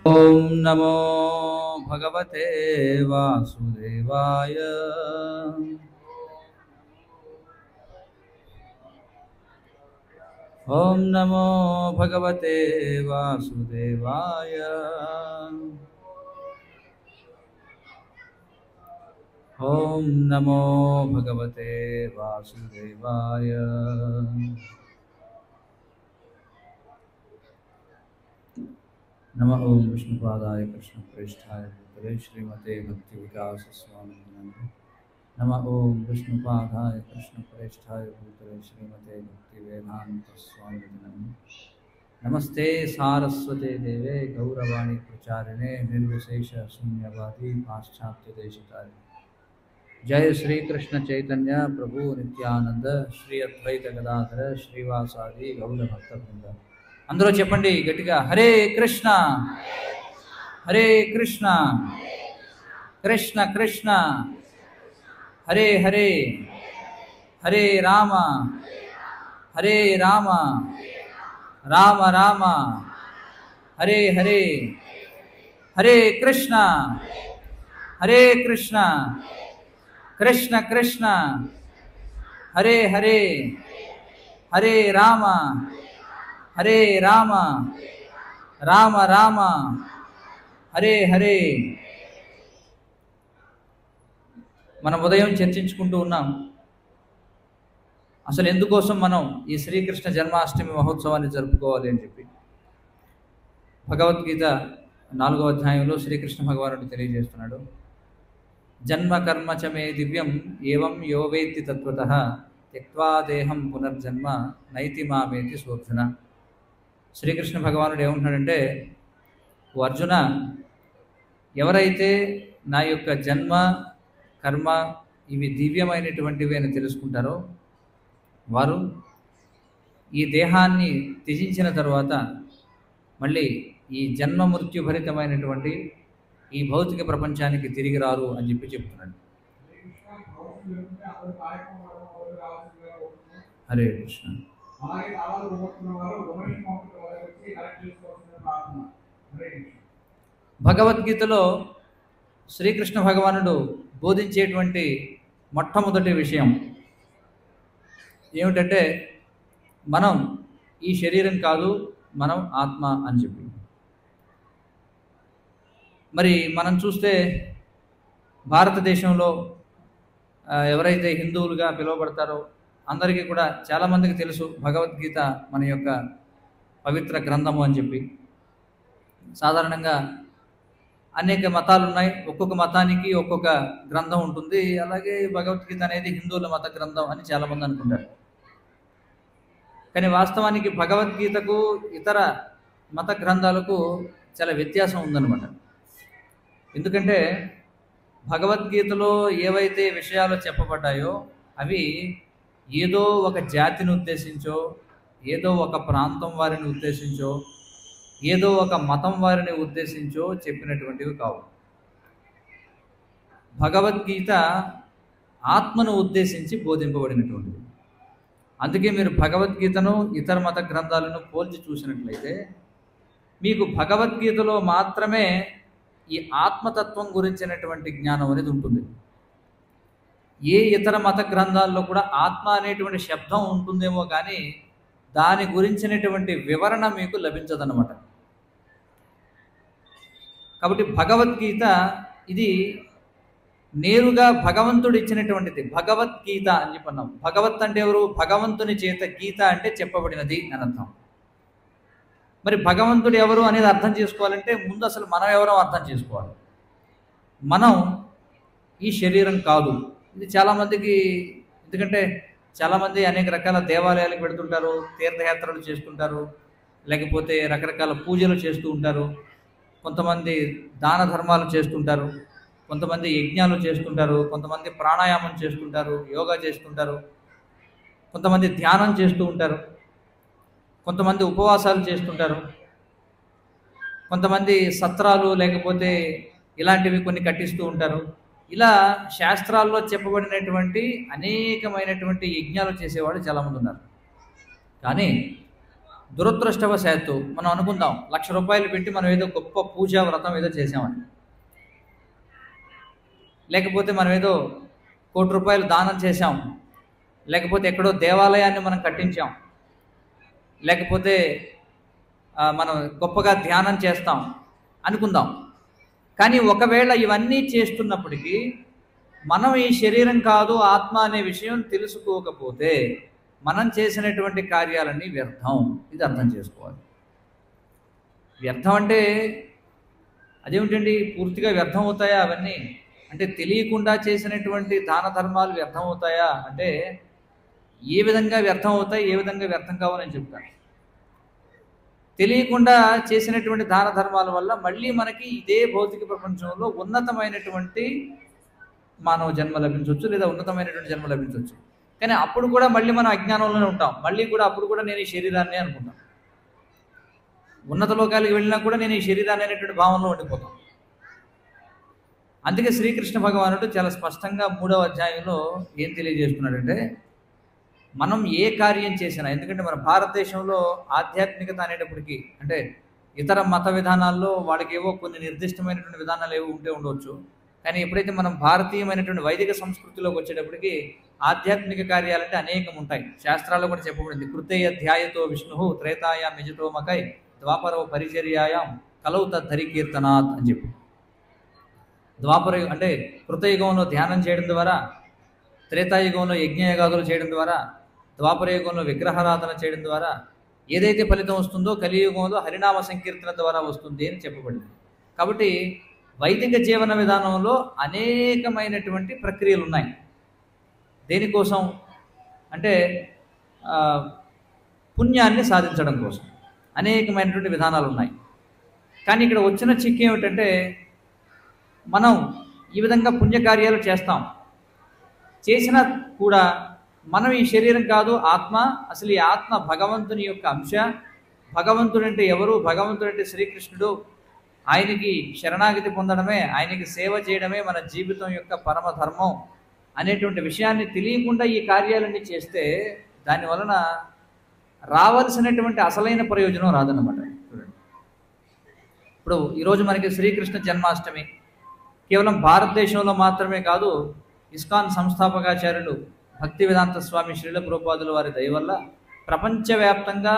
ओम नमो भगवते वासुदेवाय। ओम नमो भगवते वासुदेवाय। ओम नमो भगवते वासुदेवाय। नमः ओम विष्णुपादाय कृष्णप्रेष्ठाय भूतले श्रीमते भक्ति विकास स्वामी नमः। नमः ओम विष्णुपादाय कृष्णप्रेष्ठाय भूतले श्रीमते भक्ति वेदांत स्वामी नमः। नमस्ते सारस्वते देवे गौरवाणी प्रचारिणे निर्विशेष शून्यवादी पाश्चात्य देशतारिणे। जय श्री कृष्ण चैतन्य प्रभु नित्यानंद श्री अद्वैत गदाधर श्रीवासादि गौर भक्तवृंद। अंदरो చెప్పండి గట్టిగా హరే కృష్ణ హరే కృష్ణ కృష్ణ కృష్ణ హరే హరే హరే రామ హరే రామ రామ రామ హరే హరే హరే కృష్ణ కృష్ణ కృష్ణ హరే హరే హరే రామ హరే రామ రామ రామ హరే హరే. మనం ఉదయం చర్చించుకుంటూ ఉన్నాం అసలు ఎందుకోసం మనం ఈ శ్రీకృష్ణ జన్మాష్టమి మహోత్సవాన్ని జరుపుకోవాలి అని చెప్పి. భగవద్గీత 4వ అధ్యాయంలో శ్రీకృష్ణ భగవానుడు తెలియజేస్తున్నాడు. జన్మ కర్మ చ మే దివ్యం ఏవం యో వేత్తి తత్వతః త్యక్త్వా దేహం పునర్జన్మ నైతి మామేతి సోర్జున. శ్రీకృష్ణ భగవానుడు ఏమంటున్నాడంటే, ఓ అర్జున, ఎవరైతే నా యొక్క జన్మ కర్మ ఇవి దివ్యమైనటువంటివి అని తెలుసుకుంటారో వారు ఈ దేహాన్ని త్యజించిన తర్వాత మళ్ళీ ఈ జన్మ మృత్యుభరితమైనటువంటి ఈ భౌతిక ప్రపంచానికి తిరిగి రారు అని చెప్పి చెప్తున్నాడు. హరే కృష్ణ. భగవద్గీతలో శ్రీకృష్ణ భగవానుడు బోధించేటువంటి మొట్టమొదటి విషయం ఏమిటంటే, మనం ఈ శరీరం కాదు, మనం ఆత్మ అని చెప్పి. మరి మనం చూస్తే భారతదేశంలో ఎవరైతే హిందువులుగా పిలువబడతారో అందరికీ కూడా చాలామందికి తెలుసు భగవద్గీత మన యొక్క పవిత్ర గ్రంథము అని చెప్పి. సాధారణంగా అనేక మతాలు ఉన్నాయి, ఒక్కొక్క మతానికి ఒక్కొక్క గ్రంథం ఉంటుంది. అలాగే భగవద్గీత అనేది హిందువుల మత గ్రంథం అని చాలామంది అనుకుంటారు. కానీ వాస్తవానికి భగవద్గీతకు ఇతర మత గ్రంథాలకు చాలా వ్యత్యాసం ఉందన్నమాట. ఎందుకంటే భగవద్గీతలో ఏవైతే విషయాలు చెప్పబడ్డాయో అవి ఏదో ఒక జాతిని ఉద్దేశించో, ఏదో ఒక ప్రాంతం వారిని ఉద్దేశించో, ఏదో ఒక మతం వారిని ఉద్దేశించో చెప్పినటువంటివి కావు. భగవద్గీత ఆత్మను ఉద్దేశించి బోధింపబడినటువంటిది. అందుకే మీరు భగవద్గీతను ఇతర మత గ్రంథాలను పోల్చి చూసినట్లయితే మీకు భగవద్గీతలో మాత్రమే ఈ ఆత్మతత్వం గురించినటువంటి జ్ఞానం అనేది ఉంటుంది. ఏ ఇతర మత గ్రంథాల్లో కూడా ఆత్మ అనేటువంటి శబ్దం ఉంటుందేమో కానీ దాని గురించినటువంటి వివరణ మీకు లభించదన్నమాట. కాబట్టి భగవద్గీత ఇది నేరుగా భగవంతుడు ఇచ్చినటువంటిది. భగవద్గీత అని చెప్పన్నాం. భగవత్ అంటే ఎవరు? భగవంతుని చేత, గీత అంటే చెప్పబడినది అని అర్థం. మరి భగవంతుడు ఎవరు అనేది అర్థం చేసుకోవాలంటే ముందు అసలు మనం ఎవరో అర్థం చేసుకోవాలి. మనం ఈ శరీరం కాదు. ఇది చాలామందికి, ఎందుకంటే చాలామంది అనేక రకాల దేవాలయాలకు పెడుతుంటారు, తీర్థయాత్రలు చేసుకుంటారు, లేకపోతే రకరకాల పూజలు చేస్తూ ఉంటారు, కొంతమంది దాన ధర్మాలు చేస్తుంటారు, కొంతమంది యజ్ఞాలు చేస్తుంటారు, కొంతమంది ప్రాణాయామం చేస్తుంటారు, యోగా చేస్తుంటారు, కొంతమంది ధ్యానం చేస్తూ ఉంటారు, కొంతమంది ఉపవాసాలు చేస్తుంటారు, కొంతమంది సత్రాలు లేకపోతే ఇలాంటివి కొన్ని కట్టిస్తూ ఉంటారు. ఇలా శాస్త్రాల్లో చెప్పబడినటువంటి అనేకమైనటువంటి యజ్ఞాలు చేసేవాళ్ళు చాలామంది ఉన్నారు. కానీ దురదృష్టవశాత్తు మనం అనుకుందాం 1,00,000 రూపాయలు పెట్టి మనం ఏదో గొప్ప పూజా వ్రతం ఏదో చేసామని, లేకపోతే మనం ఏదో 1,00,00,000 రూపాయలు దానం చేశాం, లేకపోతే ఎక్కడో దేవాలయాన్ని మనం కట్టించాం, లేకపోతే మనం గొప్పగా ధ్యానం చేస్తాం అనుకుందాం. కానీ ఒకవేళ ఇవన్నీ చేస్తున్నప్పటికీ మనం ఈ శరీరం కాదు ఆత్మ అనే విషయం తెలుసుకోకపోతే మనం చేసినటువంటి కార్యాలన్నీ వ్యర్థం. ఇది అర్థం చేసుకోవాలి. వ్యర్థం అంటే అదేమిటండి, పూర్తిగా వ్యర్థం అవుతాయా అవన్నీ? అంటే తెలియకుండా చేసినటువంటి దాన ధర్మాలు వ్యర్థం అవుతాయా అంటే ఏ విధంగా వ్యర్థం అవుతాయి, ఏ విధంగా వ్యర్థం కావాలని చెప్తాను. తెలియకుండా చేసినటువంటి దాన ధర్మాల వల్ల మళ్ళీ మనకి ఇదే భౌతిక ప్రపంచంలో ఉన్నతమైనటువంటి మానవ జన్మ లభించవచ్చు, లేదా ఉన్నతమైనటువంటి జన్మ లభించవచ్చు. కానీ అప్పుడు కూడా మళ్ళీ మనం అజ్ఞానంలోనే ఉంటాం. మళ్ళీ కూడా అప్పుడు కూడా నేను ఈ శరీరాన్ని అనుకుంటాం. ఉన్నత లోకాలకు వెళ్ళినా కూడా నేను ఈ శరీరాన్ని అనేటువంటి భావనలో ఉండిపోతాం. అందుకే శ్రీకృష్ణ భగవానుడు చాలా స్పష్టంగా 3వ అధ్యాయంలో ఏం తెలియజేస్తున్నాడంటే, మనం ఏ కార్యం చేసినా, ఎందుకంటే మన భారతదేశంలో ఆధ్యాత్మికత అనేటప్పటికీ అంటే ఇతర మత విధానాల్లో వాళ్ళకి ఏవో కొన్ని నిర్దిష్టమైనటువంటి విధానాలు ఏవో ఉండవచ్చు. కానీ ఎప్పుడైతే మనం భారతీయమైనటువంటి వైదిక సంస్కృతిలోకి వచ్చేటప్పటికి ఆధ్యాత్మిక కార్యాలంటే అనేకం ఉంటాయి. శాస్త్రాల్లో కూడా చెప్పబడింది, కృతేయ ధ్యాయతో విష్ణు త్రేతాయాం నిజతో మకై ద్వాపరో పరిచర్యాయాం కలౌ తద్ధరి కీర్తనాత్ అని చెప్పి. ద్వాపర అంటే కృతయుగంలో ధ్యానం చేయడం ద్వారా, త్రేతాయుగంలో యజ్ఞయాగాదులు చేయడం ద్వారా, ద్వాపరయుగంలో విగ్రహారాధన చేయడం ద్వారా ఏదైతే ఫలితం వస్తుందో కలియుగంలో హరినామ సంకీర్తన ద్వారా వస్తుంది అని చెప్పబడింది. కాబట్టి వైదిక జీవన విధానంలో అనేకమైనటువంటి ప్రక్రియలు ఉన్నాయి. దేనికోసం అంటే పుణ్యాన్ని సాధించడం కోసం అనేకమైనటువంటి విధానాలు ఉన్నాయి. కానీ ఇక్కడ వచ్చిన చిక్కు ఏమిటంటే, మనం ఈ విధంగా పుణ్యకార్యాలు చేస్తాం, చేసినా కూడా మనం ఈ శరీరం కాదు ఆత్మ, అసలు ఈ ఆత్మ భగవంతుని యొక్క అంశ. భగవంతుడంటే ఎవరు? భగవంతుడంటే శ్రీకృష్ణుడు. ఆయనకి శరణాగతి పొందడమే, ఆయనకి సేవ చేయడమే మన జీవితం యొక్క పరమ ధర్మం అనేటువంటి విషయాన్ని తెలియకుండా ఈ కార్యాలన్నీ చేస్తే దాని వలన రావాల్సినటువంటి అసలైన ప్రయోజనం రాదన్నమాట. చూడండి, ఇప్పుడు ఈరోజు మనకి శ్రీకృష్ణ జన్మాష్టమి కేవలం భారతదేశంలో మాత్రమే కాదు, ఇస్కాన్ సంస్థాపకాచార్యులు భక్తి వేదాంత స్వామి శ్రీల ప్రభుపాదుల వారి దయ వల్ల ప్రపంచవ్యాప్తంగా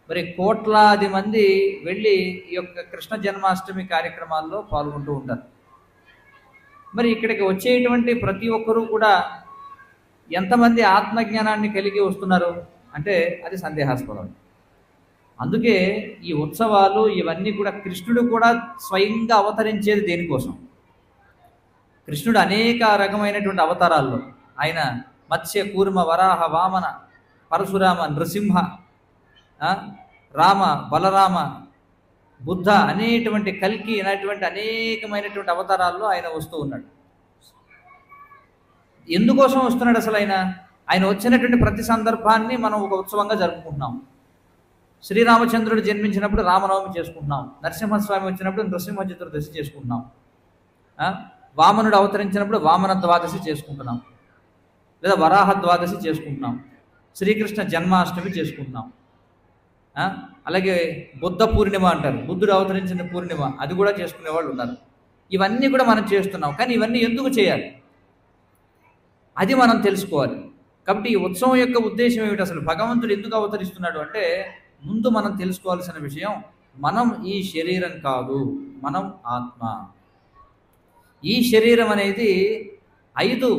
మరి కోట్లాది మంది వెళ్ళి ఈ యొక్క కృష్ణ జన్మాష్టమి కార్యక్రమాల్లో పాల్గొంటూ ఉంటారు. మరి ఇక్కడికి వచ్చేటువంటి ప్రతి ఒక్కరూ కూడా ఎంతమంది ఆత్మజ్ఞానాన్ని కలిగి వస్తున్నారు అంటే అది సందేహాస్పదం. అందుకే ఈ ఉత్సవాలు ఇవన్నీ కూడా, కృష్ణుడు కూడా స్వయంగా అవతరించేది దేనికోసం? కృష్ణుడు అనేక రకమైనటువంటి అవతారాల్లో ఆయన మత్స్య కూర్మ వరాహ వామన పరశురామ నృసింహ రామ బలరామ బుద్ధ అనేటువంటి కల్కి అనేటువంటి అనేకమైనటువంటి అవతారాల్లో ఆయన వస్తూ ఉన్నాడు. ఎందుకోసం వస్తున్నాడు అసలు? ఆయన వచ్చినటువంటి ప్రతి సందర్భాన్ని మనం ఒక ఉత్సవంగా జరుపుకుంటున్నాం. శ్రీరామచంద్రుడు జన్మించినప్పుడు రామనవమి చేసుకుంటున్నాం, నరసింహస్వామి వచ్చినప్పుడు నృసింహ చతుర్దశి చేసుకుంటున్నాం, వామనుడు అవతరించినప్పుడు వామన ద్వాదశి చేసుకుంటున్నాం, లేదా వరాహ ద్వాదశి చేసుకుంటున్నాం, శ్రీకృష్ణ జన్మాష్టమి చేసుకుంటున్నాం. అలాగే బుద్ధ పూర్ణిమ అంటారు, బుద్ధుడు అవతరించిన పూర్ణిమ, అది కూడా చేసుకునే వాళ్ళు ఉన్నారు. ఇవన్నీ కూడా మనం చేస్తున్నాం. కానీ ఇవన్నీ ఎందుకు చేయాలి అది మనం తెలుసుకోవాలి. కాబట్టి ఈ ఉత్సవం యొక్క ఉద్దేశం ఏమిటి? అసలు భగవంతుడు ఎందుకు అవతరిస్తున్నాడు అంటే, ముందు మనం తెలుసుకోవాల్సిన విషయం, మనం ఈ శరీరం కాదు, మనం ఆత్మ. ఈ శరీరం అనేది 5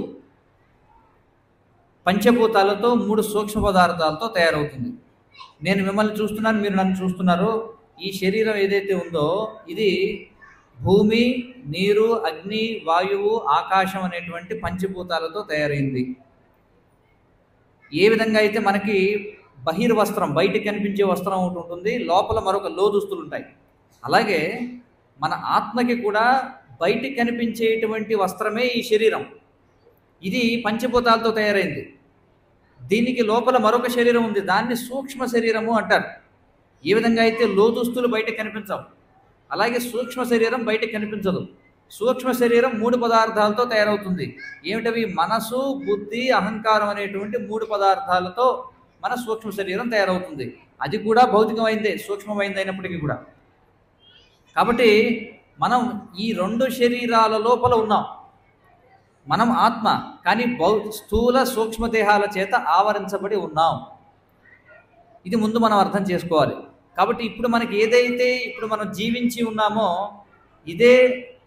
పంచభూతాలతో 3 సూక్ష్మ పదార్థాలతో తయారవుతుంది. నేను మిమ్మల్ని చూస్తున్నాను, మీరు నన్ను చూస్తున్నారు. ఈ శరీరం ఏదైతే ఉందో ఇది భూమి, నీరు, అగ్ని, వాయువు, ఆకాశం అనేటువంటి పంచభూతాలతో తయారైంది. ఏ విధంగా అయితే మనకి బహిర్వస్త్రం, బయటికి కనిపించే వస్త్రం ఒకటి ఉంటుంది, లోపల మరొక లోదుస్తులు ఉంటాయి, అలాగే మన ఆత్మకి కూడా బయటికి కనిపించేటువంటి వస్త్రమే ఈ శరీరం. ఇది పంచభూతాలతో తయారైంది. దీనికి లోపల మరొక శరీరం ఉంది, దాన్ని సూక్ష్మ శరీరము అంటారు. ఏ విధంగా అయితే లోదుస్తులు బయటకు కనిపించవు, అలాగే సూక్ష్మ శరీరం బయటకు కనిపించదు. సూక్ష్మ శరీరం 3 పదార్థాలతో తయారవుతుంది. ఏమిటవి? మనసు, బుద్ధి, అహంకారం అనేటువంటి 3 పదార్థాలతో మన సూక్ష్మ శరీరం తయారవుతుంది. అది కూడా భౌతికమైందే, సూక్ష్మమైంది అయినప్పటికీ కూడా. కాబట్టి మనం ఈ 2 శరీరాల లోపల ఉన్నాం. మనం ఆత్మ, కానీ స్థూల సూక్ష్మదేహాల చేత ఆవరించబడి ఉన్నాం. ఇది ముందు మనం అర్థం చేసుకోవాలి. కాబట్టి ఇప్పుడు మనకి ఏదైతే ఇప్పుడు మనం జీవించి ఉన్నామో ఇదే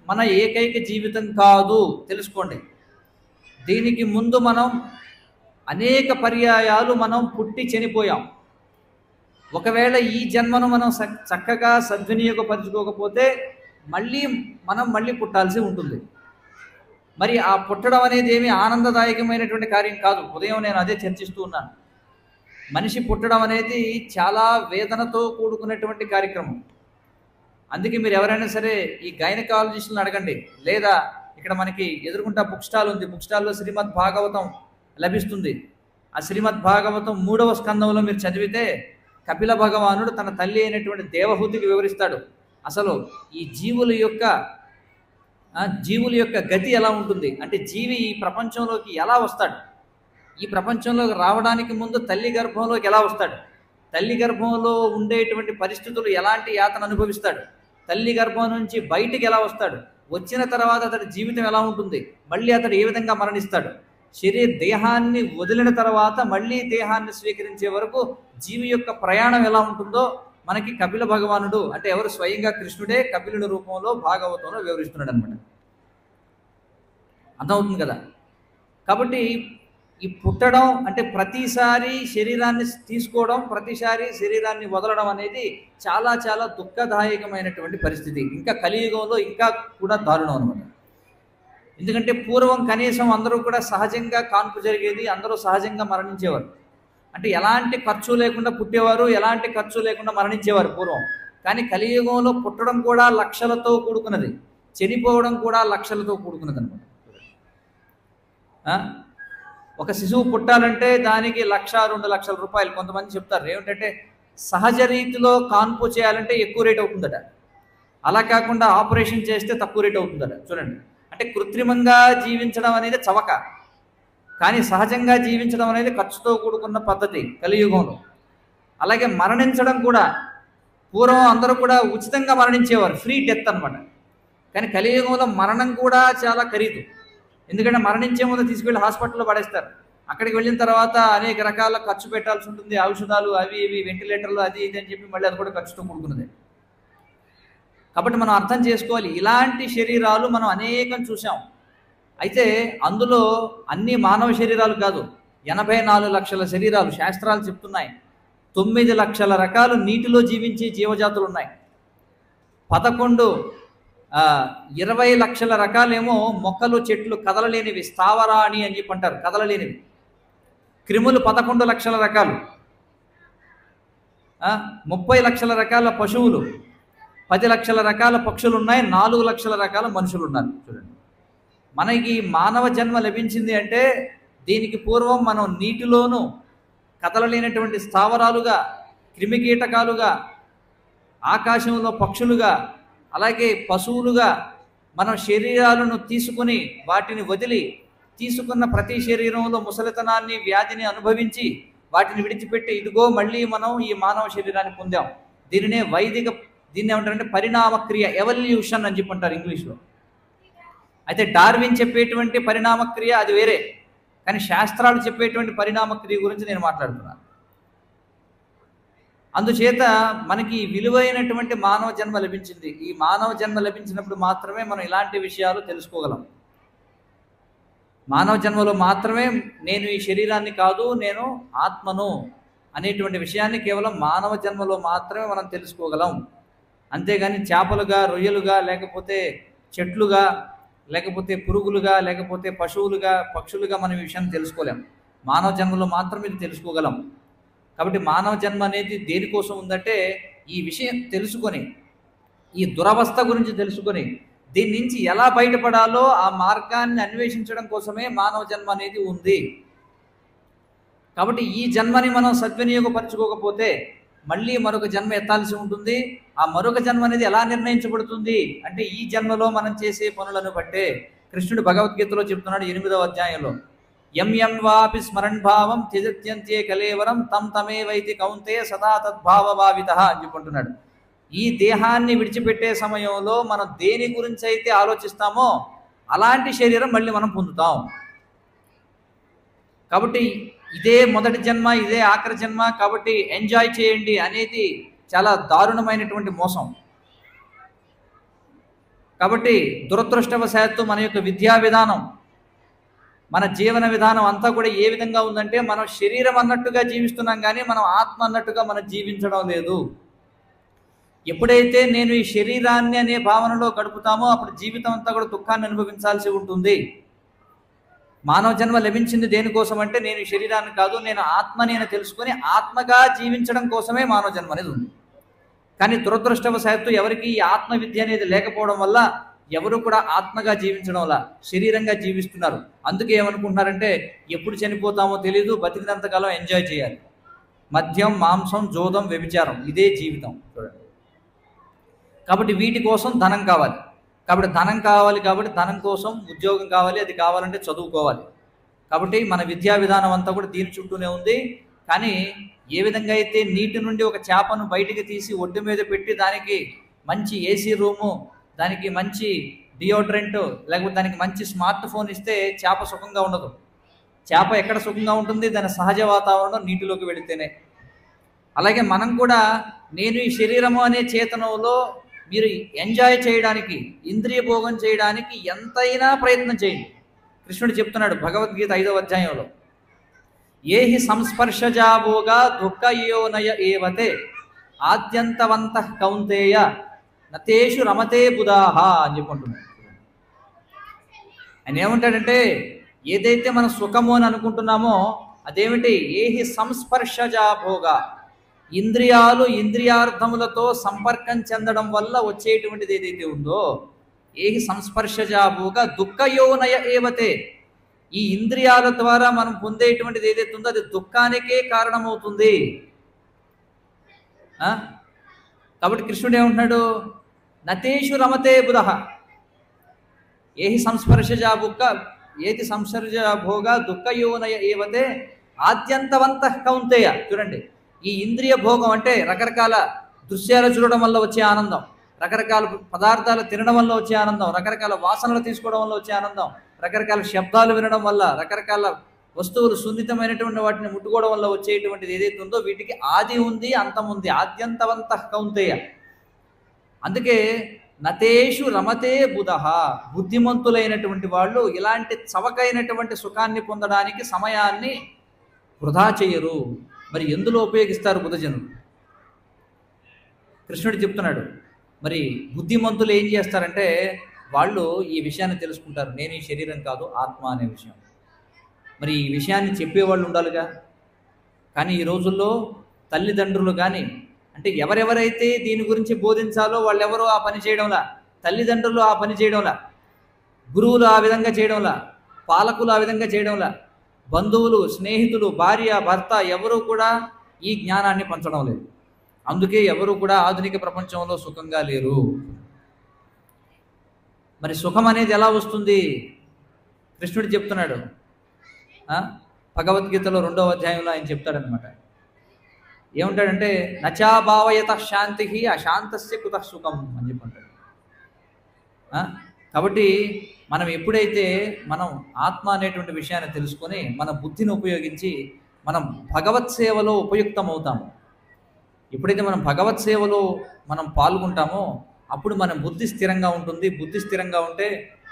మన ఏకైక జీవితం కాదు, తెలుసుకోండి. దీనికి ముందు మనం అనేక పర్యాయాలు మనం పుట్టి చనిపోయాం. ఒకవేళ ఈ జన్మను మనం చక్కగా సద్వినియోగపరచుకోకపోతే మళ్ళీ పుట్టాల్సి ఉంటుంది. మరి ఆ పుట్టడం అనేది ఏమి ఆనందదాయకమైనటువంటి కార్యం కాదు. ఉదయం నేను అదే చర్చిస్తూ ఉన్నాను. మనిషి పుట్టడం అనేది చాలా వేదనతో కూడుకున్నటువంటి కార్యక్రమం. అందుకే మీరు ఎవరైనా సరే ఈ గైనకాలజిస్టులను అడగండి, లేదా ఇక్కడ మనకి ఎదురుకుంటా బుక్ స్టాల్ ఉంది, బుక్ స్టాల్లో శ్రీమద్ భాగవతం లభిస్తుంది. ఆ శ్రీమద్ భాగవతం 3వ స్కందంలో మీరు చదివితే కపిల భగవానుడు తన తల్లి అయినటువంటి దేవహూతికి వివరిస్తాడు. అసలు ఈ జీవుల యొక్క గతి ఎలా ఉంటుంది, అంటే జీవి ఈ ప్రపంచంలోకి ఎలా వస్తాడు, ఈ ప్రపంచంలోకి రావడానికి ముందు తల్లి గర్భంలోకి ఎలా వస్తాడు, తల్లి గర్భంలో ఉండేటువంటి పరిస్థితులు ఎలాంటి యాతన అనుభవిస్తాడు, తల్లి గర్భం నుంచి బయటికి ఎలా వస్తాడు, వచ్చిన తర్వాత అతడి జీవితం ఎలా ఉంటుంది, మళ్ళీ అతడు ఏ విధంగా మరణిస్తాడు, దేహాన్ని వదిలిన తర్వాత మళ్ళీ దేహాన్ని స్వీకరించే వరకు జీవి యొక్క ప్రయాణం ఎలా ఉంటుందో మనకి కపిల భగవానుడు, అంటే ఎవరు, స్వయంగా కృష్ణుడే కపిలుడి రూపంలో భాగవతంలో వివరిస్తున్నాడు అనమాట. అర్థమవుతుంది కదా. కాబట్టి ఈ పుట్టడం అంటే ప్రతిసారి శరీరాన్ని తీసుకోవడం, ప్రతిసారి శరీరాన్ని వదలడం అనేది చాలా చాలా దుఃఖదాయకమైనటువంటి పరిస్థితి. ఇంకా కలియుగంలో ఇంకా కూడా దారుణం అనమాట. ఎందుకంటే పూర్వం కనీసం అందరూ కూడా సహజంగా కాన్పు జరిగేది, అందరూ సహజంగా మరణించేవారు. అంటే ఎలాంటి ఖర్చు లేకుండా పుట్టేవారు, ఎలాంటి ఖర్చు లేకుండా మరణించేవారు పూర్వం. కానీ కలియుగంలో పుట్టడం కూడా లక్షలతో కూడుకున్నది, చనిపోవడం కూడా లక్షలతో కూడుకున్నది అనమాట. ఒక శిశువు పుట్టాలంటే దానికి 1,00,000-2 లక్షల రూపాయలు. కొంతమంది చెప్తారు ఏమిటంటే సహజ రీతిలో కాన్పు చేయాలంటే ఎక్కువ రేట్ అవుతుందట, అలా కాకుండా ఆపరేషన్ చేస్తే తక్కువ రేట్ అవుతుందట. చూడండి, అంటే కృత్రిమంగా జీవించడం అనేది చవక, కానీ సహజంగా జీవించడం అనేది ఖర్చుతో కూడుకున్న పద్ధతి కలియుగంలో. అలాగే మరణించడం కూడా పూర్వం అందరూ కూడా ఉచితంగా మరణించేవారు, ఫ్రీ డెత్ అనమాట. కానీ కలియుగంలో మరణం కూడా చాలా ఖరీదు. ఎందుకంటే మరణించే ముందు తీసుకెళ్ళి హాస్పిటల్లో పడేస్తారు. అక్కడికి వెళ్ళిన తర్వాత అనేక రకాల ఖర్చు పెట్టాల్సి ఉంటుంది, ఔషధాలు అవి ఇవి, వెంటిలేటర్లు అది ఇది అని చెప్పి మళ్ళీ అది కూడా ఖర్చుతో కూడుకున్నది. కాబట్టి మనం అర్థం చేసుకోవాలి, ఇలాంటి శరీరాలు మనం అనేకం చూసాం. అయితే అందులో అన్ని మానవ శరీరాలు కాదు, 84 లక్షల శరీరాలు శాస్త్రాలు చెప్తున్నాయి. 9 లక్షల రకాలు నీటిలో జీవించే జీవజాతులు ఉన్నాయి. 20 లక్షల రకాలేమో మొక్కలు చెట్లు కదలలేనివి, స్థావరాణి అని చెప్పి అంటారు, కదలలేనివి. క్రిములు 11 లక్షల రకాలు, 30 లక్షల రకాల పశువులు, 10 లక్షల రకాల పక్షులు ఉన్నాయి, 4 లక్షల రకాల మనుషులు ఉన్నారు. చూడండి, మనకి మానవ జన్మ లభించింది అంటే దీనికి పూర్వం మనం నీటిలోనూ కదలలేనటువంటి స్థావరాలుగా, క్రిమికీటకాలుగా, ఆకాశంలో పక్షులుగా, అలాగే పశువులుగా మనం శరీరాలను తీసుకుని వాటిని వదిలి, తీసుకున్న ప్రతి శరీరంలో ముసలితనాన్ని, వ్యాధిని అనుభవించి వాటిని విడిచిపెట్టి ఇదిగో మళ్ళీ మనం ఈ మానవ శరీరాన్ని పొందాం. దీన్ని ఏమంటారంటే పరిణామక్రియ, ఎవల్యూషన్ అని చెప్పంటారు ఇంగ్లీష్లో. అయితే డార్విన్ చెప్పేటువంటి పరిణామక్రియ అది వేరే, కానీ శాస్త్రాలు చెప్పేటువంటి పరిణామక్రియ గురించి నేను మాట్లాడుతున్నాను. అందుచేత మనకి విలువైనటువంటి మానవ జన్మ లభించింది. ఈ మానవ జన్మ లభించినప్పుడు మాత్రమే మనం ఇలాంటి విషయాలు తెలుసుకోగలం. మానవ జన్మలో మాత్రమే నేను ఈ శరీరాన్ని కాదు, నేను ఆత్మను అనేటువంటి విషయాన్ని కేవలం మానవ జన్మలో మాత్రమే మనం తెలుసుకోగలం. అంతేగాని చేపలుగా, రొయ్యలుగా, లేకపోతే చెట్లుగా, లేకపోతే పురుగులుగా, లేకపోతే పశువులుగా, పక్షులుగా మనం ఈ విషయాన్ని తెలుసుకోలేం. మానవ జన్మలో మాత్రమే ఇది తెలుసుకోగలం. కాబట్టి మానవ జన్మ అనేది దేనికోసం ఉందంటే ఈ విషయం తెలుసుకొని, ఈ దురవస్థ గురించి తెలుసుకొని దీని నుంచి ఎలా బయటపడాలో ఆ మార్గాన్ని అన్వేషించడం కోసమే మానవ జన్మ అనేది ఉంది. కాబట్టి ఈ జన్మని మనం సద్వినియోగపరచుకోకపోతే మళ్ళీ మరొక జన్మ ఎత్తాల్సి ఉంటుంది. ఆ మరొక జన్మ అనేది ఎలా నిర్ణయించబడుతుంది అంటే ఈ జన్మలో మనం చేసే పనులను బట్టే. కృష్ణుడు భగవద్గీతలో చెప్తున్నాడు 8వ అధ్యాయంలో, యం యం వాపి స్మరణ్ భావం త్యజత్యంతే కలేవరం తం తమేవైతి కౌంతే సదా తద్భావ భావిత అని చెప్పుకుంటున్నాడు. ఈ దేహాన్ని విడిచిపెట్టే సమయంలో మనం దేని గురించి అయితే ఆలోచిస్తామో అలాంటి శరీరం మళ్ళీ మనం పొందుతాం. కాబట్టి ఇదే మొదటి జన్మ, ఇదే ఆఖరి జన్మ, కాబట్టి ఎంజాయ్ చేయండి అనేది చాలా దారుణమైనటువంటి మోసం. కాబట్టి దురదృష్టవశాత్తు మన యొక్క విద్యా విధానం, మన జీవన విధానం అంతా కూడా ఏ విధంగా ఉందంటే మనం శరీరం అన్నట్టుగా జీవిస్తున్నాం కానీ మనం ఆత్మ అన్నట్టుగా మనం జీవించడం లేదు. ఎప్పుడైతే నేను ఈ శరీరాన్ని అనే భావనలో గడుపుతామో అప్పుడు జీవితం అంతా కూడా దుఃఖాన్ని అనుభవించాల్సి ఉంటుంది. మానవ జన్మ లభించింది దేనికోసం అంటే నేను ఈ శరీరాన్ని కాదు, నేను ఆత్మని అని తెలుసుకొని ఆత్మగా జీవించడం కోసమే మానవ జన్మ అనేది ఉంది. కానీ దురదృష్టవశాత్తు ఎవరికి ఈ ఆత్మ విద్య అనేది లేకపోవడం వల్ల ఎవరు కూడా ఆత్మగా జీవించడం వల్ల శరీరంగా జీవిస్తున్నారు. అందుకే ఏమనుకుంటున్నారంటే ఎప్పుడు చనిపోతామో తెలియదు, బతికినంతకాలం ఎంజాయ్ చేయాలి. మద్యం, మాంసం, జోదం, వ్యభిచారం ఇదే జీవితం. చూడండి, కాబట్టి వీటి కోసం ధనం కావాలి. కాబట్టి ధనం కావాలి, కాబట్టి ధనం కోసం ఉద్యోగం కావాలి, అది కావాలంటే చదువుకోవాలి. కాబట్టి మన విద్యా విధానం అంతా కూడా దీని చుట్టూనే ఉంది. కానీ ఏ విధంగా అయితే నీటి నుండి ఒక చేపను బయటికి తీసి ఒడ్డు మీద పెట్టి దానికి మంచి ఏసీ రూము, దానికి మంచి డియోడ్రెంట్, లేకపోతే దానికి మంచి స్మార్ట్ ఫోన్ ఇస్తే చేప సుఖంగా ఉండదు. చేప ఎక్కడ సుఖంగా ఉంటుంది? దాని సహజ వాతావరణం నీటిలోకి వెళితేనే. అలాగే మనం కూడా నేను ఈ శరీరము అనే చేతనంలో మీరు ఎంజాయ్ చేయడానికి, ఇంద్రియ భోగం చేయడానికి ఎంతైనా ప్రయత్నం చేయండి. కృష్ణుడు చెప్తున్నాడు భగవద్గీత 5వ అధ్యాయంలో, ఏహి సంస్పర్శజాభోగా దుఃఖయోనయ ఏవతే ఆద్యంతవంత కౌంతేయ నతేషు రమతే బుధాహ అని చెప్పుకుంటున్నాడు. ఆయన ఏమంటాడంటే ఏదైతే మనం సుఖము అని అనుకుంటున్నామో అదేమిటి? ఏహి సంస్పర్శజాభోగా, ఇంద్రియాలు ఇంద్రియార్థములతో సంపర్కం చెందడం వల్ల వచ్చేటువంటిది ఏదైతే ఉందో, ఏహి సంస్పర్శజాభోగా దుఃఖయోనయ ఏవతే, ఈ ఇంద్రియాల ద్వారా మనం పొందేటువంటిది ఏదైతే ఉందో అది దుఃఖానికే కారణమవుతుంది. కాబట్టి కృష్ణుడు ఏమంటున్నాడు? నతేషు రమతే బుధః, ఏహి సంస్పర్శజాభోగ ఏతి సంస్పర్శజాభోగా దుఃఖయోనయ ఏవతే ఆద్యంతవంతః కౌంతేయ. చూడండి, ఈ ఇంద్రియ భోగం అంటే రకరకాల దృశ్యాలు చూడడం వల్ల వచ్చే ఆనందం, రకరకాల పదార్థాలు తినడం వల్ల వచ్చే ఆనందం, రకరకాల వాసనలు తీసుకోవడం వల్ల వచ్చే ఆనందం, రకరకాల శబ్దాలు వినడం వల్ల, రకరకాల వస్తువులు సున్నితమైనటువంటి వాటిని ముట్టుకోవడం వల్ల వచ్చేటువంటిది ఏదైతే ఉందో వీటికి ఆది ఉంది, అంతం ఉంది. ఆద్యంతవంతః కౌంతేయ. అందుకే నతేషు రమతే బుధః, బుద్ధిమంతులైనటువంటి వాళ్ళు ఇలాంటి చవకైనటువంటి సుఖాన్ని పొందడానికి సమయాన్ని వృధా చేయరు. మరి ఎందులో ఉపయోగిస్తారు బుధజనులు? కృష్ణుడు చెప్తున్నాడు. మరి బుద్ధిమంతులు ఏం చేస్తారంటే వాళ్ళు ఈ విషయాన్ని తెలుసుకుంటారు, నేను ఈ శరీరం కాదు ఆత్మ అనే విషయం. మరి ఈ విషయాన్ని చెప్పేవాళ్ళు ఉండాలిగా. కానీ ఈ రోజుల్లో తల్లిదండ్రులు కానీ, అంటే ఎవరెవరైతే దీని గురించి బోధించాలో వాళ్ళెవరో ఆ పని చేయడంలా, తల్లిదండ్రులు ఆ పని చేయడంలా, గురువులు ఆ విధంగా చేయడంలా, పాలకులు ఆ విధంగా చేయడంలా, బంధువులు, స్నేహితులు, భార్య, భర్త ఎవరూ కూడా ఈ జ్ఞానాన్ని పంచడం లేదు. అందుకే ఎవరు కూడా ఆధునిక ప్రపంచంలో సుఖంగా లేరు. మరి సుఖం అనేది ఎలా వస్తుంది? కృష్ణుడు చెప్తున్నాడు భగవద్గీతలో 2వ అధ్యాయంలో ఆయన చెప్తాడనమాట. ఏమంటాడంటే నచాభావయత శాంతి అశాంతస్య కుతః సుఖం అని చెప్పంటాడు. కాబట్టి మనం ఎప్పుడైతే మనం ఆత్మ అనేటువంటి విషయాన్ని తెలుసుకొని మన బుద్ధిని ఉపయోగించి మనం భగవత్ సేవలో ఉపయుక్తం అవుతాము, ఎప్పుడైతే మనం భగవత్ సేవలో మనం పాల్గొంటామో అప్పుడు మన బుద్ధి స్థిరంగా ఉంటుంది. బుద్ధి స్థిరంగా ఉంటే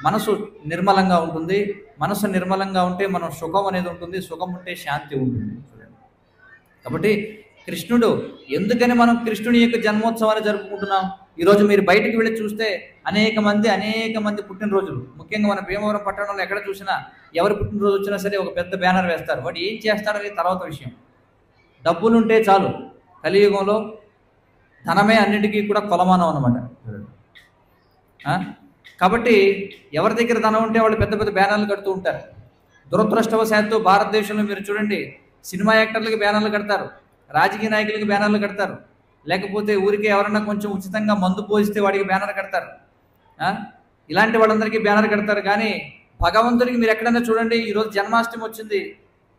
మనసు నిర్మలంగా ఉంటుంది. మనసు నిర్మలంగా ఉంటే మనం సుఖం అనేది ఉంటుంది. సుఖం ఉంటే శాంతి ఉంటుంది. కాబట్టి కృష్ణుడు, ఎందుకని మనం కృష్ణుని యొక్క జన్మోత్సవాన్ని జరుపుకుంటున్నాం? ఈరోజు మీరు బయటికి వెళ్ళి చూస్తే అనేక మంది పుట్టినరోజులు, ముఖ్యంగా మన భీమవరం పట్టణంలో ఎక్కడ చూసినా ఎవరు పుట్టినరోజు వచ్చినా సరే ఒక పెద్ద బ్యానర్ వేస్తారు. వాడు ఏం చేస్తాడనేది తర్వాత విషయం. డబ్బులుంటే చాలు. కలియుగంలో ధనమే అన్నిటికీ కూడా కొలమానం అన్నమాట. కాబట్టి ఎవరి దగ్గర ధనం ఉంటే వాళ్ళు పెద్ద పెద్ద బ్యానర్లు కడుతూ ఉంటారు. దురదృష్టవశాత్తు భారతదేశంలో మీరు చూడండి, సినిమా యాక్టర్లకి బ్యానర్లు కడతారు, రాజకీయ నాయకులకి బ్యానర్లు కడతారు, లేకపోతే ఊరికే ఎవరన్నా కొంచెం ఉచితంగా మందు పోయిస్తే వాడికి బ్యానర్ కడతారు. ఇలాంటి వాళ్ళందరికీ బ్యానర్ కడతారు. కానీ భగవంతుడికి మీరు ఎక్కడైనా చూడండి, ఈరోజు జన్మాష్టమి వచ్చింది,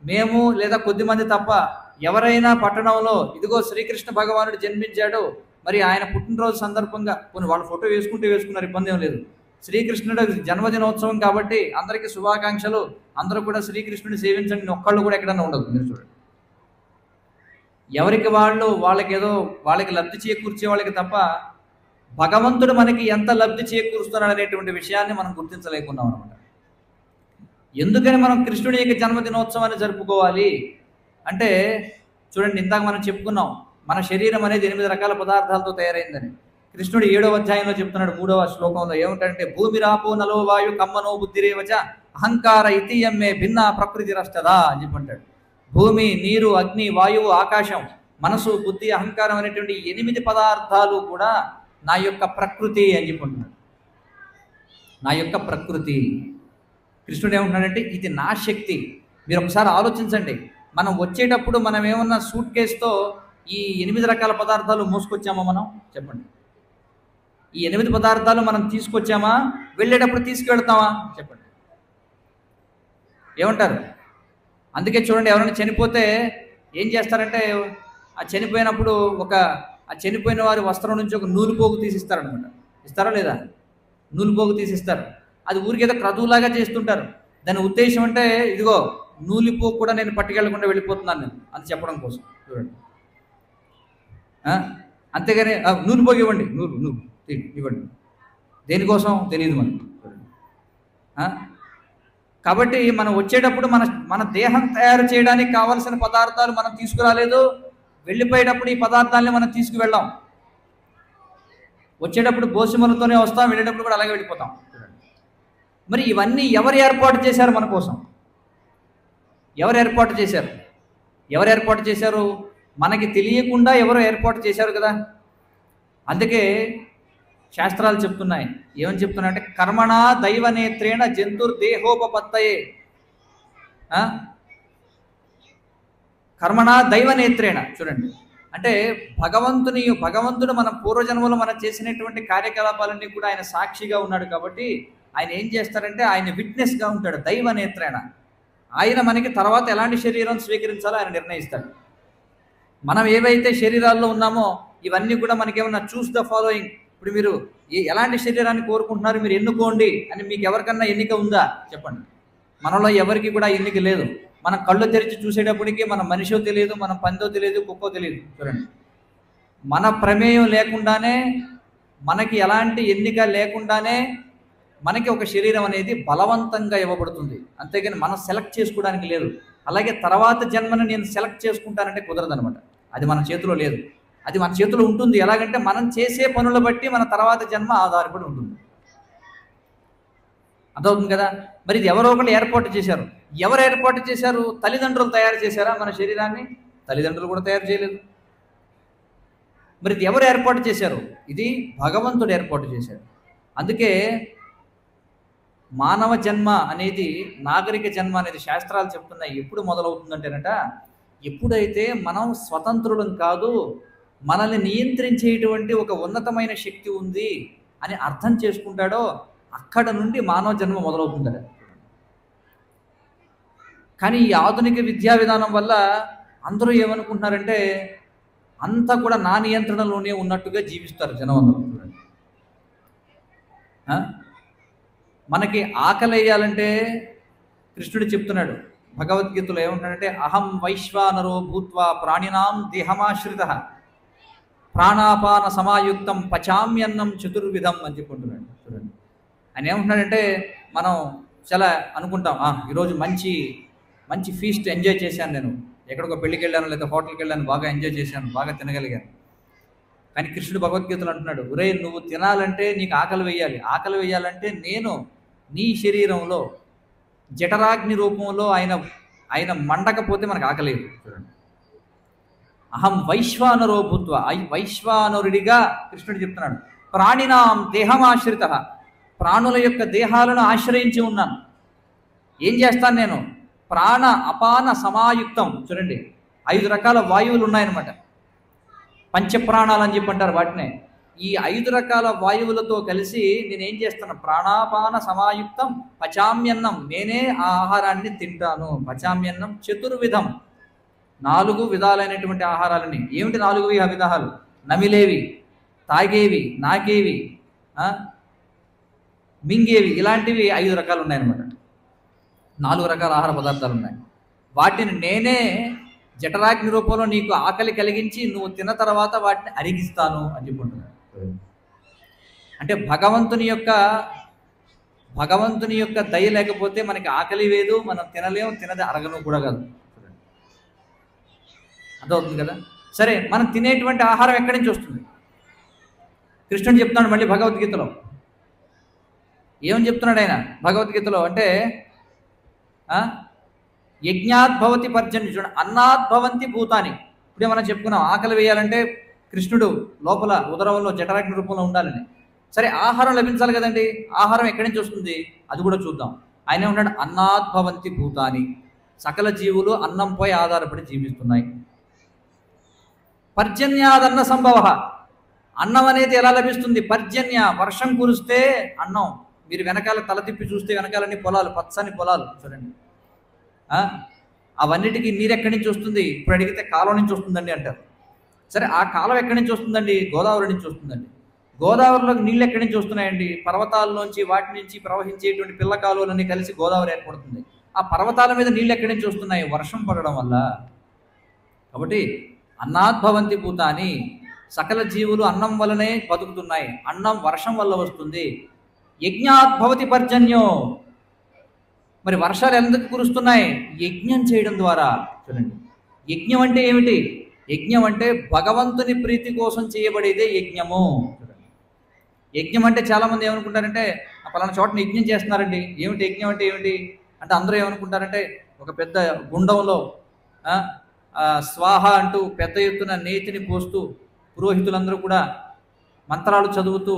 మేము లేదా కొద్దిమంది తప్ప ఎవరైనా పట్టణంలో ఇదిగో శ్రీకృష్ణ భగవానుడు జన్మించాడు, మరి ఆయన పుట్టినరోజు సందర్భంగా కొన్ని వాళ్ళ ఫోటో వేసుకుంటే వేసుకున్నారు, ఇబ్బంది ఏం లేదు. శ్రీకృష్ణుడు జన్మదినోత్సవం కాబట్టి అందరికీ శుభాకాంక్షలు, అందరూ కూడా శ్రీకృష్ణుడిని సేవించండి, ఒక్కళ్ళు కూడా ఎక్కడన్నా ఉండదు. మీరు చూడండి, ఎవరికి వాళ్ళకి లబ్ధి చేకూర్చే వాళ్ళకి తప్ప భగవంతుడు మనకి ఎంత లబ్ధి చేకూరుస్తున్నాడు అనేటువంటి విషయాన్ని మనం గుర్తించలేకున్నాం అనమాట. ఎందుకని మనం కృష్ణుడి యొక్క జన్మదినోత్సవాన్ని జరుపుకోవాలి అంటే చూడండి, ఇందాక మనం చెప్పుకున్నాం మన శరీరం అనేది 8 రకాల పదార్థాలతో తయారైందని. కృష్ణుడు 7వ అధ్యాయంలో చెప్తున్నాడు, 3వ శ్లోకంలో ఏమిటంటే భూమిరాపో నలో వాయు కమ్మనో బుద్ధిరేవచ అహంకార ఇతీయమ్మే భిన్న ప్రకృతి రష్టదా అని చెప్పంటాడు. భూమి, నీరు, అగ్ని, వాయువు, ఆకాశం, మనసు, బుద్ధి, అహంకారం అనేటువంటి 8 పదార్థాలు కూడా నా యొక్క ప్రకృతి అని చెప్పుకుంటున్నాడు. నా యొక్క ప్రకృతి. కృష్ణుడు ఏమంటున్నాడంటే ఇది నా శక్తి. మీరు ఒకసారి ఆలోచించండి, మనం వచ్చేటప్పుడు మనం ఏమన్నా సూట్ కేసుతో ఈ 8 రకాల పదార్థాలు మోసుకొచ్చామా? మనం చెప్పండి, ఈ 8 పదార్థాలు మనం తీసుకొచ్చామా? వెళ్ళేటప్పుడు తీసుకువెళ్తామా? చెప్పండి, ఏమంటారు? అందుకే చూడండి, ఎవరైనా చనిపోతే ఏం చేస్తారంటే ఆ చనిపోయినప్పుడు ఆ చనిపోయిన వారి వస్త్రం నుంచి ఒక నూలుపోగు తీసిస్తారనమాట. ఇస్తారా లేదా? నూలుపోగు తీసిస్తారు. అది ఊరికేదో క్రతువులాగా చేస్తుంటారు. దాని ఉద్దేశం అంటే ఇదిగో నూలుపోగు కూడా నేను పట్టుకెళ్లకుండా వెళ్ళిపోతున్నాను నేను అని చెప్పడం కోసం. చూడండి, అంతేగాని నూలుపోగు ఇవ్వండి, నూలు ఇవ్వండి, దేనికోసం తెలియదు మనకి. కాబట్టి మనం వచ్చేటప్పుడు మన దేహం తయారు చేయడానికి కావలసిన పదార్థాలు మనం తీసుకురాలేదు, వెళ్ళిపోయేటప్పుడు ఈ పదార్థాలని మనం తీసుకువెళ్ళాం. వచ్చేటప్పుడు భోసిమలతోనే వస్తాం, వెళ్ళేటప్పుడు కూడా అలాగే వెళ్ళిపోతాం. మరి ఇవన్నీ ఎవరు ఏర్పాటు చేశారు మన కోసం? ఎవరు ఏర్పాటు చేశారు? ఎవరు ఏర్పాటు చేశారు? మనకి తెలియకుండా ఎవరో ఏర్పాటు చేశారు కదా. అందుకే శాస్త్రాలు చెప్తున్నాయి, ఏమని చెప్తున్నాయంటే కర్మణా దైవనేత్రేణ జంతుర్దేహోపపత్తయే. కర్మణా దైవనేత్రేణ. చూడండి, అంటే భగవంతుడు మన పూర్వజన్మలో మనం చేసినటువంటి కార్యకలాపాలన్నీ కూడా ఆయన సాక్షిగా ఉన్నాడు కాబట్టి ఆయన ఏం చేస్తారంటే ఆయన విట్నెస్గా ఉంటాడు. దైవనేత్రేణ ఆయన మనకి తర్వాత ఎలాంటి శరీరం స్వీకరించాలో ఆయన నిర్ణయిస్తాడు. మనం ఏవైతే శరీరాల్లో ఉన్నామో ఇవన్నీ కూడా మనకేమన్నా చూస్ ద ఫాలోయింగ్. ఇప్పుడు మీరు ఎలాంటి శరీరాన్ని కోరుకుంటున్నారు, మీరు ఎన్నుకోండి అని మీకు ఎవరికన్నా ఎన్నిక ఉందా? చెప్పండి. మనలో ఎవరికి కూడా ఎన్నిక లేదు. మనం కళ్ళు తెరిచి చూసేటప్పటికి మనం మనిషో తెలియదు, మనం పందో తెలియదు, కుక్కో తెలియదు. చూడండి, మన ప్రమేయం లేకుండానే, మనకి ఎలాంటి ఎన్నిక లేకుండానే మనకి ఒక శరీరం అనేది బలవంతంగా ఇవ్వబడుతుంది. అంతేగాని మనం సెలెక్ట్ చేసుకోవడానికి లేదు. అలాగే తర్వాత జన్మను నేను సెలెక్ట్ చేసుకుంటానంటే కుదరదనమాట. అది మన చేతిలో లేదు. అది మన చేతిలో ఉంటుంది. ఎలాగంటే మనం చేసే పనుల బట్టి మన తర్వాత జన్మ ఆధారపడి ఉంటుంది. అదవుతుంది కదా. మరి ఇది ఎవరో ఒకళ్ళు ఏర్పాటు చేశారు. ఎవరు ఏర్పాటు చేశారు? తల్లిదండ్రులు తయారు చేశారా మన శరీరాన్ని? తల్లిదండ్రులు కూడా తయారు చేయలేదు. మరి ఇది ఎవరు ఏర్పాటు చేశారు? ఇది భగవంతుడు ఏర్పాటు చేశాడు. అందుకే మానవ జన్మ అనేది, నాగరిక జన్మ అనేది శాస్త్రాలు చెప్తున్నాయి ఎప్పుడు మొదలవుతుందంటేనట, ఎప్పుడైతే మనం స్వతంత్రులం కాదు, మనల్ని నియంత్రించేటువంటి ఒక ఉన్నతమైన శక్తి ఉంది అని అర్థం చేసుకుంటాడో అక్కడ నుండి మానవ జన్మ మొదలవుతుందట. కానీ ఈ ఆధునిక విద్యా విధానం వల్ల అందరూ ఏమనుకుంటున్నారంటే అంతా కూడా నా నియంత్రణలోనే ఉన్నట్టుగా జీవిస్తారు జనం అందరూ. చూడండి, మనకి ఆకలి వేయాలంటే కృష్ణుడు చెప్తున్నాడు భగవద్గీతలో ఏమంటాడంటే అహం వైశ్వానరో భూత్వా ప్రాణినాం దేహమాశ్రిత ప్రాణాపాన సమాయుక్తం పచామ్యన్నం చతుర్విధం అని చెప్పుకుంటున్నాడు. చూడండి, ఆయన ఏమంటున్నాడంటే మనం చాలా అనుకుంటాం, ఈరోజు మంచి ఫీస్ట్ ఎంజాయ్ చేశాను, నేను ఎక్కడికో పెళ్ళికి వెళ్ళాను లేదా హోటల్కి వెళ్ళాను, బాగా ఎంజాయ్ చేశాను, బాగా తినగలిగాను. కానీ కృష్ణుడు భగవద్గీతలో అంటున్నాడు, ఒరే నువ్వు తినాలంటే నీకు ఆకలి వేయాలి వేయాలంటే నేను నీ శరీరంలో జఠరాగ్ని రూపంలో ఆయన మండకపోతే మనకు ఆకలేదు. చూడండి, అహం వైశ్వానరో భూత్వ, వైశ్వానరుడిగా కృష్ణుడు చెప్తున్నాడు. ప్రాణినాం దేహమాశ్రిత, ప్రాణుల యొక్క దేహాలను ఆశ్రయించి ఉన్నాను. ఏం చేస్తాను నేను? ప్రాణ అపాన సమాయుక్తం. చూడండి, 5 రకాల వాయువులు ఉన్నాయన్నమాట. పంచప్రాణాలు అని చెప్పి అంటారు వాటినే. ఈ 5 రకాల వాయువులతో కలిసి నేనేం చేస్తాను, ప్రాణాపాన సమాయుక్తం పచామ్యన్నం, నేనే ఆ ఆహారాన్ని తింటాను. పచామ్యన్నం చతుర్విధం, 4 విధాలైనటువంటి ఆహారాలని. ఏమిటి 4 విధాలు? నమిలేవి, తాగేవి, నాకేవి, మింగేవి, ఇలాంటివి 5 రకాలు ఉన్నాయన్నమాట. 4 రకాల ఆహార పదార్థాలు ఉన్నాయి. వాటిని నేనే జఠరాగ్ని రూపంలో నీకు ఆకలి కలిగించి నువ్వు తిన్న తర్వాత వాటిని అరిగిస్తాను అని చెప్పుకుంటున్నాను. అంటే భగవంతుని యొక్క దయ లేకపోతే మనకి ఆకలి వేదు, మనం తినలేము, తినది అరగను కూడా కాదు. అర్థమవుతుంది కదా? సరే, మనం తినేటువంటి ఆహారం ఎక్కడి నుంచి వస్తుంది? కృష్ణుడు చెప్తున్నాడు మళ్ళీ భగవద్గీతలో. ఏమని చెప్తున్నాడు ఆయన భగవద్గీతలో అంటే, యజ్ఞాద్భవతి పర్జన్య, చూడండి, అన్నాద్భవంతి భూతాని. ఇప్పుడే మనం చెప్పుకున్నాం, ఆకలి వేయాలంటే కృష్ణుడు లోపల ఉదరంలో జఠరాగ్ని రూపంలో ఉండాలని. సరే, ఆహారం లభించాలి కదండి. ఆహారం ఎక్కడి నుంచి వస్తుంది అది కూడా చూద్దాం. ఆయన ఏమన్నాడు, అన్నాద్భవంతి భూతాని, సకల జీవులు అన్నంపై ఆధారపడి జీవిస్తున్నాయి. పర్జన్యాదన్న సంభవ, అన్నం అనేది ఎలా లభిస్తుంది? పర్జన్య, వర్షం కురిస్తే అన్నం. మీరు వెనకాల తల తిప్పి చూస్తే వెనకాలన్నీ పొలాలు, పచ్చని పొలాలు చూడండి. అవన్నిటికీ నీరు ఎక్కడి నుంచి వస్తుంది? ఇప్పుడు అడిగితే కాలువ నుంచి వస్తుందండి అంటారు. సరే, ఆ కాలువ ఎక్కడి నుంచి వస్తుందండి? గోదావరి నుంచి వస్తుందండి. గోదావరిలోకి నీళ్ళు ఎక్కడి నుంచి వస్తున్నాయండి? పర్వతాల్లోంచి, వాటి నుంచి ప్రవహించేటువంటి పిల్ల కాలువలన్నీ కలిసి గోదావరి ఏర్పడుతుంది. ఆ పర్వతాల మీద నీళ్ళు ఎక్కడి నుంచి వస్తున్నాయి? వర్షం పడడం వల్ల. కాబట్టి అన్నాద్భవంతి భూతాని, సకల జీవులు అన్నం వల్లనే బతుకుతున్నాయి. అన్నం వర్షం వల్ల వస్తుంది. యజ్ఞాద్భవతి పర్జన్యో, మరి వర్షాలు ఎందుకు కురుస్తున్నాయి? యజ్ఞం చేయడం ద్వారా. చూడండి, యజ్ఞం అంటే ఏమిటి? యజ్ఞం అంటే భగవంతుని ప్రీతి కోసం చేయబడేదే యజ్ఞము. యజ్ఞం అంటే చాలామంది ఏమనుకుంటారంటే, పలానా చోటని యజ్ఞం చేస్తున్నారండి. ఏమిటి యజ్ఞం అంటే ఏమిటి అంటే అందరూ ఏమనుకుంటారంటే, ఒక పెద్ద గుండంలో స్వాహ అంటూ పెద్ద ఎత్తున నేతిని పోస్తూ పురోహితులందరూ కూడా మంత్రాలు చదువుతూ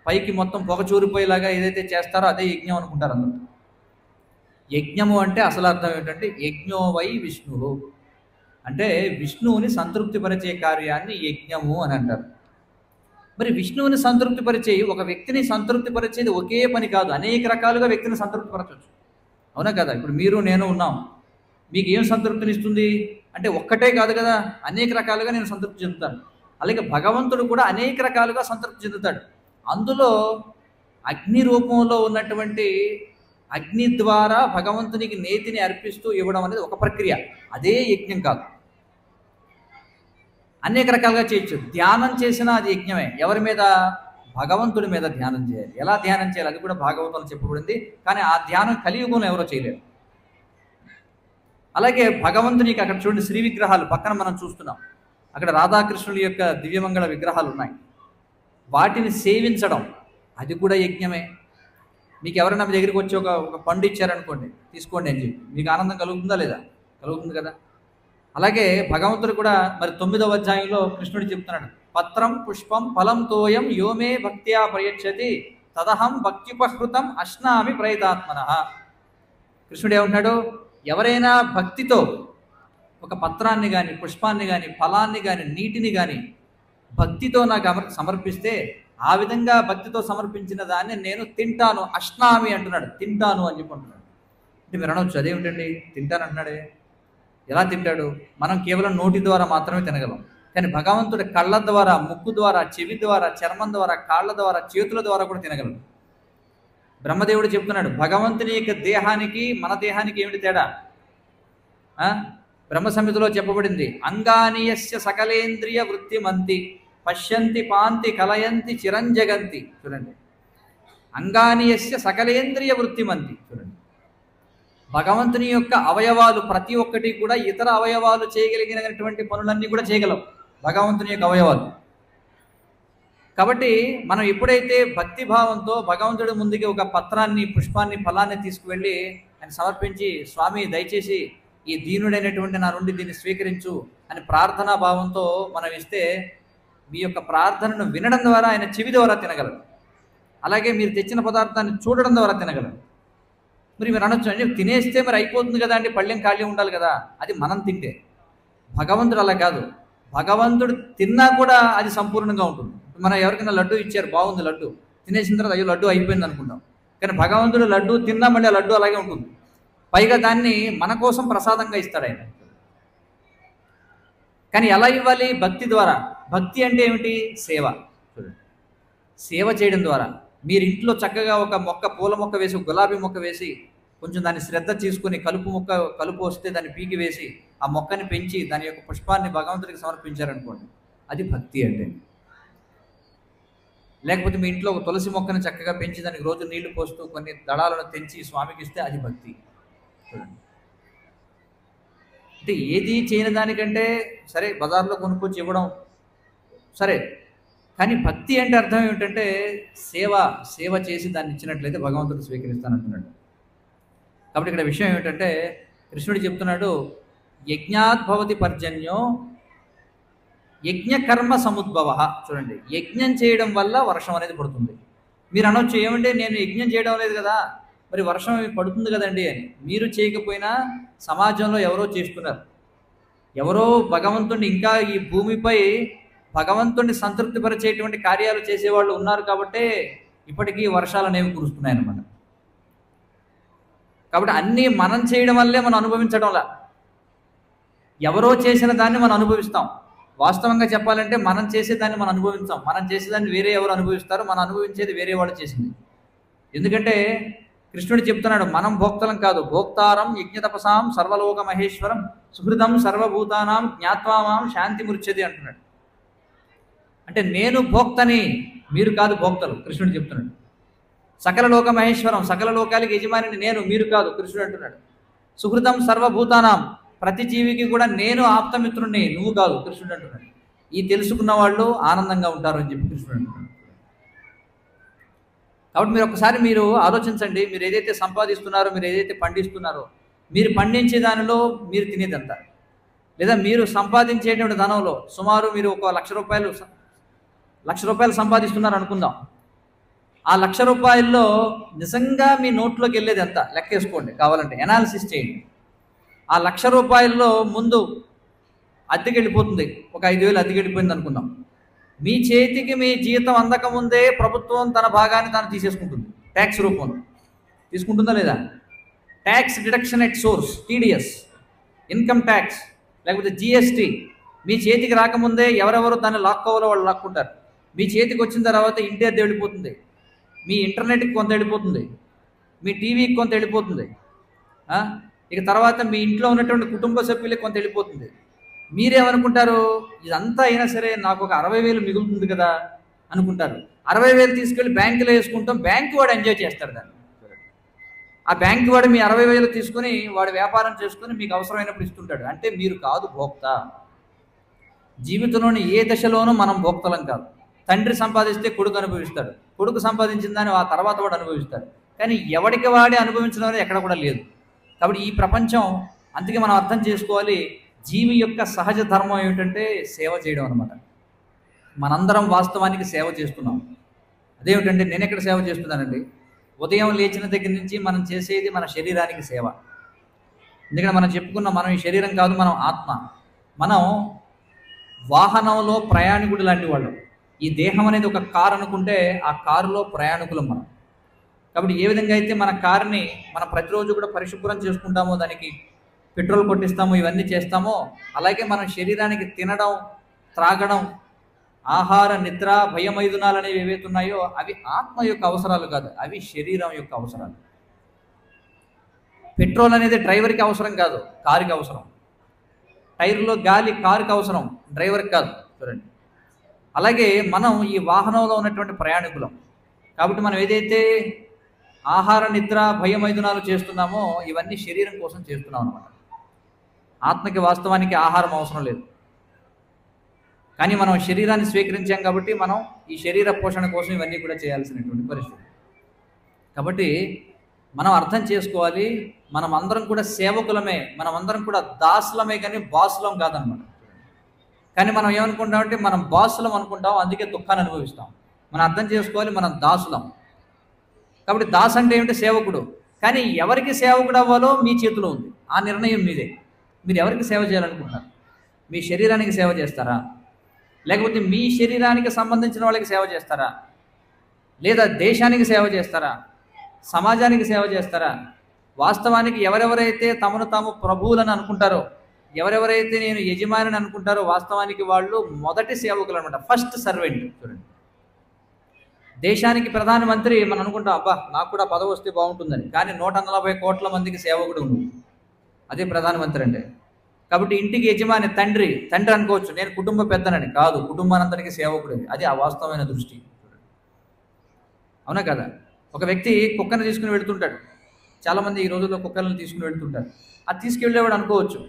పైకి మొత్తం పొగ చూరిపోయేలాగా ఏదైతే చేస్తారో అదే యజ్ఞం అనుకుంటారు అందరూ. యజ్ఞము అంటే అసలు అర్థం ఏంటంటే, యజ్ఞో వై విష్ణువు అంటే విష్ణువుని సంతృప్తిపరిచే కార్యాన్ని యజ్ఞము అని అంటారు. మరి విష్ణువుని సంతృప్తిపరిచే, ఒక వ్యక్తిని సంతృప్తిపరిచేది ఒకే పని కాదు, అనేక రకాలుగా వ్యక్తిని సంతృప్తిపరచవచ్చు. అవునా కదా? ఇప్పుడు మీరు నేను ఉన్నాం, మీకు ఏం సంతృప్తినిస్తుంది అంటే ఒక్కటే కాదు కదా, అనేక రకాలుగా నేను సంతృప్తి చెందుతాను. అలాగే భగవంతుడు కూడా అనేక రకాలుగా సంతృప్తి చెందుతాడు. అందులో అగ్ని రూపంలో ఉన్నటువంటి అగ్ని ద్వారా భగవంతునికి నేతిని అర్పిస్తూ ఇవ్వడం అనేది ఒక ప్రక్రియ, అదే యజ్ఞం కాదు. అనేక రకాలుగా చేయొచ్చు. ధ్యానం చేసినా అది యజ్ఞమే. ఎవరి మీద? భగవంతుడి మీద ధ్యానం చేయాలి. ఎలా ధ్యానం చేయాలి అది కూడా భాగవతంలో చెప్పబడింది. కానీ ఆ ధ్యానం కలియుగంలో ఎవరో చేయలేరు. అలాగే భగవంతునికి అక్కడ చూడండి, శ్రీ విగ్రహాలు పక్కన మనం చూస్తున్నాం. అక్కడ రాధాకృష్ణుల యొక్క దివ్యమంగళ విగ్రహాలు ఉన్నాయి. వాటిని సేవించడం అది కూడా యజ్ఞమే. మీకు ఎవరైనా మీ దగ్గరికి వచ్చి ఒక పండు ఇచ్చారనుకోండి, తీసుకోండి అని చెప్పి, మీకు ఆనందం కలుగుతుందా లేదా? కలుగుతుంది కదా. అలాగే భగవంతుడు కూడా మరి 9వ అధ్యాయంలో కృష్ణుడు చెప్తున్నాడు, పత్రం పుష్పం ఫలం తోయం యోమే భక్త్యా ప్రయచ్చతి తదహం భక్త్యుపహృతం అశ్నామి ప్రయతాత్మనః. కృష్ణుడు ఏమంటున్నాడు? ఎవరైనా భక్తితో ఒక పత్రాన్ని కానీ, పుష్పాన్ని కానీ, ఫలాన్ని కానీ, నీటిని కానీ భక్తితో నాకు సమర్పిస్తే, ఆ విధంగా భక్తితో సమర్పించిన దాన్ని నేను తింటాను, అశ్నామి అంటున్నాడు, తింటాను అని చెప్పి అంటున్నాడు. అంటే మీరు అనవచ్చు, అదేమిటండి తింటాను అంటున్నాడే, ఎలా తింటాడు? మనం కేవలం నోటి ద్వారా మాత్రమే తినగలం. కానీ భగవంతుడి కళ్ళ ద్వారా, ముక్కు ద్వారా, చెవి ద్వారా, చర్మం ద్వారా, కాళ్ళ ద్వారా, చేతుల ద్వారా కూడా తినగలడు. బ్రహ్మదేవుడు చెప్తున్నాడు, భగవంతుని యొక్క దేహానికి మన దేహానికి ఏమిటి తేడా? బ్రహ్మ సంహితలో చెప్పబడింది, అంగానియస్య సకలేంద్రియ వృత్తిమంతి పశ్యంతి పాంతి కలయంతి చిరంజగంతి. చూడండి, అంగానియస్య సకలేంద్రియ వృత్తిమంతి. చూడండి, భగవంతుని యొక్క అవయవాలు ప్రతి ఒక్కటి కూడా ఇతర అవయవాలు చేయగలిగినటువంటి పనులన్నీ కూడా చేయగలవు భగవంతుని యొక్క అవయవాలు. కాబట్టి మనం ఎప్పుడైతే భక్తిభావంతో భగవంతుడి ముందుకి ఒక పత్రాన్ని, పుష్పాన్ని, ఫలాన్ని తీసుకువెళ్ళి ఆయన సమర్పించి, స్వామి దయచేసి ఈ దీనుడైనటువంటి నా నుండి దీన్ని స్వీకరించు అని ప్రార్థనా భావంతో మనం ఇస్తే, మీ యొక్క ప్రార్థనను వినడం ద్వారా ఆయన చెవి ద్వారా తినగలరు. అలాగే మీరు తెచ్చిన పదార్థాన్ని చూడడం ద్వారా తినగలరు. మరి మీరు అనొచ్చు, అంటే తినేస్తే మరి అయిపోతుంది కదా అండి, పళ్ళెం ఖాళీ ఉండాలి కదా. అది మనం తింటే. భగవంతుడు అలా కాదు. భగవంతుడు తిన్నా కూడా అది సంపూర్ణంగా ఉంటుంది. మనం ఎవరికైనా లడ్డు ఇచ్చారు, బాగుంది లడ్డు, తినేసిన తర్వాత అయ్యో లడ్డు అయిపోయింది అనుకుంటాం. కానీ భగవంతుడు లడ్డు తిన్నా మళ్ళీ ఆ లడ్డు అలాగే ఉంటుంది. పైగా దాన్ని మన కోసం ప్రసాదంగా ఇస్తాడు ఆయన. కానీ ఎలా ఇవ్వాలి? భక్తి ద్వారా. భక్తి అంటే ఏమిటి? సేవ. చూడండి, సేవ చేయడం ద్వారా మీరు ఇంట్లో చక్కగా ఒక మొక్క, పూల మొక్క వేసి, గులాబీ మొక్క వేసి, కొంచెం దాన్ని శ్రద్ధ తీసుకుని కలుపు వస్తే దాన్ని పీకి వేసి ఆ మొక్కని పెంచి దాని యొక్క పుష్పాన్ని భగవంతుడికి సమర్పించారనుకోండి, అది భక్తి అంటే. లేకపోతే మీ ఇంట్లో ఒక తులసి మొక్కని చక్కగా పెంచి దానికి రోజు నీళ్లు పోస్తూ కొన్ని దళాలను తెంచి స్వామికి ఇస్తే అది భక్తి. చూడండి, అంటే ఏది చేయని దానికంటే సరే బజార్లో కొనుక్కొచ్చి ఇవ్వడం సరే, కానీ భక్తి అంటే అర్థం ఏమిటంటే సేవ చేసి దాన్ని ఇచ్చినట్లయితే భగవంతుడు స్వీకరిస్తానంటున్నాడు. కాబట్టి ఇక్కడ విషయం ఏమిటంటే కృష్ణుడు చెప్తున్నాడు, యజ్ఞాత్ భవతి పర్జన్యో యజ్ఞకర్మ సముద్భవ. చూడండి, యజ్ఞం చేయడం వల్ల వర్షం అనేది పడుతుంది. మీరు అనొచ్చు, ఏమంటే నేను యజ్ఞం చేయడం లేదు కదా, మరి వర్షం పడుతుంది కదండి అని. మీరు చేయకపోయినా సమాజంలో ఎవరో చేస్తున్నారు. ఎవరో భగవంతుడిని, ఇంకా ఈ భూమిపై భగవంతుడిని సంతృప్తిపరిచేటువంటి కార్యాలు చేసేవాళ్ళు ఉన్నారు కాబట్టే ఇప్పటికీ వర్షాలు అనేవి కురుస్తున్నాయి అన్నమాట. కాబట్టి అన్నీ మనం చేయడం వల్లే మనం అనుభవించడంలా, ఎవరో చేసిన దాన్ని మనం అనుభవిస్తాం. వాస్తవంగా చెప్పాలంటే మనం చేసేదాన్ని మనం అనుభవించాం. మనం చేసేదాన్ని వేరే ఎవరు అనుభవిస్తారు, మనం అనుభవించేది వేరే వాళ్ళు చేసింది. ఎందుకంటే కృష్ణుడు చెప్తున్నాడు, మనం భోక్తలం కాదు, భోక్తారం యజ్ఞతపసాం సర్వలోక మహేశ్వరం సుహృదం సర్వభూతానాం జ్ఞాత్వామాం శాంతి ముర్చది అంటున్నాడు. అంటే నేను భోక్తని, మీరు కాదు భోక్తలు, కృష్ణుడు చెప్తున్నాడు. సకల లోక మహేశ్వరం, సకల లోకాలకి యజమానిని నేను, మీరు కాదు, కృష్ణుడు అంటున్నాడు. సుహృదం సర్వభూతానాం, ప్రతి జీవికి కూడా నేను ఆప్తమిత్రుడిని, నువ్వు కాదు, కృష్ణుడు అంటున్నాడు. ఈ తెలుసుకున్న వాళ్ళు ఆనందంగా ఉంటారు అని చెప్పి కృష్ణుడు అంటున్నాడు. కాబట్టి మీరు ఒకసారి మీరు ఆలోచించండి, మీరు ఏదైతే సంపాదిస్తున్నారో, మీరు ఏదైతే పండిస్తున్నారో, మీరు పండించే దానిలో మీరు తినేదంతా, లేదా మీరు సంపాదించేటువంటి ధనంలో సుమారు మీరు ఒక లక్ష రూపాయలు సంపాదిస్తున్నారు అనుకుందాం. ఆ 1,00,000 రూపాయల్లో నిజంగా మీ నోట్లోకి వెళ్ళేది ఎంత లెక్కేసుకోండి, కావాలంటే ఎనాలిసిస్ చేయండి. ఆ 1,00,000 రూపాయల్లో ముందు అద్దెకి వెళ్ళిపోతుంది, ఒక 5,000 అద్దెకి వెళ్ళిపోయింది అనుకుందాం. మీ చేతికి మీ జీతం అందకముందే ప్రభుత్వం తన భాగాన్ని తాను తీసేసుకుంటుంది, ట్యాక్స్ రూపంలో తీసుకుంటుందా లేదా? Tax deduction at source, TDS, income tax, లేకపోతే జిఎస్టీ మీ చేతికి రాకముందే ఎవరెవరు దాన్ని లాక్కోవాలో వాళ్ళు లాక్కుంటారు. మీ చేతికి వచ్చిన తర్వాత ఇంటి అద్దె వెళ్ళిపోతుంది, మీ ఇంటర్నెట్కి కొంత వెళ్ళిపోతుంది, మీ టీవీకి కొంత వెళ్ళిపోతుంది, ఇక తర్వాత మీ ఇంట్లో ఉన్నటువంటి కుటుంబ సభ్యులకి కొంత వెళ్ళిపోతుంది. మీరేమనుకుంటారు, ఇదంతా అయినా సరే నాకు ఒక 60,000 మిగులుతుంది కదా అనుకుంటారు. 60,000 తీసుకెళ్ళి బ్యాంకులో వేసుకుంటాం, బ్యాంకు వాడు ఎంజాయ్ చేస్తాడు దాన్ని. ఆ బ్యాంకు వాడు మీ 60,000 తీసుకుని వాడు వ్యాపారం చేసుకుని మీకు అవసరమైనప్పుడు ఇస్తుంటాడు. అంటే మీరు కాదు భోక్త. జీవితంలోని ఏ దశలోనూ మనం భోక్తలం కాదు. తండ్రి సంపాదిస్తే కొడుకు అనుభవిస్తాడు, కొడుకు సంపాదించిన దాన్ని ఆ తర్వాత వాడు అనుభవిస్తాడు. కానీ ఎవడికి వాడే అనుభవించడం అనేది ఎక్కడ కూడా లేదు. కాబట్టి ఈ ప్రపంచం, అందుకే మనం అర్థం చేసుకోవాలి, జీవి యొక్క సహజ ధర్మం ఏమిటంటే సేవ చేయడం అనమాట. మనందరం వాస్తవానికి సేవ చేస్తున్నాం. అదేమిటంటే నేను ఎక్కడ సేవ చేస్తున్నానండి? ఉదయం లేచిన దగ్గర నుంచి మనం చేసేది మన శరీరానికి సేవ. ఎందుకంటే మనం చెప్పుకున్నాం, మనం ఈ శరీరం కాదు, మనం ఆత్మ. మనం వాహనంలో ప్రయాణికుడు లాంటి వాళ్ళు. ఈ దేహం అనేది ఒక కారు అనుకుంటే ఆ కారులో ప్రయాణికులం మనం. కాబట్టి ఏ విధంగా అయితే మన కారుని మనం ప్రతిరోజు కూడా పరిశుభ్రం చేసుకుంటామో, దానికి పెట్రోల్ కొట్టిస్తామో, ఇవన్నీ చేస్తామో, అలాగే మనం శరీరానికి తినడం, త్రాగడం, ఆహార, నిద్ర, భయమైదునాలు అనేవి ఏవైతే ఉన్నాయో అవి ఆత్మ యొక్క అవసరాలు కాదు, అవి శరీరం యొక్క అవసరాలు. పెట్రోల్ అనేది డ్రైవర్కి అవసరం కాదు, కారుకి అవసరం. టైర్లో గాలి కారుకి అవసరం, డ్రైవర్కి కాదు. చూడండి, అలాగే మనం ఈ వాహనంలో ఉన్నటువంటి ప్రయాణికులం. కాబట్టి మనం ఏదైతే ఆహార, నిద్ర, భయమైదునాలు చేస్తున్నామో ఇవన్నీ శరీరం కోసం చేస్తున్నాం అన్నమాట. ఆత్మకి వాస్తవానికి ఆహారం అవసరం లేదు. కానీ మనం శరీరాన్ని స్వీకరించాం కాబట్టి మనం ఈ శరీర పోషణ కోసం ఇవన్నీ కూడా చేయాల్సినటువంటి పరిస్థితి. కాబట్టి మనం అర్థం చేసుకోవాలి, మనం అందరం కూడా సేవకులమే, మనం అందరం కూడా దాసులమే, కానీ బాసులం కాదనమాట. కానీ మనం ఏమనుకుంటామంటే మనం బాసులం అనుకుంటాం, అందుకే దుఃఖాన్ని అనుభవిస్తాం. మనం అర్థం చేసుకోవాలి, మనం దాసులం. కాబట్టి దాస్ అంటే ఏమిటి? సేవకుడు. కానీ ఎవరికి సేవకుడు అవ్వాలో మీ చేతిలో ఉంది, ఆ నిర్ణయం మీదే. మీరు ఎవరికి సేవ చేయాలనుకుంటున్నారు? మీ శరీరానికి సేవ చేస్తారా, లేకపోతే మీ శరీరానికి సంబంధించిన వాళ్ళకి సేవ చేస్తారా? లేదా దేశానికి సేవ చేస్తారా? సమాజానికి సేవ చేస్తారా? వాస్తవానికి ఎవరెవరైతే తమను తాము ప్రభువులని అనుకుంటారో, ఎవరెవరైతే నేను యజమానిని అనుకుంటారో, వాస్తవానికి వాళ్ళు మొదటి సేవకులు అనమాట, ఫస్ట్ సర్వెంట్. చూడండి, దేశానికి ప్రధానమంత్రి మనం అనుకుంటాం, అబ్బా నాకు కూడా పదవి వస్తే బాగుంటుందని. కానీ 140 కోట్ల మందికి సేవకుడు ఉంది, అదే ప్రధానమంత్రి అంటే. కాబట్టి ఇంటికి యజమాని తండ్రి అనుకోవచ్చు, నేను కుటుంబ పెద్దనని. కాదు, కుటుంబానంతరికి సేవకుడు. అది ఆ వాస్తవమైన దృష్టి. అవునా కదా? ఒక వ్యక్తి కుక్కను తీసుకుని వెళుతుంటాడు. చాలామంది ఈ రోజుల్లో కుక్కలను తీసుకుని వెళుతుంటారు. అది తీసుకెళ్ళేవాడు అనుకోవచ్చు,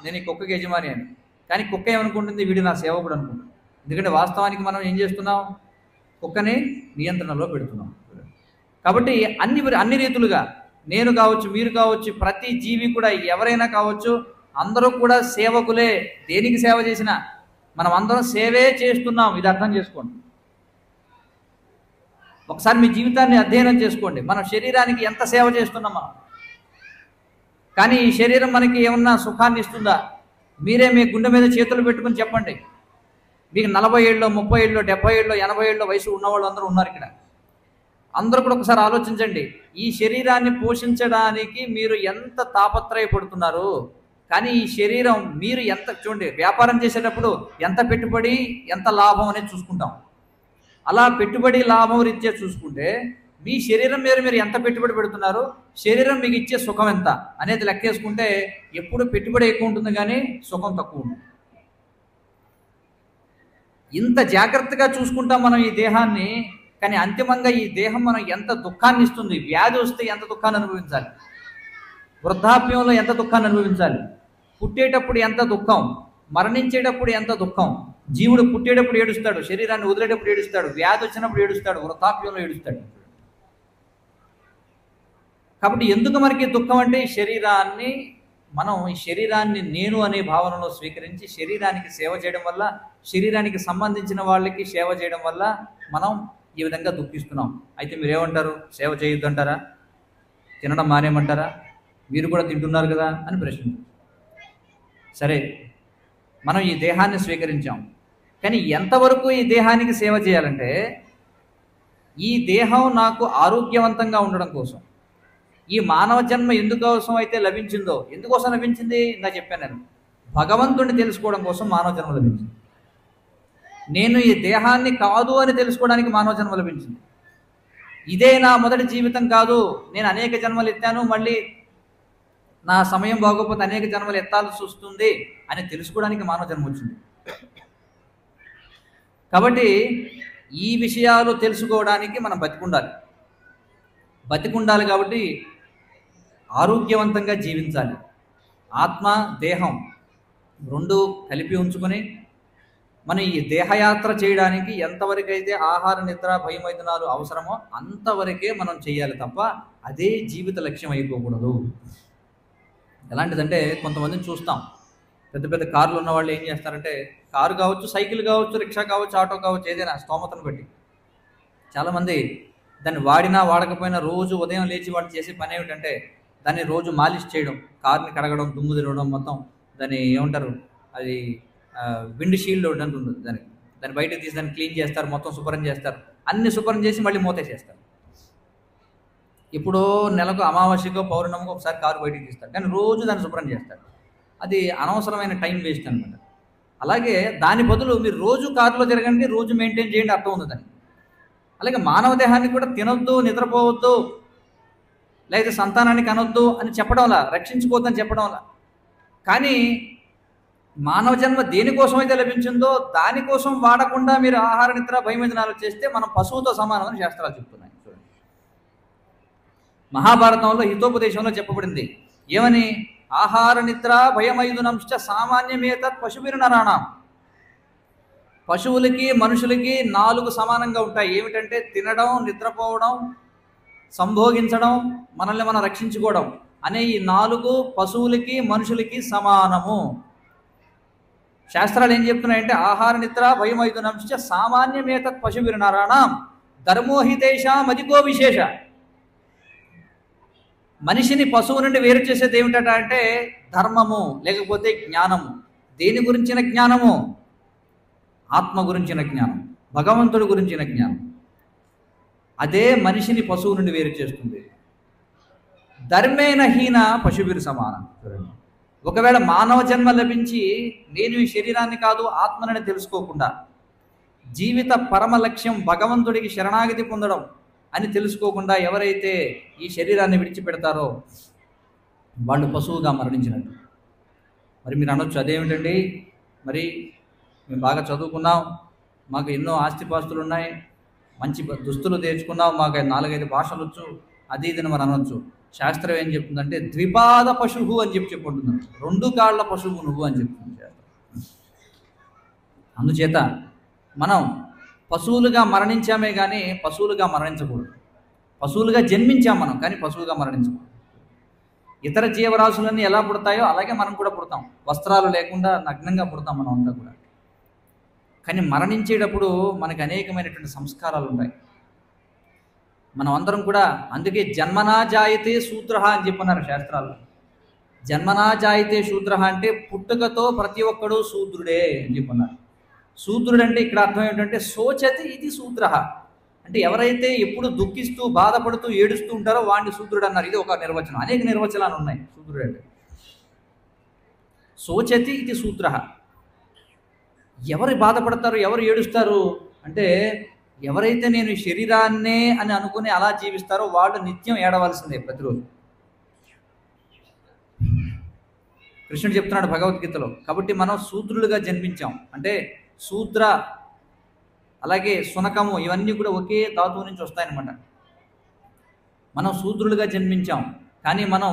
నేను ఈ కుక్కకి యజమాని అని. కానీ కుక్క ఏమనుకుంటుంది, వీడు నా సేవకుడు అనుకుంటుంది. ఎందుకంటే వాస్తవానికి మనం ఏం చేస్తున్నాం, కుక్కని నియంత్రణలో పెడుతున్నాం. కాబట్టి అన్ని రీతులుగా నేను కావచ్చు, మీరు కావచ్చు, ప్రతి జీవి కూడా, ఎవరైనా కావచ్చు, అందరూ కూడా సేవకులే. దేనికి సేవ చేసినా మనం అందరం సేవే చేస్తున్నాం. ఇది అర్థం చేసుకోండి. ఒకసారి మీ జీవితాన్ని అధ్యయనం చేసుకోండి. మన శరీరానికి ఎంత సేవ చేస్తున్నాం మనం. కానీ ఈ శరీరం మనకి ఏమన్నా సుఖాన్ని ఇస్తుందా? మీరే మీ గుండె మీద చేతులు పెట్టుకుని చెప్పండి. మీకు 40 ఏళ్ళు, 30 ఏళ్ళు, 70 ఏళ్ళు, 80 ఏళ్ళ వయసు ఉన్నవాళ్ళు అందరూ ఉన్నారు ఇక్కడ. అందరూ కూడా ఒకసారి ఆలోచించండి. ఈ శరీరాన్ని పోషించడానికి మీరు ఎంత తాపత్రయపడుతున్నారు. కానీ ఈ శరీరం మీరు ఎంత, చూడండి, వ్యాపారం చేసేటప్పుడు ఎంత పెట్టుబడి ఎంత లాభం అనేది చూసుకుంటాం. అలా పెట్టుబడి లాభం రీత్యా చూసుకుంటే మీ శరీరం మీద మీరు ఎంత పెట్టుబడి పెడుతున్నారు, శరీరం మీకు ఇచ్చే సుఖం ఎంత అనేది లెక్కేసుకుంటే ఎప్పుడు పెట్టుబడి ఎక్కువ ఉంటుంది కానీ సుఖం తక్కువ ఉంటుంది. ఇంత జాగ్రత్తగా చూసుకుంటాం మనం ఈ దేహాన్ని. కానీ అంతిమంగా ఈ దేహం మనం ఎంత దుఃఖాన్ని ఇస్తుంది. వ్యాధి వస్తే ఎంత దుఃఖాన్ని అనుభవించాలి, వృద్ధాప్యంలో ఎంత దుఃఖాన్ని అనుభవించాలి, పుట్టేటప్పుడు ఎంత దుఃఖం, మరణించేటప్పుడు ఎంత దుఃఖం. జీవుడు పుట్టేటప్పుడు ఏడుస్తాడు, శరీరాన్ని వదిలేటప్పుడు ఏడుస్తాడు, వ్యాధి వచ్చినప్పుడు ఏడుస్తాడు, వృద్ధాప్యంలో ఏడుస్తాడు. కాబట్టి ఎందుకు మనకి దుఃఖం అంటే ఈ శరీరాన్ని నేను అనే భావనలో స్వీకరించి శరీరానికి సేవ చేయడం వల్ల, శరీరానికి సంబంధించిన వాళ్ళకి సేవ చేయడం వల్ల మనం ఈ విధంగా దుఃఖిస్తున్నాం. అయితే మీరేమంటారు? సేవ చేయొద్దంటారా? తినడం మానేయమంటారా? మీరు కూడా తింటున్నారు కదా అని ప్రశ్నించారు. సరే, మనం ఈ దేహాన్ని స్వీకరించాం. కానీ ఎంతవరకు ఈ దేహానికి సేవ చేయాలంటే, ఈ దేహం నాకు ఆరోగ్యవంతంగా ఉండడం కోసం, ఈ మానవ జన్మ ఎందుకోసం అయితే లభించిందో, ఎందుకోసం లభించింది ఇందా చెప్పాను నేను, భగవంతుడిని తెలుసుకోవడం కోసం మానవ జన్మ లభించింది. నేను ఈ దేహాన్ని కాదు అని తెలుసుకోవడానికి మానవ జన్మ లభించింది. ఇదే నా మొదటి జీవితం కాదు, నేను అనేక జన్మలు ఎత్తాను, మళ్ళీ నా సమయం బాగోకపోతే అనేక జన్మలు ఎత్తాల్సి వస్తుంది అని తెలుసుకోవడానికి మానవ జన్మ వచ్చింది. కాబట్టి ఈ విషయాలు తెలుసుకోవడానికి మనం బతికుండాలి. కాబట్టి ఆరోగ్యవంతంగా జీవించాలి. ఆత్మ దేహం రెండు కలిపి ఉంచుకొని మనం ఈ దేహయాత్ర చేయడానికి ఎంతవరకు అయితే ఆహార నిద్ర భయమైదునాలు అవసరమో అంతవరకే మనం చేయాలి తప్ప అదే జీవిత లక్ష్యం అయిపోకూడదు. ఎలాంటిదంటే, కొంతమందిని చూస్తాం, పెద్ద పెద్ద కార్లు ఉన్న వాళ్ళు ఏం చేస్తారంటే, కారు కావచ్చు, సైకిల్ కావచ్చు, రిక్షా కావచ్చు, ఆటో కావచ్చు, ఏదైనా స్తోమతను బట్టి చాలామంది దాన్ని వాడినా వాడకపోయినా రోజు ఉదయం లేచి వాడు చేసే పని ఏమిటంటే దాన్ని రోజు మాలిష్ చేయడం, కార్ని కడగడం, దుమ్ము తిరగడం, మొత్తం దాన్ని ఏమంటారు, అది విండ్ షీల్డ్ ఉంటుంది, దాన్ని బయటకు తీసి దాన్ని క్లీన్ చేస్తారు, మొత్తం శుభ్రం చేస్తారు, అన్ని శుభ్రం చేసి మళ్ళీ మూతేసేస్తారు. ఇప్పుడు నెలకు అమావాస్యకో పౌర్ణమికో ఒకసారి కారు బయటికి తీస్తారు, కానీ రోజు దాన్ని శుభ్రం చేస్తారు. అది అనవసరమైన టైం వేస్ట్ అనమాట. అలాగే దాని బదులు మీరు రోజు కారులో తిరగండి, రోజు మెయింటైన్ చేయండి, అర్థం ఉంది దాన్ని. అలాగే మానవ దేహాన్ని కూడా తినొద్దు, నిద్రపోవద్దు, లేదా సంతానాన్ని కనొద్దు అని చెప్పడంలా, రక్షించుకోవద్దని చెప్పడంలా. కానీ మానవ జన్మ దేనికోసం అయితే లభించిందో దానికోసం వాడకుండా మీరు ఆహార నిద్ర భయమైదనాలు చేస్తే మనం పశువుతో సమానమని శాస్త్రాలు చెప్తున్నాయి. చూడండి, మహాభారతంలో హితోపదేశంలో చెప్పబడింది ఏమని, ఆహార నిద్ర భయమైదునంశ్చ సామాన్యమేతత్ పశుభిర్నరాణాం. పశువులకి మనుషులకి 4 సమానంగా ఉంటాయి. ఏమిటంటే తినడం, నిద్రపోవడం, సంభోగించడం, మనల్ని మనం రక్షించుకోవడం అనే ఈ 4 పశువులకి మనుషులకి సమానము. శాస్త్రాలు ఏం చెప్తున్నాయంటే, ఆహార నిద్ర భయమైదునంశ్చ సామాన్యమేతత్ పశుభిర్నరాణాం ధర్మోహితేషాం అధికో విశేష. మనిషిని పశువు నుండి వేరు చేసేది ఏమిటట అంటే ధర్మము, లేకపోతే జ్ఞానము. దేని గురించిన జ్ఞానము? ఆత్మ గురించిన జ్ఞానం, భగవంతుడి గురించిన జ్ఞానం. అదే మనిషిని పశువు నుండి వేరు చేస్తుంది. ధర్మేణ హీన పశువులు సమానం. ఒకవేళ మానవ జన్మ లభించి నేను ఈ శరీరాన్ని కాదు ఆత్మనని తెలుసుకోకుండా, జీవిత పరమ లక్ష్యం భగవంతుడికి శరణాగతి పొందడం అని తెలుసుకోకుండా ఎవరైతే ఈ శరీరాన్ని విడిచిపెడతారో వాళ్ళు పశువుగా మరణించినట్టు. మరి మీరు అనొచ్చు, అదేమిటండి, మరి మేము బాగా చదువుకున్నాం, మాకు ఎన్నో ఆస్తిపాస్తులు ఉన్నాయి, మంచి దుస్తులు తెచ్చుకున్నాం, మాకు 4-5 భాషలు వచ్చు, అది ఇదని మరి అనొచ్చు. శాస్త్రం ఏం చెప్తుందంటే ద్విపాద పశువు అని చెప్పుకుంటున్నాను. 2 కాళ్ళ పశువు నువ్వు అని చెప్తుంది శాస్త్రం. అందుచేత మనం పశువులుగా మరణించామే కానీ పశువులుగా మరణించకూడదు. పశువులుగా జన్మించాం మనం, కానీ పశువుగా మరణించకూడదు. ఇతర జీవరాశులన్నీ ఎలా పుడతాయో అలాగే మనం కూడా పుడతాం. వస్త్రాలు లేకుండా నగ్నంగా పుడతాం మనం అంతా కూడా. కానీ మరణించేటప్పుడు మనకు అనేకమైనటువంటి సంస్కారాలు ఉంటాయి. మనం అందరం కూడా అందుకే జన్మనా జాయతే శూద్ర అని చెప్పన్నారు శాస్త్రాల్లో. జన్మనా జాయతే శూద్ర అంటే పుట్టుకతో ప్రతి ఒక్కడు శూద్రుడే అని చెప్పన్నారు. శూద్రుడు అంటే ఇక్కడ అర్థం ఏంటంటే శోచతి ఇది శూద్ర అంటే ఎవరైతే ఎప్పుడు దుఃఖిస్తూ బాధపడుతూ ఏడుస్తూ ఉంటారో వాడిని శూద్రుడు అన్నారు. ఇది ఒక నిర్వచనం. అనేక నిర్వచనాలు ఉన్నాయి శూద్రుడు అంటే. శోచతి ఇది శూద్ర. ఎవరు బాధపడతారు, ఎవరు ఏడుస్తారు అంటే ఎవరైతే నేను శరీరాన్నే అని అనుకుని అలా జీవిస్తారో వాళ్ళు నిత్యం ఏడవలసిందే ప్రతిరోజు. కృష్ణుడు చెప్తున్నాడు భగవద్గీతలో. కాబట్టి మనం శూద్రులుగా జన్మించాం. అంటే శూద్ర అలాగే శునకము ఇవన్నీ కూడా ఒకే ధాతువు నుంచి వస్తాయన్నమాట. మనం శూద్రులుగా జన్మించాం, కానీ మనం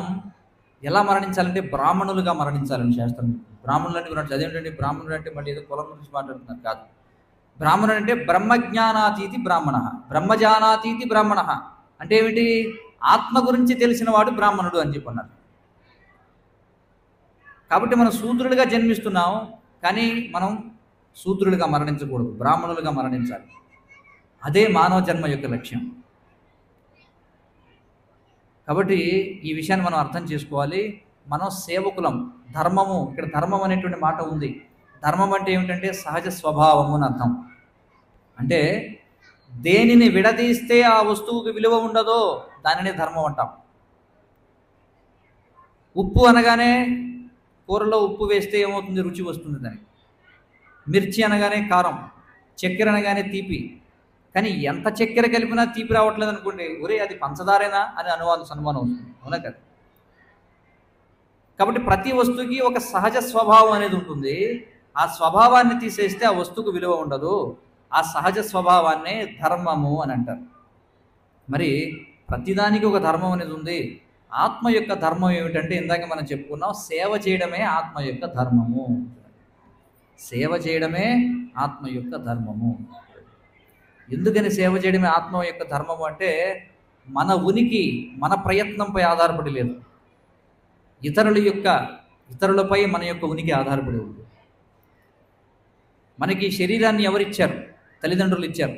ఎలా మరణించాలంటే బ్రాహ్మణులుగా మరణించాలని శాస్త్రం. బ్రాహ్మణులు అంటే కూడా అదేంటంటే బ్రాహ్మణుడు అంటే మళ్ళీ ఏదో కులం గురించి మాట్లాడుతున్నారు కాదు. బ్రాహ్మణుడు అంటే బ్రహ్మజ్ఞానాతీతి బ్రాహ్మణ, బ్రహ్మజానాతీతి బ్రాహ్మణ అంటే ఏమిటి? ఆత్మ గురించి తెలిసిన వాడు బ్రాహ్మణుడు అని చెప్పన్నారు. కాబట్టి మనం శూద్రులుగా జన్మిస్తున్నాం, కానీ మనం శూద్రులుగా మరణించకూడదు, బ్రాహ్మణులుగా మరణించాలి. అదే మానవ జన్మ యొక్క లక్ష్యం. కాబట్టి ఈ విషయాన్ని మనం అర్థం చేసుకోవాలి. మనం సేవకులం. ధర్మము, ఇక్కడ ధర్మం అనేటువంటి మాట ఉంది. ధర్మం అంటే ఏమిటంటే సహజ స్వభావము అని అర్థం. అంటే దేనిని విడదీస్తే ఆ వస్తువుకి విలువ ఉండదో దానిని ధర్మం అంటాం. ఉప్పు అనగానే కూరలో ఉప్పు వేస్తే ఏమవుతుంది? రుచి వస్తుంది దానికి. మిర్చి అనగానే కారం, చక్కెర అనగానే తీపి. కానీ ఎంత చక్కెర కలిపినా తీపి రావట్లేదు అనుకోండి, ఒరే అది పంచదారేనా అని అనుమానం అవుతుంది. అవునా కదా? కాబట్టి ప్రతి వస్తువుకి ఒక సహజ స్వభావం అనేది ఉంటుంది. ఆ స్వభావాన్ని తీసేస్తే ఆ వస్తువుకు విలువ ఉండదు. ఆ సహజ స్వభావాన్నే ధర్మము అని అంటారు. మరి ప్రతిదానికి ఒక ధర్మం అనేది ఉంది. ఆత్మ యొక్క ధర్మం ఏమిటంటే ఇందాక మనం చెప్పుకున్నాం, సేవ చేయడమే ఆత్మ యొక్క ధర్మము. సేవ చేయడమే ఆత్మ యొక్క ధర్మము. ఎందుకని సేవ చేయడమే ఆత్మ యొక్క ధర్మము అంటే మన ఉనికి మన ప్రయత్నంపై ఆధారపడి లేదు. ఇతరులపై మన యొక్క ఉనికి ఆధారపడి ఉంది. మనకి శరీరాన్ని ఎవరిచ్చారు? తల్లిదండ్రులు ఇచ్చారు.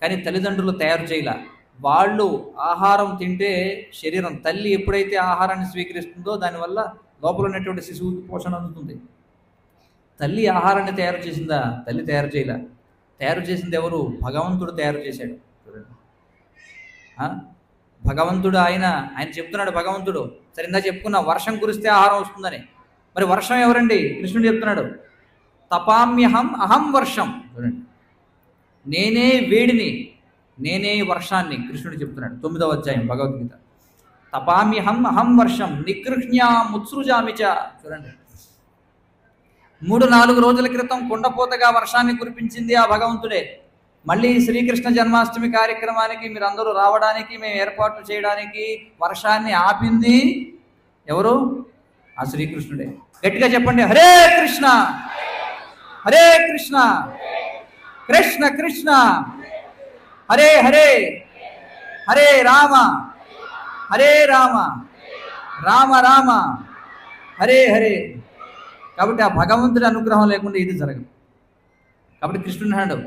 కానీ తల్లిదండ్రులు తయారు చేయలే. వాళ్ళు ఆహారం తింటే శరీరం, తల్లి ఎప్పుడైతే ఆహారాన్ని స్వీకరిస్తుందో దానివల్ల లోపల ఉన్నటువంటి శిశువుకి పోషణ అందుతుంది. తల్లి ఆహారాన్ని తయారు చేసిందా? తల్లి తయారు చేయలే. తయారు చేసింది ఎవరు? భగవంతుడు తయారు చేశాడు. భగవంతుడు ఆయన చెప్తున్నాడు. భగవంతుడు సరే ఇందా చెప్పుకున్నా వర్షం కురిస్తే ఆహారం వస్తుందని. మరి వర్షం ఎవరండి? కృష్ణుడు చెప్తున్నాడు, తపామ్యహం అహం వర్షం. చూడండి, నేనే వేడిని, నేనే వర్షాన్ని కృష్ణుడు చెప్తున్నాడు. 9వ అధ్యాయం భగవద్గీత. తపామ్యహం అహం వర్షం నికృష్ణ్యాముత్సృజామిచ. చూడండి, 3-4 రోజుల క్రితం కుండపోతగా వర్షాన్ని కురిపించింది ఆ భగవంతుడే. మళ్ళీ శ్రీకృష్ణ జన్మాష్టమి కార్యక్రమానికి మీరందరూ రావడానికి, మేము ఏర్పాట్లు చేయడానికి వర్షాన్ని ఆపింది ఎవరు? ఆ శ్రీకృష్ణుడే. గట్టిగా చెప్పండి, హరే కృష్ణ హరే కృష్ణ కృష్ణ కృష్ణ హరే హరే హరే రామ హరే రామ రామ రామ హరే హరే. కాబట్టి ఆ భగవంతుడి అనుగ్రహం లేకుండా ఇది జరగదు. కాబట్టి కృష్ణుడు అన్నాడు,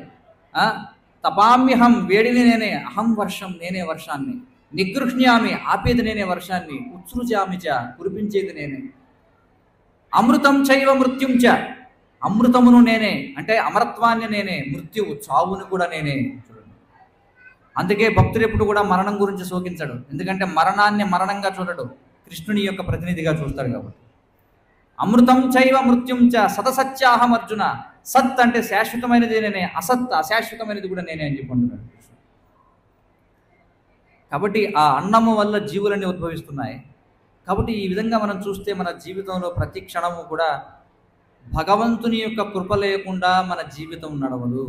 తపామ్యహం వేడిని నేనే, అహం వర్షం నేనే వర్షాన్ని, నిగృహ్ణ్యామి ఆపేది నేనే వర్షాన్ని, ఉత్సృజామి చ కురిపించేది నేనే, అమృతం చైవ మృత్యుం చ అమృతమును నేనే అంటే అమరత్వాన్ని నేనే, మృత్యువు చావుని కూడా నేనే. చూడండి, అందుకే భక్తుడు ఎప్పుడు కూడా మరణం గురించి శోకించడు, ఎందుకంటే మరణాన్ని మరణంగా చూడడు, కృష్ణుని యొక్క ప్రతినిధిగా చూస్తాడు కాబట్టి. అమృతం చైవ మృత్యుం చ సతసత్యాహం అర్జున. సత్ అంటే శాశ్వతమైనది నేనే, అసత్ అశాశ్వతమైనది కూడా నేనే అని చెప్పుకుంటున్నాడు. కాబట్టి ఆ అన్నము వల్ల జీవులన్నీ ఉద్భవిస్తున్నాయి. కాబట్టి ఈ విధంగా మనం చూస్తే మన జీవితంలో ప్రతి క్షణము కూడా భగవంతుని యొక్క కృప లేకుండా మన జీవితం నడవదు.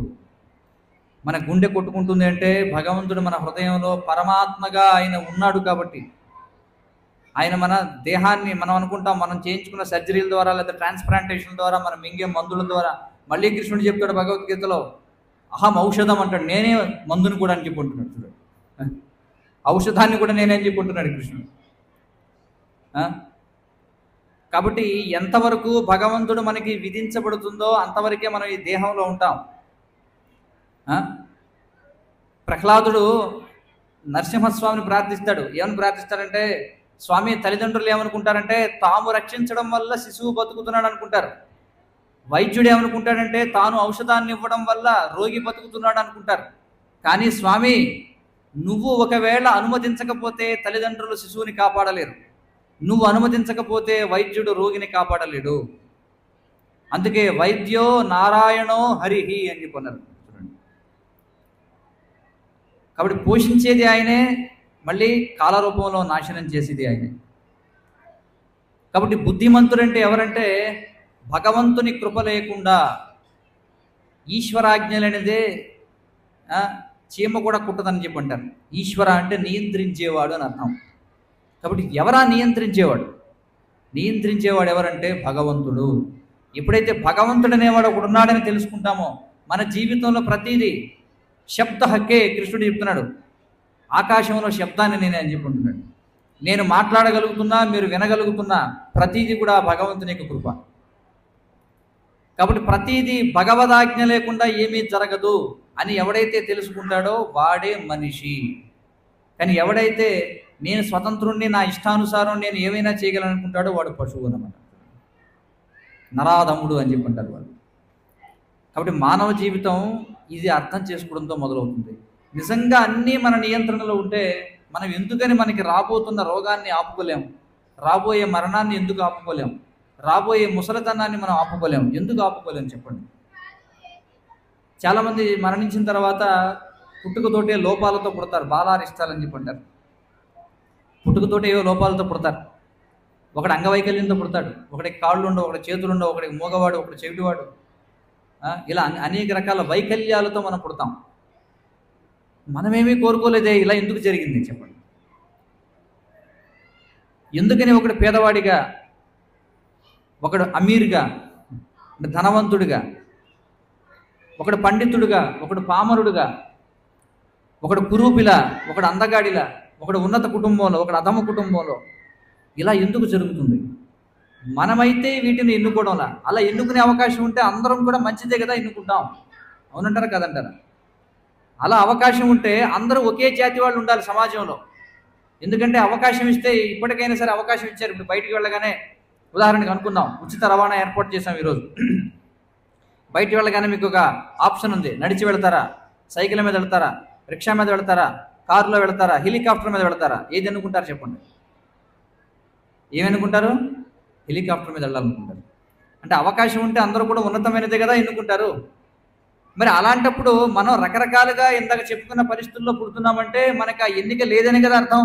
మన గుండె కొట్టుకుంటుంది అంటే భగవంతుడు మన హృదయంలో పరమాత్మగా ఆయన ఉన్నాడు కాబట్టి. ఆయన మన దేహాన్ని మనం అనుకుంటాం, మనం చేయించుకున్న సర్జరీల ద్వారా లేదా ట్రాన్స్ప్లాంటేషన్ ద్వారా, మనం మింగే మందుల ద్వారా, మళ్ళీ కృష్ణుడు చెప్తాడు భగవద్గీతలో, అహం ఔషధం అంటాడు, నేనే మందుని కూడా అని చెప్పుకుంటున్నాడు. చూడండి, ఔషధాన్ని కూడా నేనే అని చెప్పుకుంటున్నాడు కృష్ణుడు. కాబట్టి ఎంతవరకు భగవంతుడు మనకి విధించబడుతుందో అంతవరకే మనం ఈ దేహంలో ఉంటాం. ప్రహ్లాదుడు నరసింహస్వామిని ప్రార్థిస్తాడు. ఏమని ప్రార్థిస్తాడంటే, స్వామి తల్లిదండ్రులు ఏమనుకుంటారంటే తాము రక్షించడం వల్ల శిశువు బతుకుతున్నాడు అనుకుంటారు. వైద్యుడు ఏమనుకుంటాడంటే తాను ఔషధాన్ని ఇవ్వడం వల్ల రోగి బతుకుతున్నాడు అనుకుంటారు. కానీ స్వామి, నువ్వు ఒకవేళ అనుమతించకపోతే తల్లిదండ్రులు శిశువుని కాపాడలేరు, నువ్వు అనుమతించకపోతే వైద్యుడు రోగిని కాపాడలేడు. అందుకే వైద్యో నారాయణో హరిహి అని చెప్పన్నారు. కాబట్టి పోషించేది ఆయనే, మళ్ళీ కాలరూపంలో నాశనం చేసేది ఆయనే. కాబట్టి బుద్ధిమంతుడంటే ఎవరంటే భగవంతుని కృప లేకుండా ఈశ్వరాజ్ఞలు అనేదే చీమ కూడా కుట్టదని చెప్పి అంటారు. ఈశ్వర అంటే నియంత్రించేవాడు అని అర్థం. కాబట్టి ఎవరా నియంత్రించేవాడు? నియంత్రించేవాడు ఎవరంటే భగవంతుడు. ఎప్పుడైతే భగవంతుడు అనేవాడు ఒకడు ఉన్నాడని తెలుసుకుంటామో మన జీవితంలో ప్రతిదీ శబ్ద హక్కే. కృష్ణుడు చెప్తున్నాడు, ఆకాశంలో శబ్దాన్ని నేనే అని చెప్పుకుంటున్నాడు. నేను మాట్లాడగలుగుతున్నా, మీరు వినగలుగుతున్నా, ప్రతీది కూడా భగవంతుని యొక్క కృప. కాబట్టి ప్రతీది భగవదాజ్ఞ లేకుండా ఏమీ జరగదు అని ఎవడైతే తెలుసుకుంటాడో వాడే మనిషి. కానీ ఎవడైతే నేను స్వతంత్రుణ్ణి, నా ఇష్టానుసారం నేను ఏమైనా చేయగలనుకుంటాడో వాడు పశువు అన్నమాట, నరాధముడు అని చెప్పుకుంటారు వాళ్ళు. కాబట్టి మానవ జీవితం ఇది అర్థం చేసుకోవడంతో మొదలవుతుంది. నిజంగా అన్నీ మన నియంత్రణలో ఉంటే మనం ఎందుకని మనకి రాబోతున్న రోగాన్ని ఆపుకోలేము, రాబోయే మరణాన్ని ఎందుకు ఆపుకోలేము, రాబోయే ముసలితనాన్ని మనం ఆపుకోలేము. ఎందుకు ఆపుకోలేము చెప్పండి? చాలామంది మరణించిన తర్వాత పుట్టుకతోటే లోపాలతో పుడతారు, బాలారిష్టాలని చెప్పంటారు. పుట్టుకతోటే ఏవో లోపాలతో పుడతారు. ఒకడు అంగవైకల్యంతో పుడతాడు, ఒకడికి కాళ్ళు ఉండవు, ఒకటి చేతులు ఉండవు, ఒకడికి మూగవాడు, ఒకటి చెవిటివాడు, ఇలా అనేక రకాల వైకల్యాలతో మనం పుడతాం. మనమేమీ కోరుకోలేదే, ఇలా ఎందుకు జరిగింది చెప్పండి? ఎందుకని ఒకడు పేదవాడిగా, ఒకడు అమీర్గా, ధనవంతుడిగా, ఒకడు పండితుడిగా, ఒకడు పామరుడుగా, ఒకడు కురూపిలా, ఒకడు అందగాడిలా, ఒకడు ఉన్నత కుటుంబంలో, ఒకడు అధమ కుటుంబంలో, ఇలా ఎందుకు జరుగుతుంది? మనమైతే వీటిని ఎన్నుకోవడంలా. అలా ఎన్నుకునే అవకాశం ఉంటే అందరం కూడా మంచిదే కదా ఎన్నుకుంటాం, అవునంటారా కదంటారా? అలా అవకాశం ఉంటే అందరూ ఒకే జాతి వాళ్ళు ఉండాలి సమాజంలో. ఎందుకంటే అవకాశం ఇస్తే, ఇప్పటికైనా సరే అవకాశం ఇచ్చారు. ఇప్పుడు బయటికి వెళ్ళగానే ఉదాహరణకు అనుకుందాం, ఉచిత రవాణా ఏర్పాటు చేసాం ఈరోజు. బయటికి వెళ్ళగానే మీకు ఒక ఆప్షన్ ఉంది, నడిచి వెళ్తారా, సైకిల్ మీద వెళ్తారా, రిక్షా మీద వెళ్తారా, కారులో వెళ్తారా, హెలికాప్టర్ మీద వెళ్తారా? ఏది ఎన్నుకుంటారు చెప్పండి? ఏమనుకుంటారు? హెలికాప్టర్ మీద వెళ్ళాలనుకుంటారు. అంటే అవకాశం ఉంటే అందరూ కూడా ఉన్నతమైనదే కదా ఎన్నుకుంటారు. మరి అలాంటప్పుడు మనం రకరకాలుగా ఇందాక చెప్పుకున్న పరిస్థితుల్లో పుడుతున్నామంటే మనకు ఆ ఎన్నిక లేదని కదా అర్థం.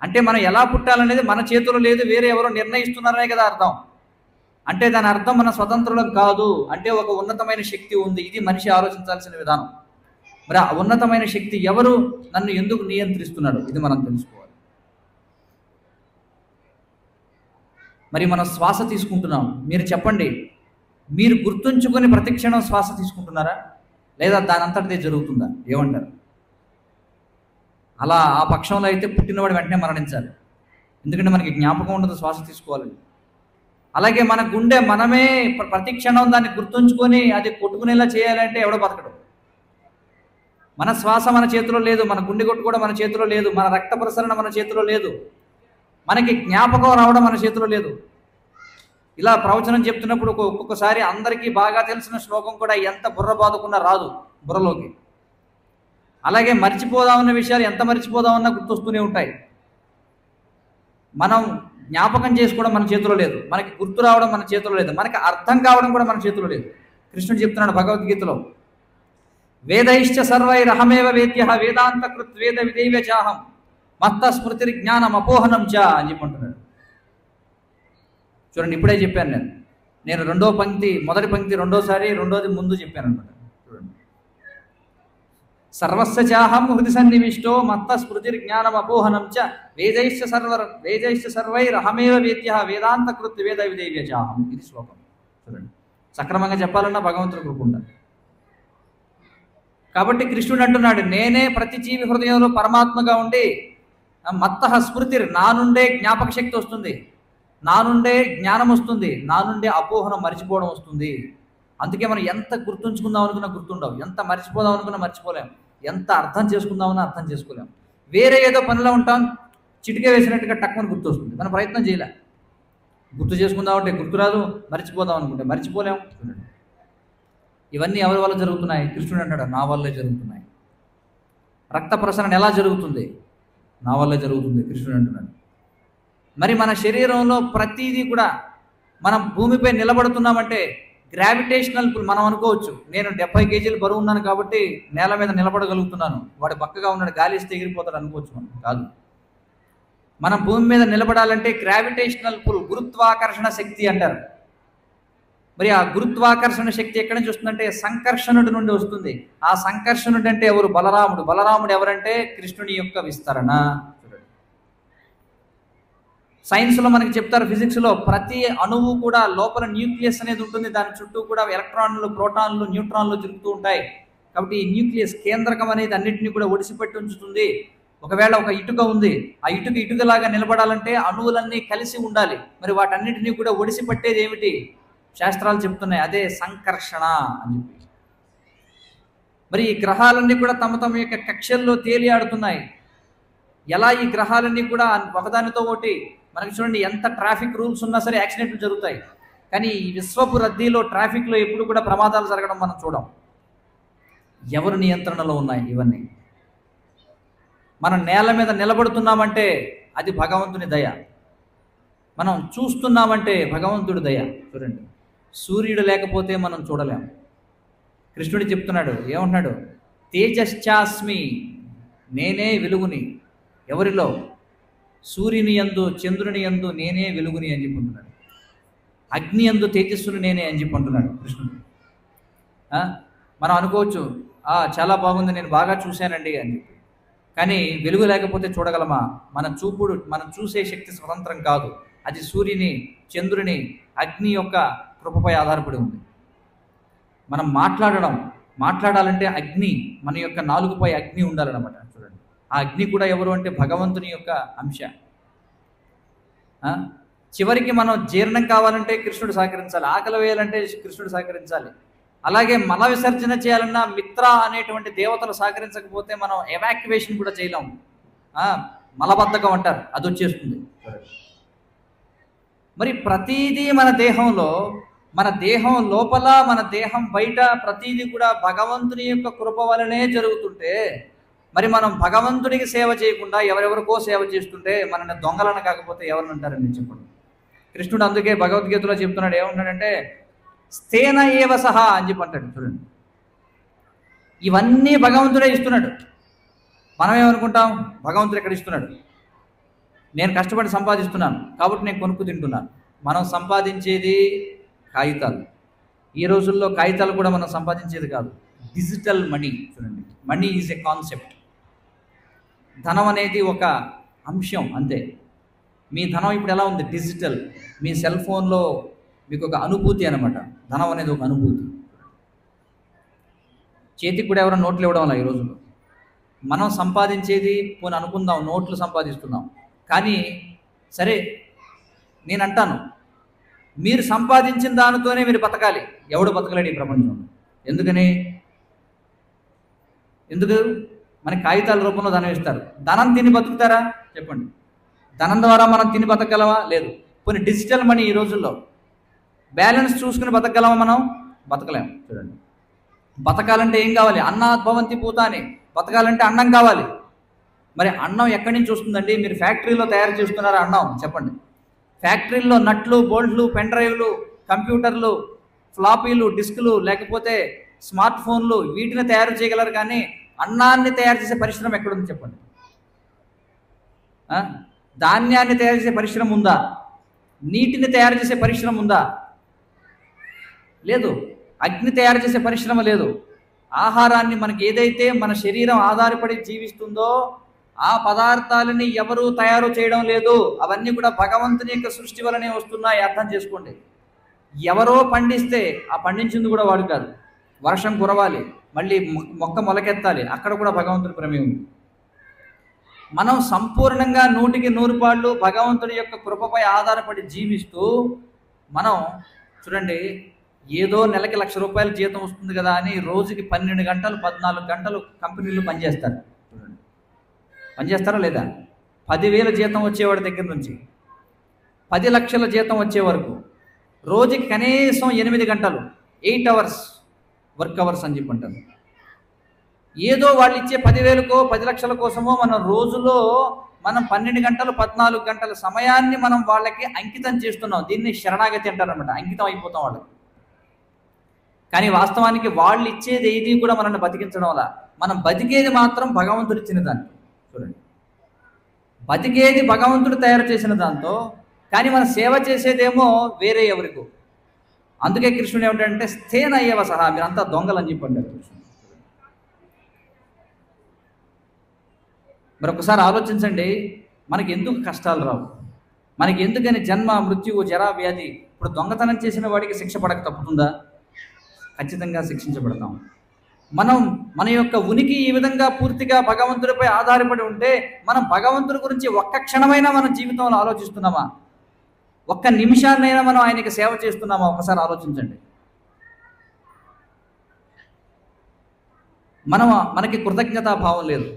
అంటే మనం ఎలా పుట్టాలనేది మన చేతిలో లేదు, వేరే ఎవరో నిర్ణయిస్తున్నారనే కదా అర్థం. అంటే దాని అర్థం మన స్వతంత్రులం కాదు, అంటే ఒక ఉన్నతమైన శక్తి ఉంది. ఇది మనిషి ఆలోచించాల్సిన విధానం. మరి ఆ ఉన్నతమైన శక్తి ఎవరు, నన్ను ఎందుకు నియంత్రిస్తున్నాడు, ఇది మనం తెలుసుకోవాలి. మరి మనం శ్వాస తీసుకుంటున్నాం, మీరు చెప్పండి, మీరు గుర్తుంచుకొని ప్రతిక్షణం శ్వాస తీసుకుంటున్నారా, లేదా దాని అంతటిదే జరుగుతుందా? ఏమంటారు? అలా ఆ పక్షంలో అయితే పుట్టినవాడు వెంటనే మరణించాలి, ఎందుకంటే మనకి జ్ఞాపకం ఉండదు శ్వాస తీసుకోవాలని. అలాగే మన గుండె మనమే ప్రతిక్షణం దాన్ని గుర్తుంచుకొని అది కొట్టుకునేలా చేయాలంటే ఎవడో బతకడు. మన శ్వాస మన చేతిలో లేదు, మన గుండె కొట్టు కూడా మన చేతిలో లేదు, మన రక్త ప్రసరణ మన చేతిలో లేదు, మనకి జ్ఞాపకం రావడం మన చేతిలో లేదు. ఇలా ప్రవచనం చెప్తున్నప్పుడు ఒక్కొక్కసారి అందరికీ బాగా తెలిసిన శ్లోకం కూడా ఎంత బుర్ర బాదుకున్నా రాదు బుర్రలోకి. అలాగే మర్చిపోదామన్న విషయాలు ఎంత మర్చిపోదామన్నా గుర్తొస్తూనే ఉంటాయి. మనం జ్ఞాపకం చేసుకోవడం మన చేతిలో లేదు, మనకి గుర్తు రావడం మన చేతిలో లేదు, మనకి అర్థం కావడం కూడా మన చేతిలో లేదు. కృష్ణుడు చెప్తున్నాడు భగవద్గీతలో, వేదైశ్చ సర్వైరహమేవ వేద్య వేదాంతకృత్ వేద విదైవ చాహం మత్త స్మృతి జ్ఞానం అపోహనం చ అని చెప్పంటున్నాడు. చూడండి, ఇప్పుడే చెప్పాను నేను రెండో పంక్తి మొదటి పంక్తి రెండోసారి రెండోది ముందు చెప్పాను అనమాట. చూడండి, సర్వస్య చాహం హృది సన్నివిష్టో మత్త స్మృతి జ్ఞానం అపోహనం చ వేదైశ్చ సర్వైరహమేవ వేద్య వేదాంతకృత్ వేద విదైవ చాహం. ఇది శ్లోకం. చూడండి, సక్రమంగా చెప్పాలన్నా భగవంతుడి కృప ఉండాలి. కాబట్టి కృష్ణుడు అంటున్నాడు, నేనే ప్రతి జీవి హృదయంలో పరమాత్మగా ఉండి మత్త స్మృతి, నా నుండే జ్ఞాపక శక్తి వస్తుంది, నా నుండే జ్ఞానం వస్తుంది, నా నుండే అపోహనం మర్చిపోవడం వస్తుంది. అందుకే మనం ఎంత గుర్తుంచుకుందాం అనుకున్నా గుర్తుండవు, ఎంత మర్చిపోదాం అనుకున్నా మర్చిపోలేం, ఎంత అర్థం చేసుకుందామన్నా అర్థం చేసుకోలేం. వేరే ఏదో పనిలో ఉంటాం, చిటికే వేసినట్టుగా టక్కుని గుర్తు వస్తుంది, మనం ప్రయత్నం చేయలే. గుర్తు చేసుకుందామంటే గుర్తురాదు, మర్చిపోదాం అనుకుంటే మర్చిపోలేం. ఇవన్నీ ఎవరి వల్ల జరుగుతున్నాయి? కృష్ణుడు అంటాడు, నా వల్లే జరుగుతున్నాయి. రక్త ప్రసరణ ఎలా జరుగుతుంది? నా వల్లే జరుగుతుంది, కృష్ణుడు అంటున్నాడు. మరి మన శరీరంలో ప్రతిదీ కూడా, మనం భూమిపై నిలబడుతున్నామంటే గ్రావిటేషనల్ పుల్. మనం అనుకోవచ్చు, నేను 70 కేజీలు బరువు ఉన్నాను కాబట్టి నేల మీద నిలబడగలుగుతున్నాను, వాడు బక్కగా ఉన్నాడు గాలి ఇస్తే ఎగిరిపోతాడు అనుకోవచ్చు. మనం కాదు. మనం భూమి మీద నిలబడాలంటే గ్రావిటేషనల్ పుల్, గురుత్వాకర్షణ శక్తి అంటారు. మరి ఆ గురుత్వాకర్షణ శక్తి ఎక్కడి నుంచి వస్తుందంటే సంకర్షణుడి నుండి వస్తుంది. ఆ సంకర్షణుడు అంటే ఎవరు? బలరాముడు. బలరాముడు ఎవరంటే కృష్ణుని యొక్క విస్తరణ. సైన్స్లో మనకి చెప్తారు, ఫిజిక్స్లో ప్రతి అణువు కూడా లోపల న్యూక్లియస్ అనేది ఉంటుంది, దాని చుట్టూ కూడా ఎలక్ట్రాన్లు, ప్రోటాన్లు, న్యూట్రాన్లు తిరుగుతూ ఉంటాయి. కాబట్టి ఈ న్యూక్లియస్ కేంద్రకం అనేది అన్నింటినీ కూడా ఒడిసిపెట్టి ఉంచుతుంది. ఒకవేళ ఒక ఇటుక ఉంది, ఆ ఇటుకలాగా నిలబడాలంటే అణువులన్నీ కలిసి ఉండాలి. మరి వాటన్నిటినీ కూడా ఒడిసిపట్టేది ఏమిటి? శాస్త్రాలు చెప్తున్నాయి, అదే సంకర్షణ అని చెప్పి. మరి ఈ గ్రహాలన్నీ కూడా తమ తమ యొక్క కక్షల్లో తేలియాడుతున్నాయి. ఎలా ఈ గ్రహాలన్నీ కూడా ఒకదానితో ఒకటి, మనకి చూడండి ఎంత ట్రాఫిక్ రూల్స్ ఉన్నా సరే యాక్సిడెంట్లు జరుగుతాయి, కానీ ఈ విశ్వపు రద్దీలో ట్రాఫిక్లో ఎప్పుడు కూడా ప్రమాదాలు జరగడం మనం చూడం. ఎవరు నియంత్రణలో ఉన్నాయి ఇవన్నీ? మనం నేల మీద నిలబడుతున్నామంటే అది భగవంతుని దయ, మనం చూస్తున్నామంటే భగవంతుడి దయ. చూడండి, సూర్యుడు లేకపోతే మనం చూడలేము. కృష్ణుడు చెప్తున్నాడు, ఏమంటున్నాడు? తేజశ్చాస్మి, నేనే వెలుగుని. ఎవరిలో? సూర్యుని యందు, చంద్రుని యందు నేనే వెలుగుని అని చెప్పుకుంటున్నాడు. అగ్ని యందు తేజస్సుని నేనే అని చెప్పుకుంటున్నాడు కృష్ణుడు. మనం అనుకోవచ్చు, చాలా బాగుంది, నేను బాగా చూశానండి అని చెప్పి. కానీ వెలుగు లేకపోతే చూడగలమా? మనం చూసే శక్తి స్వతంత్రం కాదు, అది సూర్యుని, చంద్రుని, అగ్ని యొక్క కృపపై ఆధారపడి ఉంది. మనం మాట్లాడాలంటే అగ్ని, మన యొక్క నాలుగుపై అగ్ని ఉండాలన్నమాట. చూడండి, ఆ అగ్ని కూడా ఎవరు అంటే భగవంతుని యొక్క అంశ. చివరికి మనం జీర్ణం కావాలంటే కృష్ణుడు సహకరించాలి, ఆకలి వేయాలంటే కృష్ణుడు సహకరించాలి. అలాగే మల విసర్జన చేయాలన్నా మిత్ర అనేటువంటి దేవతలు సహకరించకపోతే మనం ఎవాక్యువేషన్ కూడా చేయలేము. మలబద్ధకం అంటారు, అది వచ్చేస్తుంది. మరి ప్రతీదీ మన దేహంలో, మన దేహం లోపల, మన దేహం బయట ప్రతీదీ కూడా భగవంతుని యొక్క కృప వలనే జరుగుతుంటే, మరి మనం భగవంతుడికి సేవ చేయకుండా ఎవరెవరికో సేవ చేస్తుంటే మనల్ని దొంగలను కాకపోతే ఎవరిని అంటారని చెప్పండి. కృష్ణుడు అందుకే భగవద్గీతలో చెప్తున్నాడు, ఏమంటాడంటే స్థేన ఏవ సహా అని చెప్పి అంటాడు. చూడండి, ఇవన్నీ భగవంతుడే ఇస్తున్నాడు. మనం ఏమనుకుంటాం? భగవంతుడు ఎక్కడ ఇస్తున్నాడు? నేను కష్టపడి సంపాదిస్తున్నాను కాబట్టి నేను కొనుక్కు తింటున్నాను. మనం సంపాదించేది కాగితాలు. ఈ రోజుల్లో కాగితాలు కూడా మనం సంపాదించేది కాదు, డిజిటల్ మనీ. చూడండి, మనీ ఈజ్ ఎ కాన్సెప్ట్. ధనం అనేది ఒక అంశం అంతే. మీ ధనం ఇప్పుడు ఎలా ఉంది? డిజిటల్. మీ సెల్ ఫోన్లో మీకు ఒక అనుభూతి అనమాట. ధనం అనేది ఒక అనుభూతి. చేతికి కూడా ఎవరైనా నోట్లు ఇవ్వడం వల్ల ఈ రోజుల్లో మనం సంపాదించేది, పోనీ అనుకుందాం నోట్లు సంపాదిస్తున్నాం, కానీ సరే నేను అంటాను, మీరు సంపాదించిన దానితోనే మీరు బతకాలి. ఎవడు బతకలేడు ఈ ప్రపంచంలో. ఎందుకు? మనకి కాగితాల రూపంలో ధనం ఇస్తారు. ధనం తిని బతుకుతారా చెప్పండి? ధనం ద్వారా మనం తిని బతకగలవా? లేదు. కొన్ని డిజిటల్ మనీ ఈ రోజుల్లో బ్యాలెన్స్ చూసుకుని బతకగలమా మనం? బతకలేము. చూడండి, బతకాలంటే ఏం కావాలి? అన్నాద్భవంతి భూతాని. బతకాలంటే అన్నం కావాలి. మరి అన్నం ఎక్కడి నుంచి వస్తుందండి? మీరు ఫ్యాక్టరీలో తయారు చేస్తున్నారా అన్నం? చెప్పండి. ఫ్యాక్టరీల్లో నట్లు, బోల్ట్లు, పెన్ డ్రైవ్లు, కంప్యూటర్లు, ఫ్లాపీలు, డిస్కులు, లేకపోతే స్మార్ట్ ఫోన్లు, వీటిని తయారు చేయగలరు. కానీ అన్నాన్ని తయారు చేసే పరిశ్రమ ఎక్కడుంది చెప్పండి? ధాన్యాన్ని తయారు చేసే పరిశ్రమ ఉందా? నీటిని తయారు చేసే పరిశ్రమ ఉందా? లేదు. అగ్ని తయారు చేసే పరిశ్రమ లేదు. ఆహారాన్ని మనకి ఏదైతే మన శరీరం ఆధారపడి జీవిస్తుందో ఆ పదార్థాలని ఎవరు తయారు చేయడం లేదు. అవన్నీ కూడా భగవంతుని యొక్క సృష్టి వలనే వస్తున్నాయి. అర్థం చేసుకోండి. ఎవరో పండిస్తే ఆ పండించింది కూడా వాడు కాదు. వర్షం కురవాలి, మళ్ళీ మొక్క మొలకెత్తాలి, అక్కడ కూడా భగవంతుడి ప్రమేయం ఉంది. మనం సంపూర్ణంగా 100% భగవంతుడి యొక్క కృపపై ఆధారపడి జీవిస్తూ మనం చూడండి, ఏదో నెలకి ₹1,00,000 జీతం వస్తుంది కదా అని రోజుకి 12 గంటలు 14 గంటలు కంపెనీలు పనిచేస్తారు. చూడండి, పనిచేస్తారా లేదా? 10,000 జీతం వచ్చేవాడి దగ్గర నుంచి 10 లక్షల జీతం వచ్చే వరకు రోజుకి కనీసం 8 గంటలు 8 అవర్స్ వర్క్ అవర్స్ అని చెప్పి అంటారు. ఏదో వాళ్ళు ఇచ్చే 10,000కో 10 లక్షల కోసమో మనం రోజులో 12 గంటలు 14 గంటల సమయాన్ని మనం వాళ్ళకి అంకితం చేస్తున్నాం. దీన్ని శరణాగతి అంటారనమాట. అంకితం అయిపోతాం వాళ్ళకి. కానీ వాస్తవానికి వాళ్ళు ఇచ్చేది ఏది కూడా మనల్ని బతికించడం వల్ల, మనం బతికేది మాత్రం భగవంతుడు ఇచ్చిన దాంతో. చూడండి, బతికేది భగవంతుడు తయారు చేసిన దాంతో, కానీ మన సేవ చేసేదేమో వేరే ఎవరికో. అందుకే కృష్ణుడు ఏమిటంటే స్థేన అయ్యవ సహా, మీరంతా దొంగలని చెప్పండి కృష్ణుడు. మరి ఒకసారి ఆలోచించండి, మనకి ఎందుకు కష్టాలు రావు? మనకి ఎందుకని జన్మ, మృత్యువు, జరా, వ్యాధి? ఇప్పుడు దొంగతనం చేసిన వాడికి శిక్ష పడక తప్పుతుందా? ఖచ్చితంగా శిక్షించబడతాం. మన యొక్క ఉనికి ఈ విధంగా పూర్తిగా భగవంతుడిపై ఆధారపడి ఉంటే మనం భగవంతుడి గురించి ఒక్క క్షణమైనా మన జీవితంలో ఆలోచిస్తున్నామా? ఒక్క నిమిషాన్నైనా మనం ఆయనకి సేవ చేస్తున్నామా? ఒకసారి ఆలోచించండి. మనకి కృతజ్ఞతాభావం లేదు.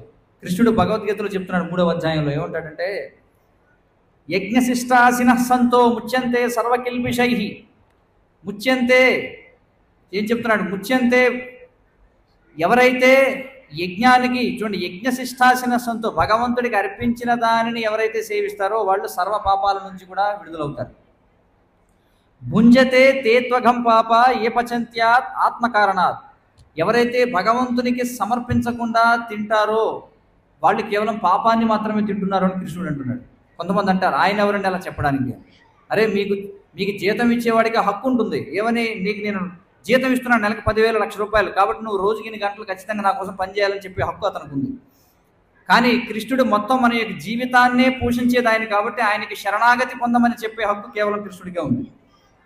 కృష్ణుడు భగవద్గీతలో చెప్తున్నాడు 3వ అధ్యాయంలో ఏమంటాడంటే, యజ్ఞశిష్టాసిన సంతో ముచ్యంతే సర్వకిల్బిషై. ముచ్యంతే ఏం చెప్తున్నాడు? ముచ్యంతే, ఎవరైతే యజ్ఞానికి, చూడండి, యజ్ఞశిష్టాసిన సంతో, భగవంతుడికి అర్పించిన దానిని ఎవరైతే సేవిస్తారో వాళ్ళు సర్వ పాపాల నుంచి కూడా విడుదలవుతారు. భుంజతే తేత్వఘం పాప ఏ పచంత్యాత్ ఆత్మకారణాత్. ఎవరైతే భగవంతునికి సమర్పించకుండా తింటారో వాళ్ళు కేవలం పాపాన్ని మాత్రమే తింటున్నారు అని కృష్ణుడు అంటున్నాడు. కొంతమంది అంటారు, ఆయన ఎవరండి అలా చెప్పడానికి? అరే, మీకు జీతం ఇచ్చేవాడికి హక్కు ఉంటుంది. ఏమని? నీకు నేను జీతం ఇస్తున్నాను నెలకు 10,000 ₹1,00,000, కాబట్టి నువ్వు రోజుకి ఇన్ని గంటలు ఖచ్చితంగా నా కోసం పనిచేయాలని చెప్పే హక్కు అతనికి ఉంది. కానీ కృష్ణుడు మొత్తం మన యొక్క జీవితాన్నే పోషించేది ఆయన కాబట్టి ఆయనకి శరణాగతి పొందమని చెప్పే హక్కు కేవలం కృష్ణుడికే ఉంది.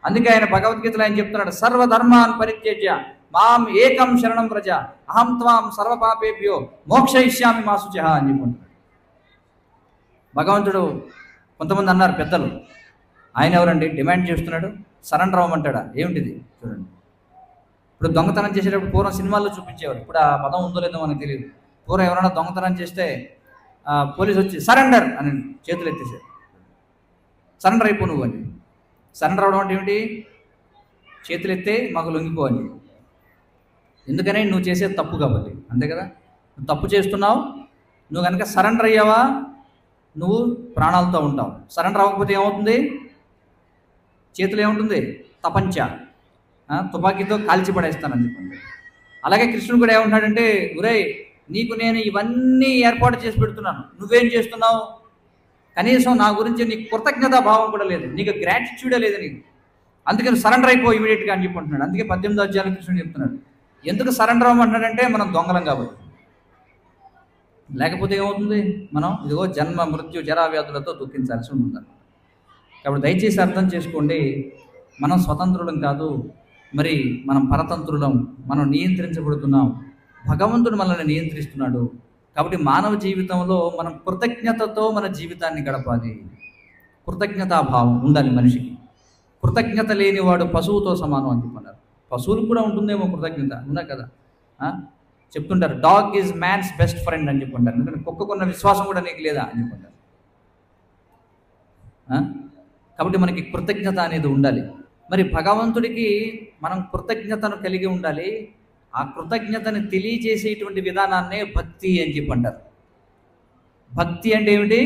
అందుకే ఆయన భగవద్గీతలో ఆయన చెప్తున్నాడు, సర్వధర్మాన్ పరిత్యజ్య మాం ఏకం శరణం వ్రజ అహం త్వాం సర్వపాపేభ్యో మోక్షయిష్యామి మా శుచః అని చెప్పుకుంటాడు భగవంతుడు. కొంతమంది అన్నారు పెద్దలు, ఆయన ఎవరండి డిమాండ్ చేస్తున్నాడు, సరెండర్ అవ్వమంటాడా? ఏమిటిది? చూడండి, ఇప్పుడు దొంగతనం చేసేటప్పుడు పూర్వం సినిమాల్లో చూపించేవారు. ఇప్పుడు ఆ పదం ఉందో లేదో మనకు తెలియదు. పూర్వం ఎవరైనా దొంగతనం చేస్తే పోలీసు వచ్చి సరెండర్ అని చేతులు ఎత్తేసారు. సరెండర్ అయిపో నువ్వు అని. సరెండర్ అవడం అంటే ఏమిటి? చేతులు ఎత్తే మాకు లొంగిపోవాలి. ఎందుకని? నువ్వు చేసేది తప్పు కాబట్టి. అంతే కదా? నువ్వు తప్పు చేస్తున్నావు, నువ్వు కనుక సరెండర్ అయ్యావా నువ్వు ప్రాణాలతో ఉంటావు. సరెండర్ అవ్వకపోతే ఏమవుతుంది? చేతులు ఏముంటుంది? తపంచ, తుపాకీతో కాల్చి పడేస్తానని చెప్పండి. అలాగే కృష్ణుడు కూడా ఏమంటున్నాడంటే, ఒరేయ్, నీకు నేను ఇవన్నీ ఏర్పాటు చేసి పెడుతున్నాను, నువ్వేం చేస్తున్నావు? కనీసం నా గురించి నీకు కృతజ్ఞతా భావం కూడా లేదు, నీకు గ్రాటిట్యూడే లేదు నీకు. అందుకని సరెండర్ అయిపో ఇమీడియట్గా అని చెప్పుకుంటున్నాడు. అందుకే 18వ అధ్యాయంలో కృష్ణుడు చెప్తున్నాడు, ఎందుకు సరెండర్ అవ్వమంటున్నాడంటే మనం దొంగలం కాబట్టి. లేకపోతే ఏమవుతుంది? మనం ఇదిగో జన్మ, మృత్యు, జరా, వ్యాధులతో దుఃఖించాల్సి ఉంటుంది. కాబట్టి దయచేసి అర్థం చేసుకోండి, మనం స్వతంత్రులం కాదు, మరి మనం పరతంత్రులం. మనం నియంత్రించబడుతున్నాం, భగవంతుడు మనల్ని నియంత్రిస్తున్నాడు. కాబట్టి మానవ జీవితంలో మనం కృతజ్ఞతతో మన జీవితాన్ని గడపాలి. కృతజ్ఞతాభావం ఉండాలి మనిషికి. కృతజ్ఞత లేనివాడు పశువుతో సమానం అని చెప్పన్నారు. పశువులకు కూడా ఉంటుందేమో కృతజ్ఞత, ఉన్నా కదా? చెప్తుంటారు, dog is man's best friend అని చెప్పుకుంటారు. ఎందుకంటే కుక్కకున్న విశ్వాసం కూడా నీకు లేదా అని చెప్పుకుంటారు. కాబట్టి మనకి కృతజ్ఞత అనేది ఉండాలి. మరి భగవంతుడికి మనం కృతజ్ఞతను కలిగి ఉండాలి. ఆ కృతజ్ఞతను తెలియజేసేటువంటి విధానాన్నే భక్తి అని చెప్పి అంటారు. భక్తి అంటే ఏమిటి?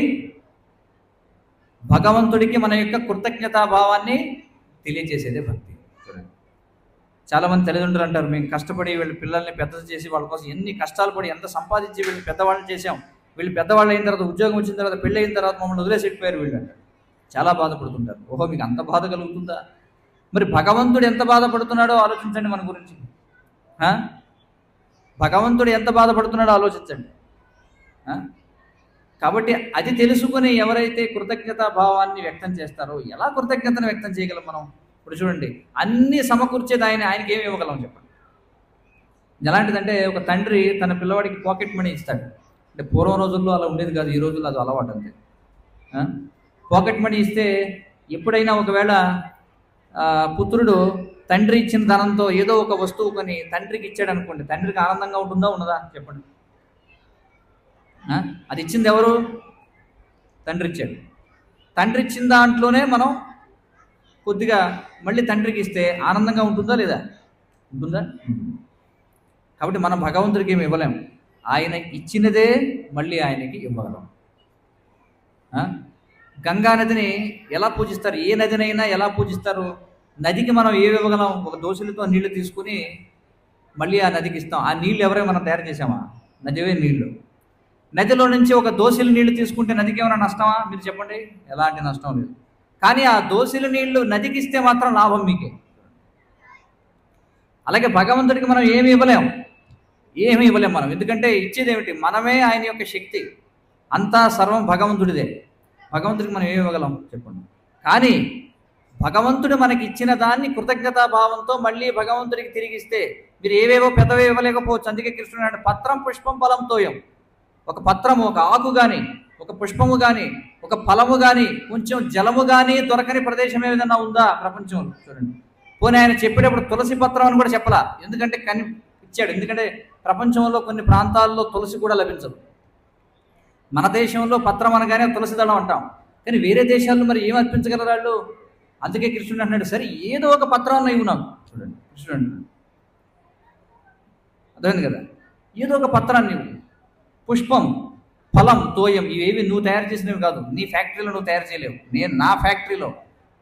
భగవంతుడికి మన యొక్క కృతజ్ఞతాభావాన్ని తెలియజేసేదే భక్తి. చాలామంది తల్లిదండ్రులు అంటారు, మేము కష్టపడి వీళ్ళ పిల్లల్ని పెద్ద చేసి వాళ్ళ కోసం ఎన్ని కష్టాలు పడి ఎంత సంపాదించి వీళ్ళు పెద్దవాళ్ళని చేసాం, వీళ్ళు పెద్దవాళ్ళు అయిన తర్వాత ఉద్యోగం వచ్చిన తర్వాత పెళ్ళి అయిన తర్వాత మమ్మల్ని వదిలేసిపోయారు వీళ్ళు అంటారు. చాలా బాధపడుతుంటారు. ఓహో, మీకు అంత బాధ కలుగుతుందా? మరి భగవంతుడు ఎంత బాధపడుతున్నాడో ఆలోచించండి మన గురించి. భగవంతుడు ఎంత బాధపడుతున్నాడో ఆలోచించండి. కాబట్టి అది తెలుసుకుని ఎవరైతే కృతజ్ఞతా భావాన్ని వ్యక్తం చేస్తారో, ఎలా కృతజ్ఞతను వ్యక్తం చేయగలం మనం? ఇప్పుడు చూడండి, అన్నీ సమకూర్చేది ఆయనకి ఏమి ఇవ్వగలం చెప్పండి. ఎలాంటిదంటే, ఒక తండ్రి తన పిల్లవాడికి పాకెట్ మనీ ఇస్తాడు. అంటే పూర్వం రోజుల్లో అలా ఉండేది కాదు, ఈ రోజుల్లో అది అలవాటు అంతే. పాకెట్ మనీ ఇస్తే ఎప్పుడైనా ఒకవేళ పుత్రుడు తండ్రి ఇచ్చిన ధనంతో ఏదో ఒక వస్తువు కొని తండ్రికి ఇచ్చాడు అనుకోండి, తండ్రికి ఆనందంగా ఉంటుందా ఉండదా చెప్పండి? అది ఇచ్చింది ఎవరు? తండ్రి ఇచ్చాడు. తండ్రి ఇచ్చిన దాంట్లోనే మనం కొద్దిగా మళ్ళీ తండ్రికి ఇస్తే ఆనందంగా ఉంటుందా లేదా? ఉంటుందా? కాబట్టి మనం భగవంతుడికి ఏమి ఇవ్వలేం. ఆయన ఇచ్చినదే మళ్ళీ ఆయనకి ఇవ్వగలం. గంగా నదిని ఎలా పూజిస్తారు? ఏ నదినైనా ఎలా పూజిస్తారు? నదికి మనం ఏమి ఇవ్వగలం? ఒక దోశలతో నీళ్లు తీసుకుని మళ్ళీ ఆ నదికి ఇస్తాం. ఆ నీళ్ళు ఎవరైనా మనం తయారు చేసామా? నదివే నీళ్లు. నదిలో నుంచి ఒక దోశలు నీళ్లు తీసుకుంటే నదికి ఏమైనా నష్టమా? మీరు చెప్పండి. ఎలాంటి నష్టం లేదు. కానీ ఆ దోశల నీళ్లు నదికి ఇస్తే మాత్రం లాభం మీకే. అలాగే భగవంతుడికి మనం ఏమి ఇవ్వలేం, ఏమి ఇవ్వలేం మనం. ఎందుకంటే ఇచ్చేది ఏమిటి? మనమే ఆయన యొక్క శక్తి. అంతా సర్వం భగవంతుడిదే. భగవంతుడికి మనం ఏమి ఇవ్వగలం చెప్పండి. కానీ భగవంతుడు మనకి ఇచ్చిన దాన్ని కృతజ్ఞతాభావంతో మళ్ళీ భగవంతుడికి తిరిగిస్తే మీరు ఏవేవో పెద్దవే ఇవ్వలేకపోవచ్చు. అందుకే కృష్ణుడు అంటే పత్రం పుష్పం ఫలం తోయం. ఒక పత్రము, ఒక ఆకు కానీ, ఒక పుష్పము కానీ, ఒక ఫలము కానీ, కొంచెం జలము కానీ దొరకని ప్రదేశం ఏదైనా ఉందా ప్రపంచంలో? చూడండి. పోనీ ఆయన చెప్పేటప్పుడు తులసి పత్రం అని కూడా చెప్పలా. ఎందుకంటే ఇచ్చాడు. ఎందుకంటే ప్రపంచంలో కొన్ని ప్రాంతాల్లో తులసి కూడా లభించదు. మన దేశంలో పత్రం అనగానే తులసి దళం అంటాం. కానీ వేరే దేశాల్లో మరి ఏం అర్పించగలరు వాళ్ళు? అందుకే కృష్ణుడు అంటున్నాడు, సరే ఏదో ఒక పత్రం ఇవ్వు నాకు. చూడండి, కృష్ణుడు అంటున్నాడు, అర్థమైంది కదా? ఏదో ఒక పత్రాన్ని ఇవ్వు. పుష్పం, ఫలం, తోయం ఇవేవి నువ్వు తయారు చేసినవి కాదు. నీ ఫ్యాక్టరీలో నువ్వు తయారు చేయలేవు. నేను నా ఫ్యాక్టరీలో,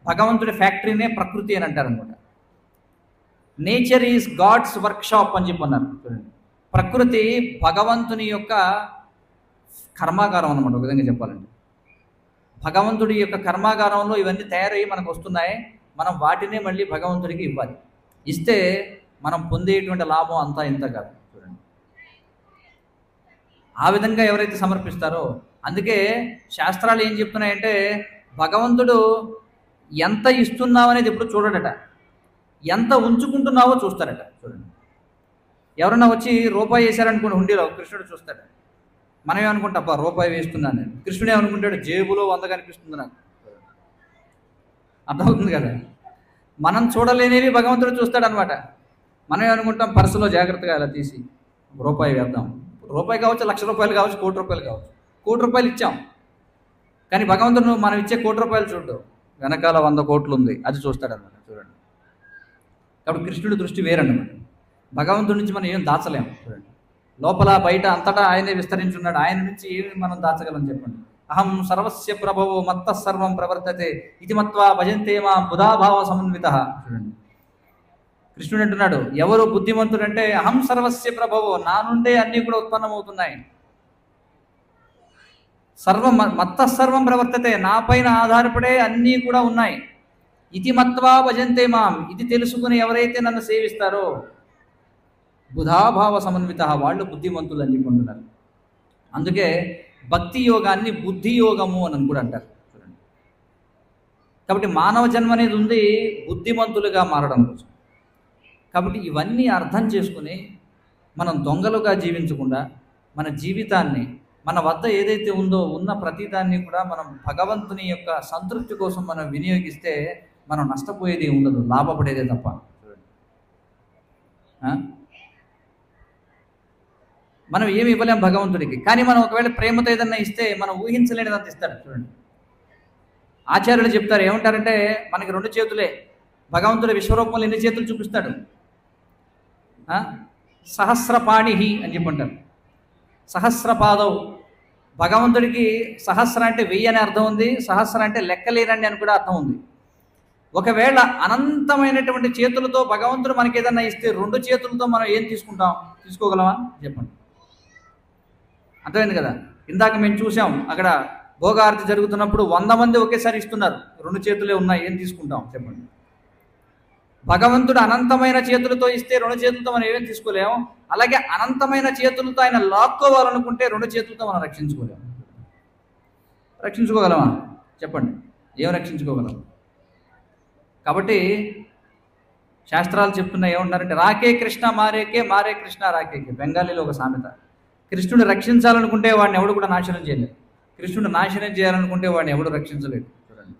భగవంతుడి ఫ్యాక్టరీనే ప్రకృతి అని అంటారు అనమాట. నేచర్ ఈజ్ గాడ్స్ వర్క్షాప్ అని చెప్పి అన్నారు. చూడండి, ప్రకృతి భగవంతుని యొక్క కర్మాగారం అన్నమాట. ఒక విధంగా చెప్పాలంటే భగవంతుడి యొక్క కర్మాగారంలో ఇవన్నీ తయారయ్యి మనకు వస్తున్నాయి. మనం వాటినే మళ్ళీ భగవంతుడికి ఇవ్వాలి. ఇస్తే మనం పొందేటువంటి లాభం అంతా ఇంత కాదు. చూడండి, ఆ విధంగా ఎవరైతే సమర్పిస్తారో, అందుకే శాస్త్రాలు ఏం చెప్తున్నాయంటే భగవంతుడు ఎంత ఇస్తున్నావు అనేది ఎప్పుడు చూడడట, ఎంత ఉంచుకుంటున్నావో చూస్తారట. చూడండి, ఎవరన్నా వచ్చి రూపాయి వేశారనుకోండి హుండీలో, కృష్ణుడు చూస్తాడు. మనం ఏమనుకుంటా, అబ్బా రూపాయి వేస్తున్నాను నేను. కృష్ణుడు ఏమనుకుంటాడు, జేబులో 100 కనిపిస్తుంది నాకు. అర్థమవుతుంది కదా? మనం చూడలేనివి భగవంతుడు చూస్తాడు అనమాట. మనం ఏమనుకుంటాం, పర్సులో జాగ్రత్తగా ఇలా తీసి రూపాయి వేద్దాం. రూపాయి కావచ్చు, 1,00,000 రూపాయలు కావచ్చు, 1,00,00,000 రూపాయలు కావచ్చు. 1,00,00,000 రూపాయలు ఇచ్చాం. కానీ భగవంతుడు మనం ఇచ్చే 1,00,00,000 రూపాయలు చూడు, వెనకాల 100 కోట్లు ఉంది, అది చూస్తాడనమాట. చూడండి, కాబట్టి కృష్ణుడి దృష్టి వేరన్నమాట. భగవంతుడి నుంచి మనం ఏం దాచలేము. చూడండి, లోపల బయట అంతటా ఆయనే విస్తరించున్నాడు. ఆయన నుంచి ఏమి మనం దాచగలం చెప్పండి? అహం సర్వస్య ప్రభవో మత్త సర్వం ప్రవర్తతే ఇది మత్వా భజంతే మా బుధాభావ సమన్విత. చూడండి, కృష్ణుడు అంటున్నాడు, ఎవరు బుద్ధిమంతుడు అంటే అహం సర్వస్య ప్రభవో, నా నుండే అన్నీ కూడా ఉత్పన్నమవుతున్నాయి. సర్వం మత్త సర్వం ప్రవర్తతే, నా పైన ఆధారపడే అన్నీ కూడా ఉన్నాయి. ఇది మత్వా భజంతే మాం, ఇది తెలుసుకుని ఎవరైతే నన్ను సేవిస్తారో బుధాభావ సమన్విత, వాళ్ళు బుద్ధిమంతులు అని చెప్పుకుంటున్నారు. అందుకే భక్తి యోగాన్ని బుద్ధి యోగము అని కూడా అంటారు. చూడండి, కాబట్టి మానవ జన్మ అనేది ఉంది బుద్ధిమంతులుగా మారడం కోసం. కాబట్టి ఇవన్నీ అర్థం చేసుకుని మనం దొంగలుగా జీవించకుండా మన జీవితాన్ని, మన వద్ద ఏదైతే ఉందో ఉన్న ప్రతిదాన్ని కూడా మనం భగవంతుని యొక్క సంతృప్తి కోసం మనం వినియోగిస్తే మనం నష్టపోయేది ఉండదు, లాభపడేదే తప్ప. మనం ఏమి ఇవ్వలేం భగవంతుడికి. కానీ మనం ఒకవేళ ప్రేమతో ఏదన్నా ఇస్తే మనం ఊహించలేనిదంత ఇస్తాడు. చూడండి, ఆచార్యులు చెప్తారు, ఏమంటారంటే మనకి 2 చేతులే, భగవంతుడి విశ్వరూపంలో ఎన్ని చేతులు చూపిస్తాడు? సహస్రపాణిహి అని చెప్పంటారు. సహస్రపాదౌ. భగవంతుడికి సహస్ర అంటే 1000 అనే అర్థం ఉంది, సహస్ర అంటే లెక్కలేనండి అని కూడా అర్థం ఉంది. ఒకవేళ అనంతమైనటువంటి చేతులతో భగవంతుడు మనకి ఏదన్నా ఇస్తే 2 చేతులతో మనం ఏం తీసుకుంటాం? తీసుకోగలమా? చెప్పండి. అర్థమైంది కదా. ఇందాక మేము చూసాం, అక్కడ భోగారతి జరుగుతున్నప్పుడు 100 మంది ఒకేసారి ఇస్తున్నారు, 2 చేతులే ఉన్నాయి, ఏం తీసుకుంటాం? చెప్పండి. భగవంతుడు అనంతమైన చేతులతో ఇస్తే 2 చేతులతో మనం ఏమేమి తీసుకోలేము. అలాగే అనంతమైన చేతులతో ఆయన లాక్కోవాలనుకుంటే 2 చేతులతో మనం రక్షించుకోలేము. రక్షించుకోగలమా? చెప్పండి. ఏం రక్షించుకోగలం? కాబట్టి శాస్త్రాలు చెప్తున్నా ఏమంటారంటే, రాకే కృష్ణ మారేకే, మారే కృష్ణ రాకేకే. బెంగాలీలో ఒక సామెత. కృష్ణుడు రక్షించాలనుకుంటే వాడిని ఎవడు కూడా నాశనం చేయలేడు, కృష్ణుడు నాశనం చేయాలనుకుంటే వాడిని ఎవడు రక్షించలేడు. చూడండి,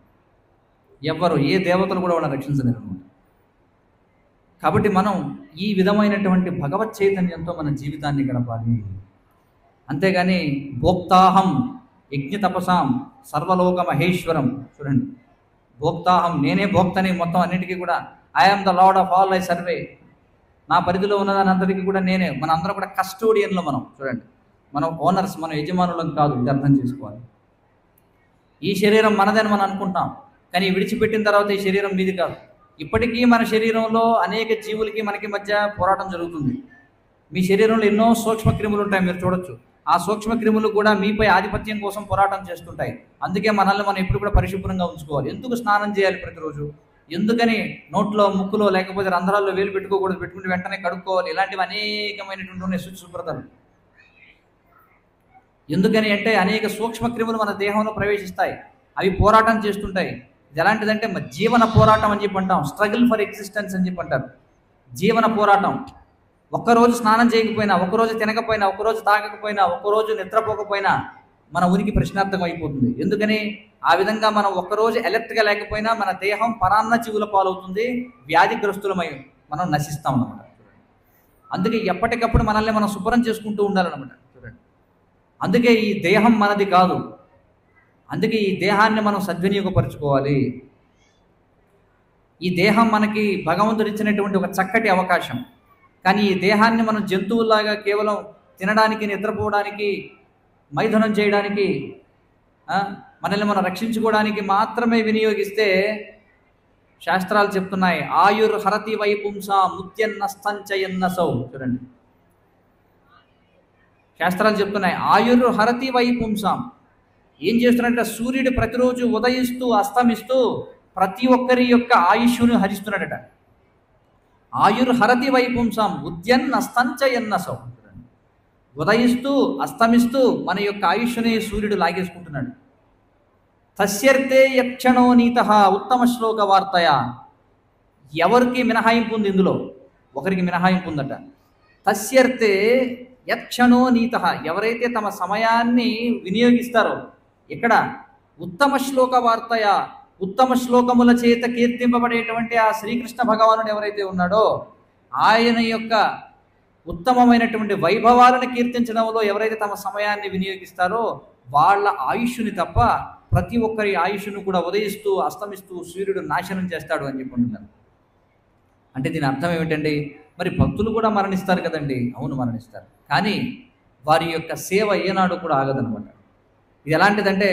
ఎవ్వరు, ఏ దేవతలు కూడా వాడిని రక్షించలేరు అనమాట. కాబట్టి మనం ఈ విధమైనటువంటి భగవత్ చైతన్యంతో మన జీవితాన్ని గడపాలి. అంతేగాని భోక్తాహం యజ్ఞ తపసాం సర్వలోక మహేశ్వరం. చూడండి, భోక్తాహం, నేనే భోక్తని మొత్తం అన్నిటికీ కూడా. I'm the lord of all I survey. నా పరిధిలో ఉన్నదాని అందరికీ కూడా నేనే. మన అందరం కూడా కస్టోడియన్లో మనం. చూడండి, మనం ఓనర్స్, మనం యజమానులం కాదు. ఇది అర్థం చేసుకోవాలి. ఈ శరీరం మనదని మనం అనుకుంటాం, కానీ విడిచిపెట్టిన తర్వాత ఈ శరీరం మీది కాదు. ఇప్పటికీ మన శరీరంలో అనేక జీవులకి మనకి మధ్య పోరాటం జరుగుతుంది. మీ శరీరంలో ఎన్నో సూక్ష్మ క్రిములు ఉంటాయి, మీరు చూడొచ్చు. ఆ సూక్ష్మ క్రిములు కూడా మీపై ఆధిపత్యం కోసం పోరాటం చేస్తుంటాయి. అందుకే మనల్ని మనం ఎప్పుడు కూడా పరిశుభ్రంగా ఉంచుకోవాలి. ఎందుకు స్నానం చేయాలి ప్రతిరోజు? ఎందుకని నోట్లో, ముక్కులో, లేకపోతే రంధ్రాల్లో వేలు పెట్టుకోకూడదు, పెట్టుకుంటే వెంటనే కడుక్కోవాలి? ఇలాంటివి అనేకమైనటువంటి శుభ్రతలు. ఎందుకని అంటే అనేక సూక్ష్మ క్రిములు మన దేహంలో ప్రవేశిస్తాయి, అవి పోరాటం చేస్తుంటాయి. ఇది ఎలాంటిదంటే జీవన పోరాటం అని చెప్పి అంటాం. స్ట్రగుల్ ఫర్ ఎగ్జిస్టెన్స్ అని చెప్పి అంటారు. జీవన పోరాటం. ఒక్కరోజు స్నానం చేయకపోయినా, ఒకరోజు తినకపోయినా, ఒకరోజు తాగకపోయినా, ఒకరోజు నిద్రపోకపోయినా మన ఉనికి ప్రశ్నార్థకం అయిపోతుంది. ఎందుకని? ఆ విధంగా మనం ఒక్కరోజు ఎలర్ట్గా లేకపోయినా మన దేహం పరాన్న జీవుల పాలవుతుంది, వ్యాధిగ్రస్తులమై మనం నశిస్తాం అన్నమాట. అందుకే ఎప్పటికప్పుడు మనల్ని మనం శుభ్రం చేసుకుంటూ ఉండాలన్నమాట. చూడండి, అందుకే ఈ దేహం మనది కాదు. అందుకే ఈ దేహాన్ని మనం సద్వినియోగపరచుకోవాలి. ఈ దేహం మనకి భగవంతుడు ఇచ్చినటువంటి ఒక చక్కటి అవకాశం. కానీ ఈ దేహాన్ని మనం జంతువుల్లాగా కేవలం తినడానికి, నిద్రపోవడానికి, మైథునం చేయడానికి, మనల్ని మనం రక్షించుకోవడానికి మాత్రమే వినియోగిస్తే శాస్త్రాలు చెప్తున్నాయి, ఆయుర్ హరతి వైపుంస ముత్యన్నస్తంచయన్నసౌ. చూడండి, శాస్త్రాలు చెప్తున్నాయి ఆయుర్ హరతి వైపుంసాం. ఏం చేస్తున్నాడంటే సూర్యుడు ప్రతిరోజు ఉదయిస్తూ అస్తమిస్తూ ప్రతి ఒక్కరి యొక్క ఆయుష్ను హరిస్తున్నాడట. ఆయుర్ హరతి వైపుంసాం ఉద్యన్ అస్తంచయన్నసౌ. ఉదయిస్తూ అస్తమిస్తూ మన యొక్క ఆయుష్ని సూర్యుడు లాగేసుకుంటున్నాడు. తస్యర్తే యక్షణో నీత ఉత్తమ శ్లోక వార్తయ. ఎవరికి మినహాయింపు ఉంది ఇందులో? ఒకరికి మినహాయింపు ఉందట. తస్యర్తే యక్షణో నీత. ఎవరైతే తమ సమయాన్ని వినియోగిస్తారో, ఇక్కడ ఉత్తమ శ్లోక వార్తయ, ఉత్తమ శ్లోకముల చేత కీర్తింపబడేటువంటి ఆ శ్రీకృష్ణ భగవానుడు ఎవరైతే ఉన్నాడో, ఆయన యొక్క ఉత్తమమైనటువంటి వైభవాలను కీర్తించడంలో ఎవరైతే తమ సమయాన్ని వినియోగిస్తారో వాళ్ళ ఆయుష్ని తప్ప ప్రతి ఒక్కరి ఆయుష్ను కూడా ఉదయిస్తూ అస్తమిస్తూ సూర్యుడు నాశనం చేస్తాడు అని చెప్పుకుంటున్నారు. అంటే దీని అర్థం ఏమిటండి? మరి భక్తులు కూడా మరణిస్తారు కదండి. అవును, మరణిస్తారు. కానీ వారి యొక్క సేవ ఏనాడు కూడా ఆగదనమాట. ఇది ఎలాంటిదంటే,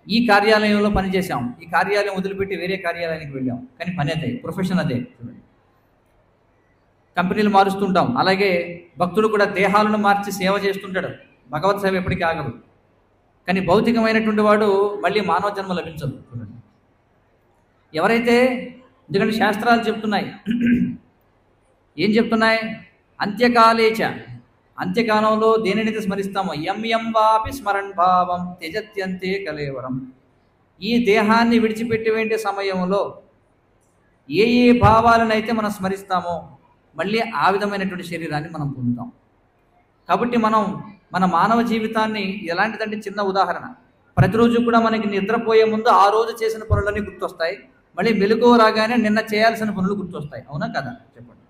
ఈ కార్యాలయంలో పనిచేసాం, ఈ కార్యాలయం వదిలిపెట్టి వేరే కార్యాలయానికి వెళ్ళాం, కానీ పని అదే, ప్రొఫెషన్ అదే. కంపెనీలు మారుస్తుంటాం, అలాగే భక్తుడు కూడా దేహాలను మార్చి సేవ చేస్తుంటాడు. భగవత్ సేవ ఎప్పటికీ ఆగదు. కానీ భౌతికమైనటువంటి వాడు మళ్ళీ మానవ జన్మ లభించదు. ఎవరైతే, ఎందుకంటే శాస్త్రాలు చెప్తున్నాయి, ఏం చెప్తున్నాయి? అంత్యకాలేచ, అంత్యకాలంలో దేనినైతే స్మరిస్తామో, యం వాపి స్మరణ్ భావం త్యజత్యంతే కలేవరం. ఈ దేహాన్ని విడిచిపెట్టే సమయంలో ఏ ఏ భావాలనైతే మనం స్మరిస్తామో మళ్ళీ ఆ విధమైనటువంటి శరీరాన్ని మనం పొందుతాం. కాబట్టి మనం మన మానవ జీవితాన్ని ఎలాంటిదంటే, చిన్న ఉదాహరణ, ప్రతిరోజు కూడా మనకి నిద్రపోయే ముందు ఆ రోజు చేసిన పనులన్నీ గుర్తొస్తాయి, మళ్ళీ మెలకువ రాగానే నిన్న చేయాల్సిన పనులు గుర్తొస్తాయి. అవునా కదా? చెప్పండి,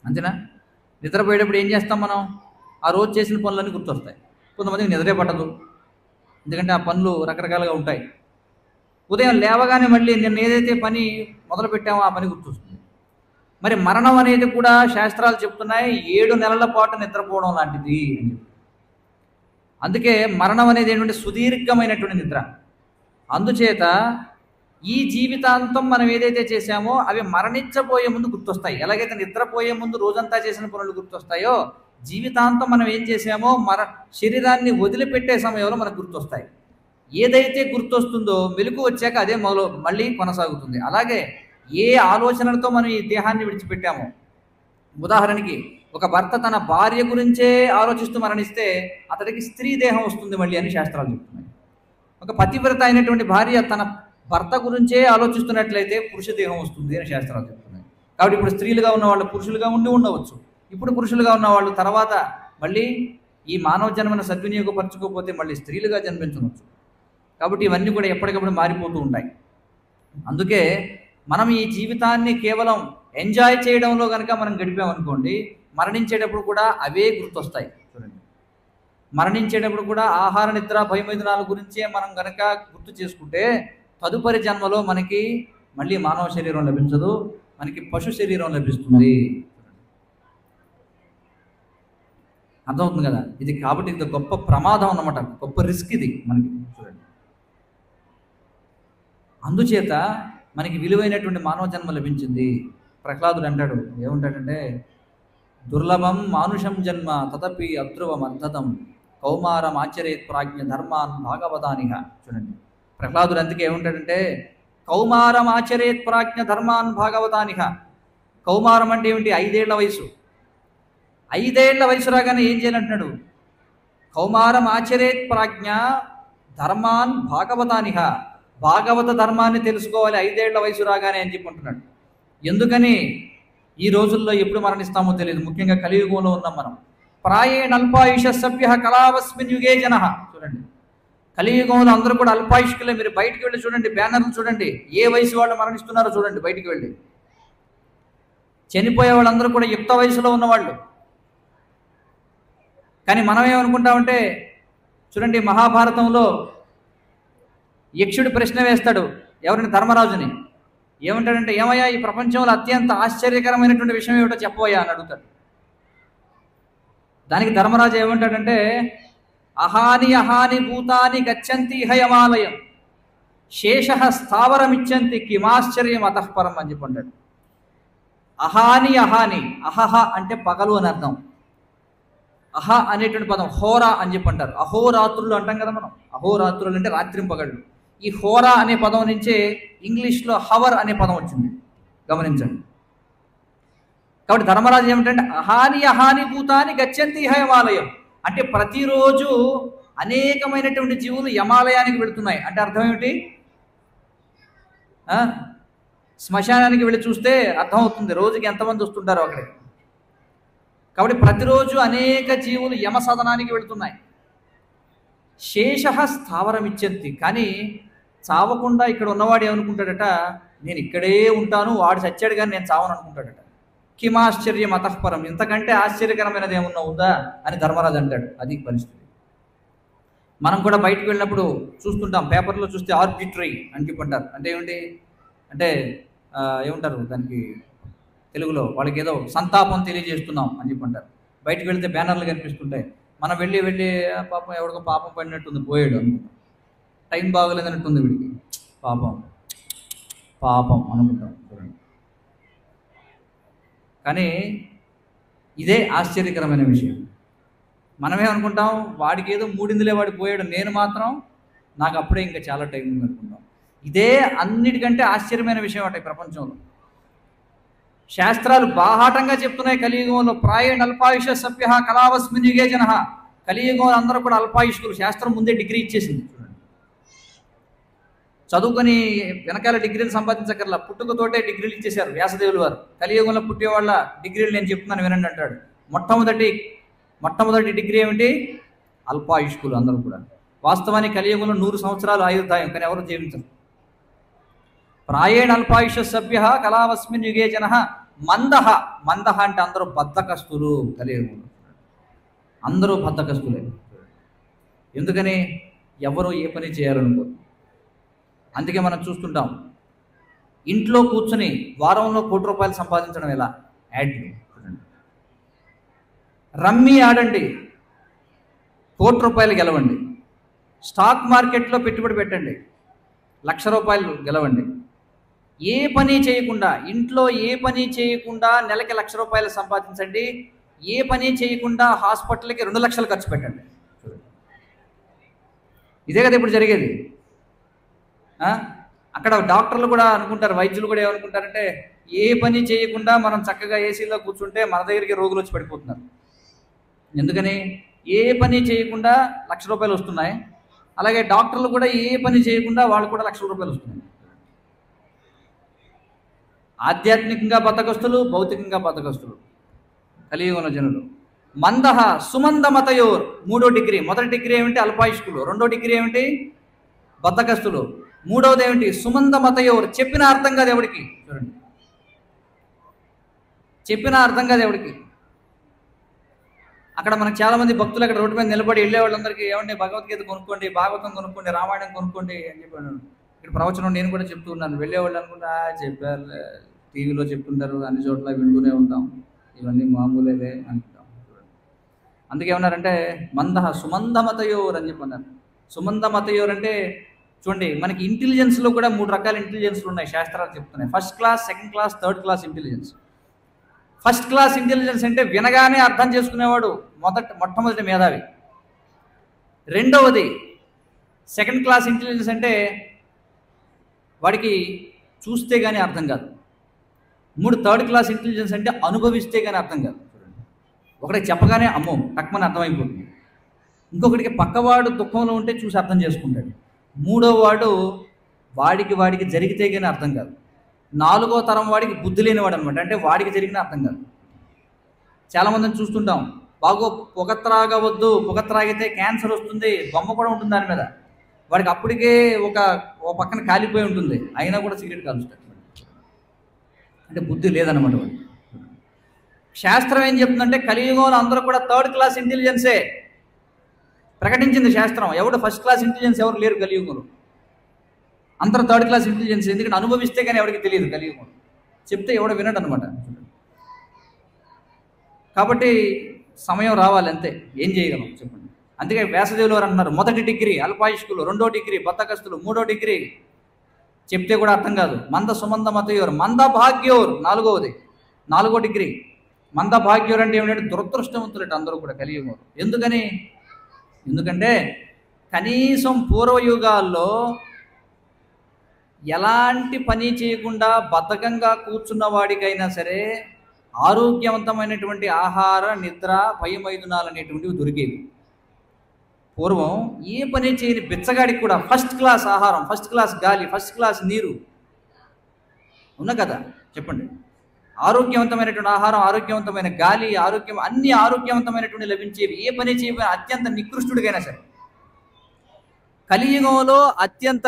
అంతేనా? నిద్రపోయేటప్పుడు ఏం చేస్తాం మనం? ఆ రోజు చేసిన పనులన్నీ గుర్తొస్తాయి. కొంతమందికి నిద్రే పట్టదు, ఎందుకంటే ఆ పనులు రకరకాలుగా ఉంటాయి. ఉదయం లేవగానే మళ్ళీ నిన్న ఏదైతే పని మొదలు పెట్టామో ఆ పని గుర్తొస్తుంది. మరి మరణం అనేది కూడా శాస్త్రాలు చెప్తున్నాయి 7 నెలల పాటు నిద్రపోవడం లాంటిది అని చెప్పి. అందుకే మరణం అనేది ఏంటంటే సుదీర్ఘమైనటువంటి నిద్ర. అందుచేత ఈ జీవితాంతం మనం ఏదైతే చేశామో అవి మరణించబోయే ముందు గుర్తొస్తాయి. ఎలాగైతే నిద్రపోయే ముందు రోజంతా చేసిన పనులు గుర్తొస్తాయో, జీవితాంతం మనం ఏం చేశామో శరీరాన్ని వదిలిపెట్టే సమయంలో మనకు గుర్తొస్తాయి. ఏదైతే గుర్తొస్తుందో మెలకు వచ్చాక అదే మళ్ళీ కొనసాగుతుంది. అలాగే ఏ ఆలోచనలతో మనం ఈ దేహాన్ని విడిచిపెట్టామో, ఉదాహరణకి ఒక భర్త తన భార్య గురించే ఆలోచిస్తూ మరణిస్తే అతడికి స్త్రీ దేహం వస్తుంది మళ్ళీ అని శాస్త్రాలు చెప్తున్నాయి. ఒక పతివ్రత అయినటువంటి భార్య తన భర్త గురించే ఆలోచిస్తున్నట్లయితే పురుష దేహం వస్తుంది అని శాస్త్రాలు చెప్తున్నాయి. కాబట్టి ఇప్పుడు స్త్రీలుగా ఉన్న వాళ్ళు పురుషులుగా ఉండవచ్చు. ఇప్పుడు పురుషులుగా ఉన్న వాళ్ళు తర్వాత మళ్ళీ ఈ మానవ జన్మను సద్వినియోగపరచుకోకపోతే మళ్ళీ స్త్రీలుగా జన్మించవచ్చు. కాబట్టి ఇవన్నీ కూడా ఎప్పటికప్పుడు మారిపోతూ ఉంటాయి. అందుకే మనం ఈ జీవితాన్ని కేవలం ఎంజాయ్ చేయడంలో కనుక మనం గడిపామనుకోండి, మరణించేటప్పుడు కూడా అవే గుర్తొస్తాయి. చూడండి, మరణించేటప్పుడు కూడా ఆహార నిద్ర భయమైదునాల గురించే మనం కనుక గుర్తు చేసుకుంటే తదుపరి జన్మలో మనకి మళ్ళీ మానవ శరీరం లభించదు, మనకి పశు శరీరం లభిస్తుంది. అర్థమవుతుంది కదా ఇది? కాబట్టి ఇది గొప్ప ప్రమాదం అన్నమాట, గొప్ప రిస్క్ ఇది మనకి. చూడండి, అందుచేత మనకి విలువైనటువంటి మానవ జన్మ లభించింది. ప్రహ్లాదుడు అంటాడు, ఏముంటాడంటే, దుర్లభం మానుషం జన్మ తదపి అధ్రువం అర్థతం కౌమారం ఆచరేత్ ప్రాజ్ఞ ధర్మాన్ భాగవతానిహ. చూడండి, ప్రహ్లాదుడు అందుకే ఏముంటాడంటే, కౌమారం ఆచరేత్ ప్రాజ్ఞ ధర్మాన్ భాగవతానిహ. కౌమారం అంటే ఏమిటి? 5 ఏళ్ల వయసు. 5 ఏళ్ల వయసు రాగానే ఏం చేయాలంటున్నాడు? కౌమారం ఆచరేత్ ప్రాజ్ఞ ధర్మాన్ భాగవతానిహ. భాగవత ధర్మాన్ని తెలుసుకోవాలి 5 ఏళ్ల వయసు రాగానే అని చెప్పుకుంటున్నాడు. ఎందుకని? ఈ రోజుల్లో ఎప్పుడు మరణిస్తామో తెలియదు. ముఖ్యంగా కలియుగంలో ఉన్నాం మనం. ప్రాయేణ అల్పాయుష సభ్య కళావస్మిన్ యుగే జన. చూడండి, కలియుగంలో అందరూ కూడా అల్పాయుష్కులే. మీరు బయటికి వెళ్ళి చూడండి, బ్యానర్లు చూడండి, ఏ వయసు వాళ్ళు మరణిస్తున్నారో చూడండి. బయటికి వెళ్ళి చనిపోయే వాళ్ళందరూ కూడా యుక్త వయసులో ఉన్నవాళ్ళు. కానీ మనం ఏమనుకుంటామంటే, చూడండి, మహాభారతంలో యక్షుడు ప్రశ్న వేస్తాడు ఎవరిని? ధర్మరాజుని. ఏమంటాడంటే, ఏమయ్యా ఈ ప్రపంచంలో అత్యంత ఆశ్చర్యకరమైనటువంటి విషయం ఏమిటో చెప్పబోయా అని అడుగుతాడు. దానికి ధర్మరాజు ఏమంటాడంటే, అహాని అహాని భూతాని గచ్చంతి ఇహయమాలయం శేష స్థావరమిచ్చంతి కిమాశ్చర్యం అతఃపరం అని చెప్పంటాడు. అహాని అహాని, అహహ అంటే పగలు అని అర్థం. అహ అనేటువంటి పదం హోరా అని చెప్పంటారు. అహోరాత్రులు అంటాం కదా మనం. అహోరాత్రులు అంటే రాత్రింపగళ్ళు. ఈ హోరా అనే పదం నుంచే ఇంగ్లీష్లో హవర్ అనే పదం వచ్చింది, గమనించండి. కాబట్టి ధర్మరాజు ఏమిటంటే, అహాని అహాని భూతాని గచ్చంతి ఇహయమాలయం అంటే ప్రతిరోజు అనేకమైనటువంటి జీవులు యమాలయానికి వెళుతున్నాయి. అంటే అర్థం ఏమిటి? శ్మశానానికి వెళ్ళి చూస్తే అర్థమవుతుంది రోజుకి ఎంతమంది వస్తుంటారో అక్కడికి. కాబట్టి ప్రతిరోజు అనేక జీవులు యమ సదనానికి వెళుతున్నాయి. శేష స్థావరం ఇచ్చేది. కానీ చావకుండా ఇక్కడ ఉన్నవాడు ఏమనుకుంటాడట, నేను ఇక్కడే ఉంటాను, వాడు చచ్చాడు కానీ నేను చావను అనుకుంటాడట. కిమాశ్చర్యం అతఃపరం, ఇంతకంటే ఆశ్చర్యకరమైనది ఏమన్నా ఉందా అని ధర్మరాజు అంటాడు. అది పరిస్థితి. మనం కూడా బయటకు వెళ్ళినప్పుడు చూస్తుంటాం, పేపర్లో చూస్తే ఆర్బిట్రరీ అని చెప్పంటారు. అంటే ఏమిటి అంటే ఏమంటారు దానికి తెలుగులో? వాళ్ళకి ఏదో సంతాపం తెలియజేస్తున్నాం అని చెప్పంటారు. బయటకు వెళ్తే బ్యానర్లు కనిపిస్తుంటాయి. మనం వెళ్ళి పాపం ఎవరికో పాపం పడినట్టుంది, పోయాడు అనుకుంటాం. టైం బాగోలేదన్నట్టుంది వీడికి, పాపం పాపం అనుకుంటాం. చూడండి, కానీ ఇదే ఆశ్చర్యకరమైన విషయం. మనమేమనుకుంటాం, వాడికి ఏదో మూడిందిలే, వాడు పోయాడు, నేను మాత్రం నాకు అప్పుడే ఇంకా చాలా టైం ఉంది అనుకుంటాం. ఇదే అన్నిటికంటే ఆశ్చర్యమైన విషయం అట ఈ ప్రపంచంలో. శాస్త్రాలు బాహాటంగా చెప్తున్నాయి కలియుగంలో ప్రాయేణ అల్పాయుష సభ్య కళావస్మిన్ యుగే జన. కలియుగంలో అందరూ కూడా అల్పాయుష్కులు. శాస్త్రం ముందే డిగ్రీ ఇచ్చేసింది. చూడండి, చదువుకొని వెనకాల డిగ్రీలు సంపాదించకర్లా, పుట్టుకతోటే డిగ్రీలు ఇచ్చేశారు వ్యాసదేవులు వారు. కలియుగంలో పుట్టే వాళ్ళ డిగ్రీలు నేను చెప్తున్నాను వినండి అంటాడు. మొట్టమొదటి డిగ్రీ ఏమిటి? అల్పాయుష్కులు అందరూ కూడా. వాస్తవానికి కలియుగంలో 100 సంవత్సరాలు ఆయుర్దాయం, కానీ ఎవరు జీవించరు. ప్రాయేణ అల్పాయుష సభ్య కళావస్మిన్ యుగే జన మందహ. మందహ అంటే అందరూ బద్ధకస్తులు. కలియుగంలో అందరూ బద్ధకస్తులే. ఎందుకని? ఎవరు ఏ పని చేయాలనుకోరు. అందుకే మనం చూస్తుంటాం ఇంట్లో కూర్చుని వారంలో ₹1,00,00,000 సంపాదించడం ఎలా, యాడ్లు. రమ్మీ ఆడండి, ₹1,00,00,000 గెలవండి. స్టాక్ మార్కెట్లో పెట్టుబడి పెట్టండి, ₹1,00,000 గెలవండి. ఏ పని చేయకుండా, ఇంట్లో ఏ పని చేయకుండా నెలకి ₹1,00,000 సంపాదించండి. ఏ పని చేయకుండా హాస్పిటల్కి 2,00,000 ఖర్చు పెట్టండి. ఇదే కదా ఇప్పుడు జరిగేది. అక్కడ డాక్టర్లు కూడా అనుకుంటారు, వైద్యులు కూడా ఏమనుకుంటారంటే, ఏ పని చేయకుండా మనం చక్కగా ఏసీలో కూర్చుంటే మన దగ్గరికి రోగులు వచ్చి పడిపోతున్నారు. ఎందుకని? ఏ పని చేయకుండా ₹1,00,000 వస్తున్నాయి. అలాగే డాక్టర్లు కూడా ఏ పని చేయకుండా వాళ్ళు కూడా ₹1,00,000 వస్తున్నాయి. ఆధ్యాత్మికంగా బతకస్తులు, భౌతికంగా బతకస్తులు కలియుగంలో జనులు. మందహ సుమందమతయోర్, 3వ డిగ్రీ. మొదటి డిగ్రీ ఏమిటి? అల్పాయుష్కులు. 2వ డిగ్రీ ఏమిటి? బతకస్తులు. 3వది ఏమిటి? సుమందమతయోర్, చెప్పిన అర్థం కాదు ఎవడికి. చూడండి, చెప్పిన అర్థం కాదు ఎవడికి. అక్కడ మనకు చాలామంది భక్తులు అక్కడ రోడ్డు మీద నిలబడి వెళ్ళే వాళ్ళందరికీ ఏమండి భగవద్గీత కొనుక్కోండి, భాగవతం కొనుక్కోండి, రామాయణం కొనుక్కోండి అని చెప్పాను. ఇక్కడ ప్రవచనం నేను కూడా చెప్తూ ఉన్నాను. వెళ్ళేవాళ్ళు అనుకుంటా చెప్పారు, టీవీలో చెప్తుంటారు, అన్ని చోట్ల వింటూనే ఉంటాం, ఇవన్నీ మామూలేలే అనుకుంటాం. అందుకే ఏమన్నారంటే మందహ సుమందమతయోర్ అని చెప్పన్నారు. సుమందమతయోర్ అంటే చూడండి, మనకి ఇంటెలిజెన్స్లో కూడా 3 రకాల ఇంటెలిజెన్స్లు ఉన్నాయి, శాస్త్రాలు చెప్తున్నాయి. First class, second class, third class intelligence. First class intelligence అంటే వినగానే అర్థం చేసుకునేవాడు మొట్టమొదటి మేధావి. రెండవది సెకండ్ క్లాస్ ఇంటెలిజెన్స్ అంటే వాడికి చూస్తే కానీ అర్థం కాదు. థర్డ్ క్లాస్ ఇంటెలిజెన్స్ అంటే అనుభవిస్తే కానీ అర్థం కాదు. ఒకటికి చెప్పగానే అమ్మో టక్మని అర్థమైపోతుంది. ఇంకొకటికి పక్కవాడు దుఃఖంలో ఉంటే చూసి అర్థం చేసుకుంటాడు. మూడో వాడు వాడికి జరిగితే కానీ అర్థం కాదు. 4వ తరం వాడికి బుద్ధి లేనివాడు అనమాట, అంటే వాడికి జరిగిన అర్థం కాదు. చాలామందిని చూస్తుంటాం, పొగ త్రాగవద్దు, పొగ త్రాగితే క్యాన్సర్ వస్తుంది, బొమ్మ కూడా ఉంటుంది దాని మీద. వాడికి అప్పటికే ఒక పక్కన కాలిపోయి ఉంటుంది, అయినా కూడా సిగరెట్ కాలుస్తాడు. అంటే బుద్ధి లేదన్నమాట వాడు. శాస్త్రం ఏం చెప్తుందంటే కలియుగంలో అందరూ కూడా థర్డ్ క్లాస్ ఇంటెలిజెన్సే ప్రకటించింది శాస్త్రం. ఎవడు ఫస్ట్ క్లాస్ ఇంటెలిజెన్స్ ఎవరు లేరు కలియుగంలో, అందరూ థర్డ్ క్లాస్ ఇంటెలిజెన్స్. ఎందుకంటే అనుభవిస్తే కానీ ఎవరికి తెలియదు కలియుగంలో, చెప్తే ఎవడో వినడు అనమాట. కాబట్టి సమయం రావాలి అంతే, ఏం చేయగలం చెప్పండి. అందుకే వ్యాసదేవులు వారు అంటున్నారు, మొదటి డిగ్రీ అల్పాయుష్కులు, 2వ డిగ్రీ బద్ధకస్తులు, 3వ డిగ్రీ చెప్తే కూడా అర్థం కాదు. మంద సుమంద మతయోర్, మంద భాగ్యోర్ 4వ డిగ్రీ. మంద భాగ్యోర్ అంటే ఏమిటంటే దురదృష్టవంతులట అందరూ కూడా కలియుగంలో. ఎందుకంటే కనీసం పూర్వయుగాల్లో ఎలాంటి పని చేయకుండా బద్ధకంగా కూర్చున్న వాడికైనా సరే ఆరోగ్యవంతమైనటువంటి ఆహార, నిద్ర, పైమైదునాలు అనేటువంటివి దొరికేవి. పూర్వం ఏ పని చేయని బిచ్చగాడికి కూడా ఫస్ట్ క్లాస్ ఆహారం, ఫస్ట్ క్లాస్ గాలి, ఫస్ట్ క్లాస్ నీరు ఉన్నా కదా చెప్పండి. ఆరోగ్యవంతమైనటువంటి ఆహారం, ఆరోగ్యవంతమైన గాలి, అన్ని ఆరోగ్యవంతమైనటువంటి లభించేవి. ఏ పని చేయబోయిన అత్యంత నికృష్టుడికైనా సరే. కలియుగంలో అత్యంత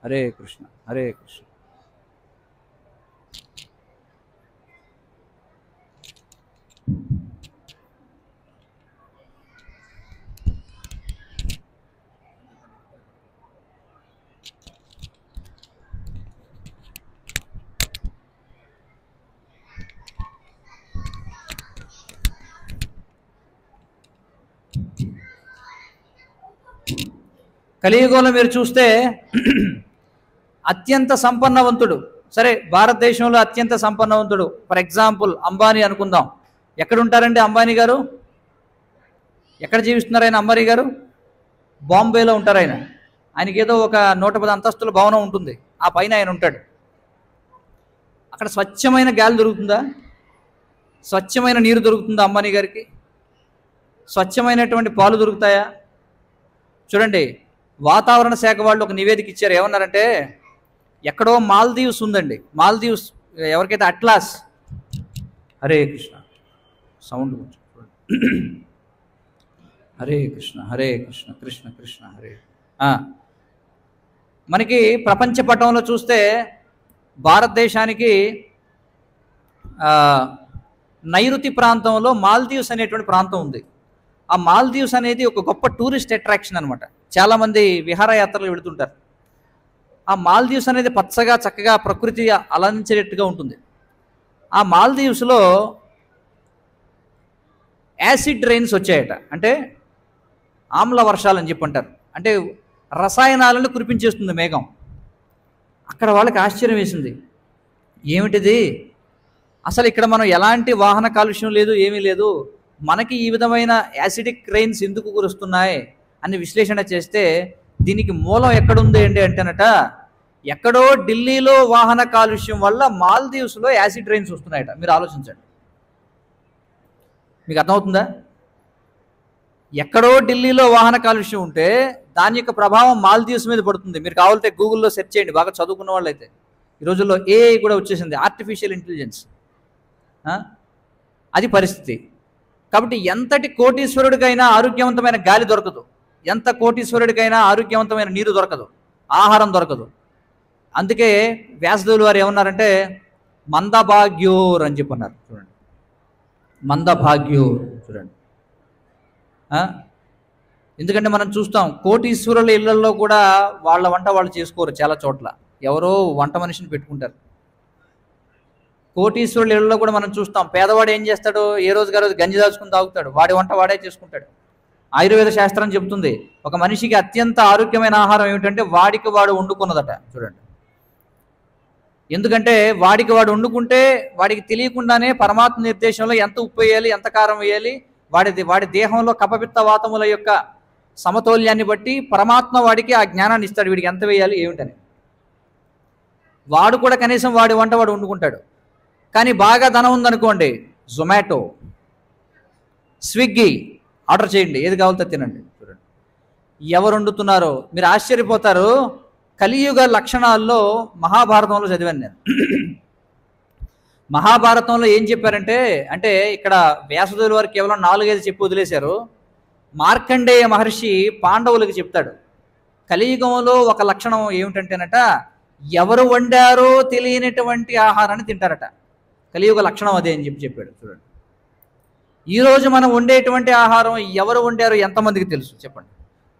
హరే కృష్ణ హరే కృష్ణ. కలియుగంలో మీరు చూస్తే అత్యంత సంపన్నవంతుడు, సరే భారతదేశంలో అత్యంత సంపన్నవంతుడు ఫర్ ఎగ్జాంపుల్ అంబానీ అనుకుందాం. ఎక్కడ ఉంటారండి అంబానీ గారు? ఎక్కడ జీవిస్తున్నారు ఆయన? అంబానీ గారు బాంబేలో ఉంటారు. ఆయనకి ఏదో ఒక 110 అంతస్తుల భవనం ఉంటుంది, ఆ పైన ఆయన ఉంటాడు. అక్కడ స్వచ్ఛమైన గాలి దొరుకుతుందా? స్వచ్ఛమైన నీరు దొరుకుతుందా అంబానీ గారికి? స్వచ్ఛమైనటువంటి పాలు దొరుకుతాయా? చూడండి, వాతావరణ శాఖ వాళ్ళు ఒక నివేదిక ఇచ్చారు. ఏమన్నారంటే ఎక్కడో మాల్దీవ్స్ ఉందండి, మాల్దీవ్స్ ఎవరికైతే అట్లాస్, హరే కృష్ణ సౌండ్ కొంచెం హరే కృష్ణ హరే కృష్ణ కృష్ణ కృష్ణ హరే. మనకి ప్రపంచ పటంలో చూస్తే భారతదేశానికి నైరుతి ప్రాంతంలో మాల్దీవ్స్ అనేటువంటి ప్రాంతం ఉంది. ఆ మాల్దీవ్స్ అనేది ఒక గొప్ప టూరిస్ట్ అట్రాక్షన్ అనమాట. చాలామంది విహారయాత్రలు వెళుతుంటారు. ఆ మాల్దీవ్స్ అనేది పచ్చగా చక్కగా ప్రకృతి అలంచేటట్టుగా ఉంటుంది. ఆ మాల్దీవ్స్లో యాసిడ్ రైన్స్ వచ్చాయట, అంటే ఆమ్ల వర్షాలు అని చెప్పి అంటారు. అంటే రసాయనాలను కురిపించేస్తుంది మేఘం. అక్కడ వాళ్ళకి ఆశ్చర్యం వేసింది, ఏమిటిది, అసలు ఇక్కడ మనం ఎలాంటి వాహన కాలుష్యం లేదు, ఏమీ లేదు, మనకి ఈ విధమైన యాసిడిక్ రైన్స్ ఎందుకు కురుస్తున్నాయి అని విశ్లేషణ చేస్తే దీనికి మూలం ఎక్కడుంది అంటేనట, ఎక్కడో ఢిల్లీలో వాహన కాలుష్యం వల్ల మాల్దీవ్స్లో యాసిడ్ రైన్స్ వస్తున్నాయట. మీరు ఆలోచించండి, మీకు అర్థమవుతుందా? ఎక్కడో ఢిల్లీలో వాహన కాలుష్యం ఉంటే దాని యొక్క ప్రభావం మాల్దీవ్స్ మీద పడుతుంది. మీరు కావాలంటే గూగుల్లో సెర్చ్ చేయండి, బాగా చదువుకున్న వాళ్ళు అయితే. ఈ రోజుల్లో ఏఐ కూడా వచ్చేసింది, ఆర్టిఫిషియల్ ఇంటెలిజెన్స్. అది పరిస్థితి. కాబట్టి ఎంతటి కోటీశ్వరుడికైనా ఆరోగ్యవంతమైన గాలి దొరకదు, ఎంత కోటీశ్వరుడికైనా ఆరోగ్యవంతమైన నీరు దొరకదు, ఆహారం దొరకదు. అందుకే వ్యాసదేవులు వారు ఏమన్నారంటే మందభాగ్యోర్ అని చెప్పన్నారు. చూడండి, మందభాగ్యోర్ చూడండి. ఎందుకంటే మనం చూస్తాం కోటీశ్వరుల ఇళ్లలో కూడా వాళ్ళ వంట వాళ్ళు చేసుకోరు. చాలా చోట్ల ఎవరో వంట మనిషిని పెట్టుకుంటారు. కోటీశ్వరుల ఇళ్లలో కూడా మనం చూస్తాం పేదవాడు ఏం చేస్తాడు, ఏ రోజుగా రోజు గంజి దాచుకుని తాగుతాడు, వాడి వంట వాడే చేసుకుంటాడు. ఆయుర్వేద శాస్త్రం చెబుతుంది ఒక మనిషికి అత్యంత ఆరోగ్యమైన ఆహారం ఏమిటంటే వాడికి వాడు వండుకున్నదట. చూడండి, ఎందుకంటే వాడికి వాడు వండుకుంటే వాడికి తెలియకుండానే పరమాత్మ నిర్దేశంలో ఎంత ఉప్పు వేయాలి, ఎంత కారం వేయాలి, వాడి దేహంలో కఫపిత్త వాతముల యొక్క సమతౌల్యాన్ని బట్టి పరమాత్మ వాడికి ఆ జ్ఞానాన్ని ఇస్తాడు, వీడికి ఎంత వేయాలి ఏమిటని. వాడు కూడా కనీసం వాడి వంట వాడు వండుకుంటాడు. కానీ బాగా ధనం ఉందనుకోండి, జొమాటో, స్విగ్గీ ఆర్డర్ చేయండి, ఏది కావాలో తినండి. చూడండి ఎవరు వండుతున్నారో మీరు ఆశ్చర్యపోతారు. కలియుగ లక్షణాల్లో మహాభారతంలో చదివాను నేను. మహాభారతంలో ఏం చెప్పారంటే, అంటే ఇక్కడ వ్యాసదేవుల వారు కేవలం 4-5 చెప్పి వదిలేశారు. మార్కండేయ మహర్షి పాండవులకు చెప్తాడు కలియుగంలో ఒక లక్షణం ఏమిటంటేనట, ఎవరు వండారో తెలియనటువంటి ఆహారాన్ని తింటారట. కలియుగ లక్షణం అదే అని చెప్పాడు. చూడండి, ఈరోజు మనం వండేటువంటి ఆహారం ఎవరు వండారో ఎంతమందికి తెలుసు చెప్పండి?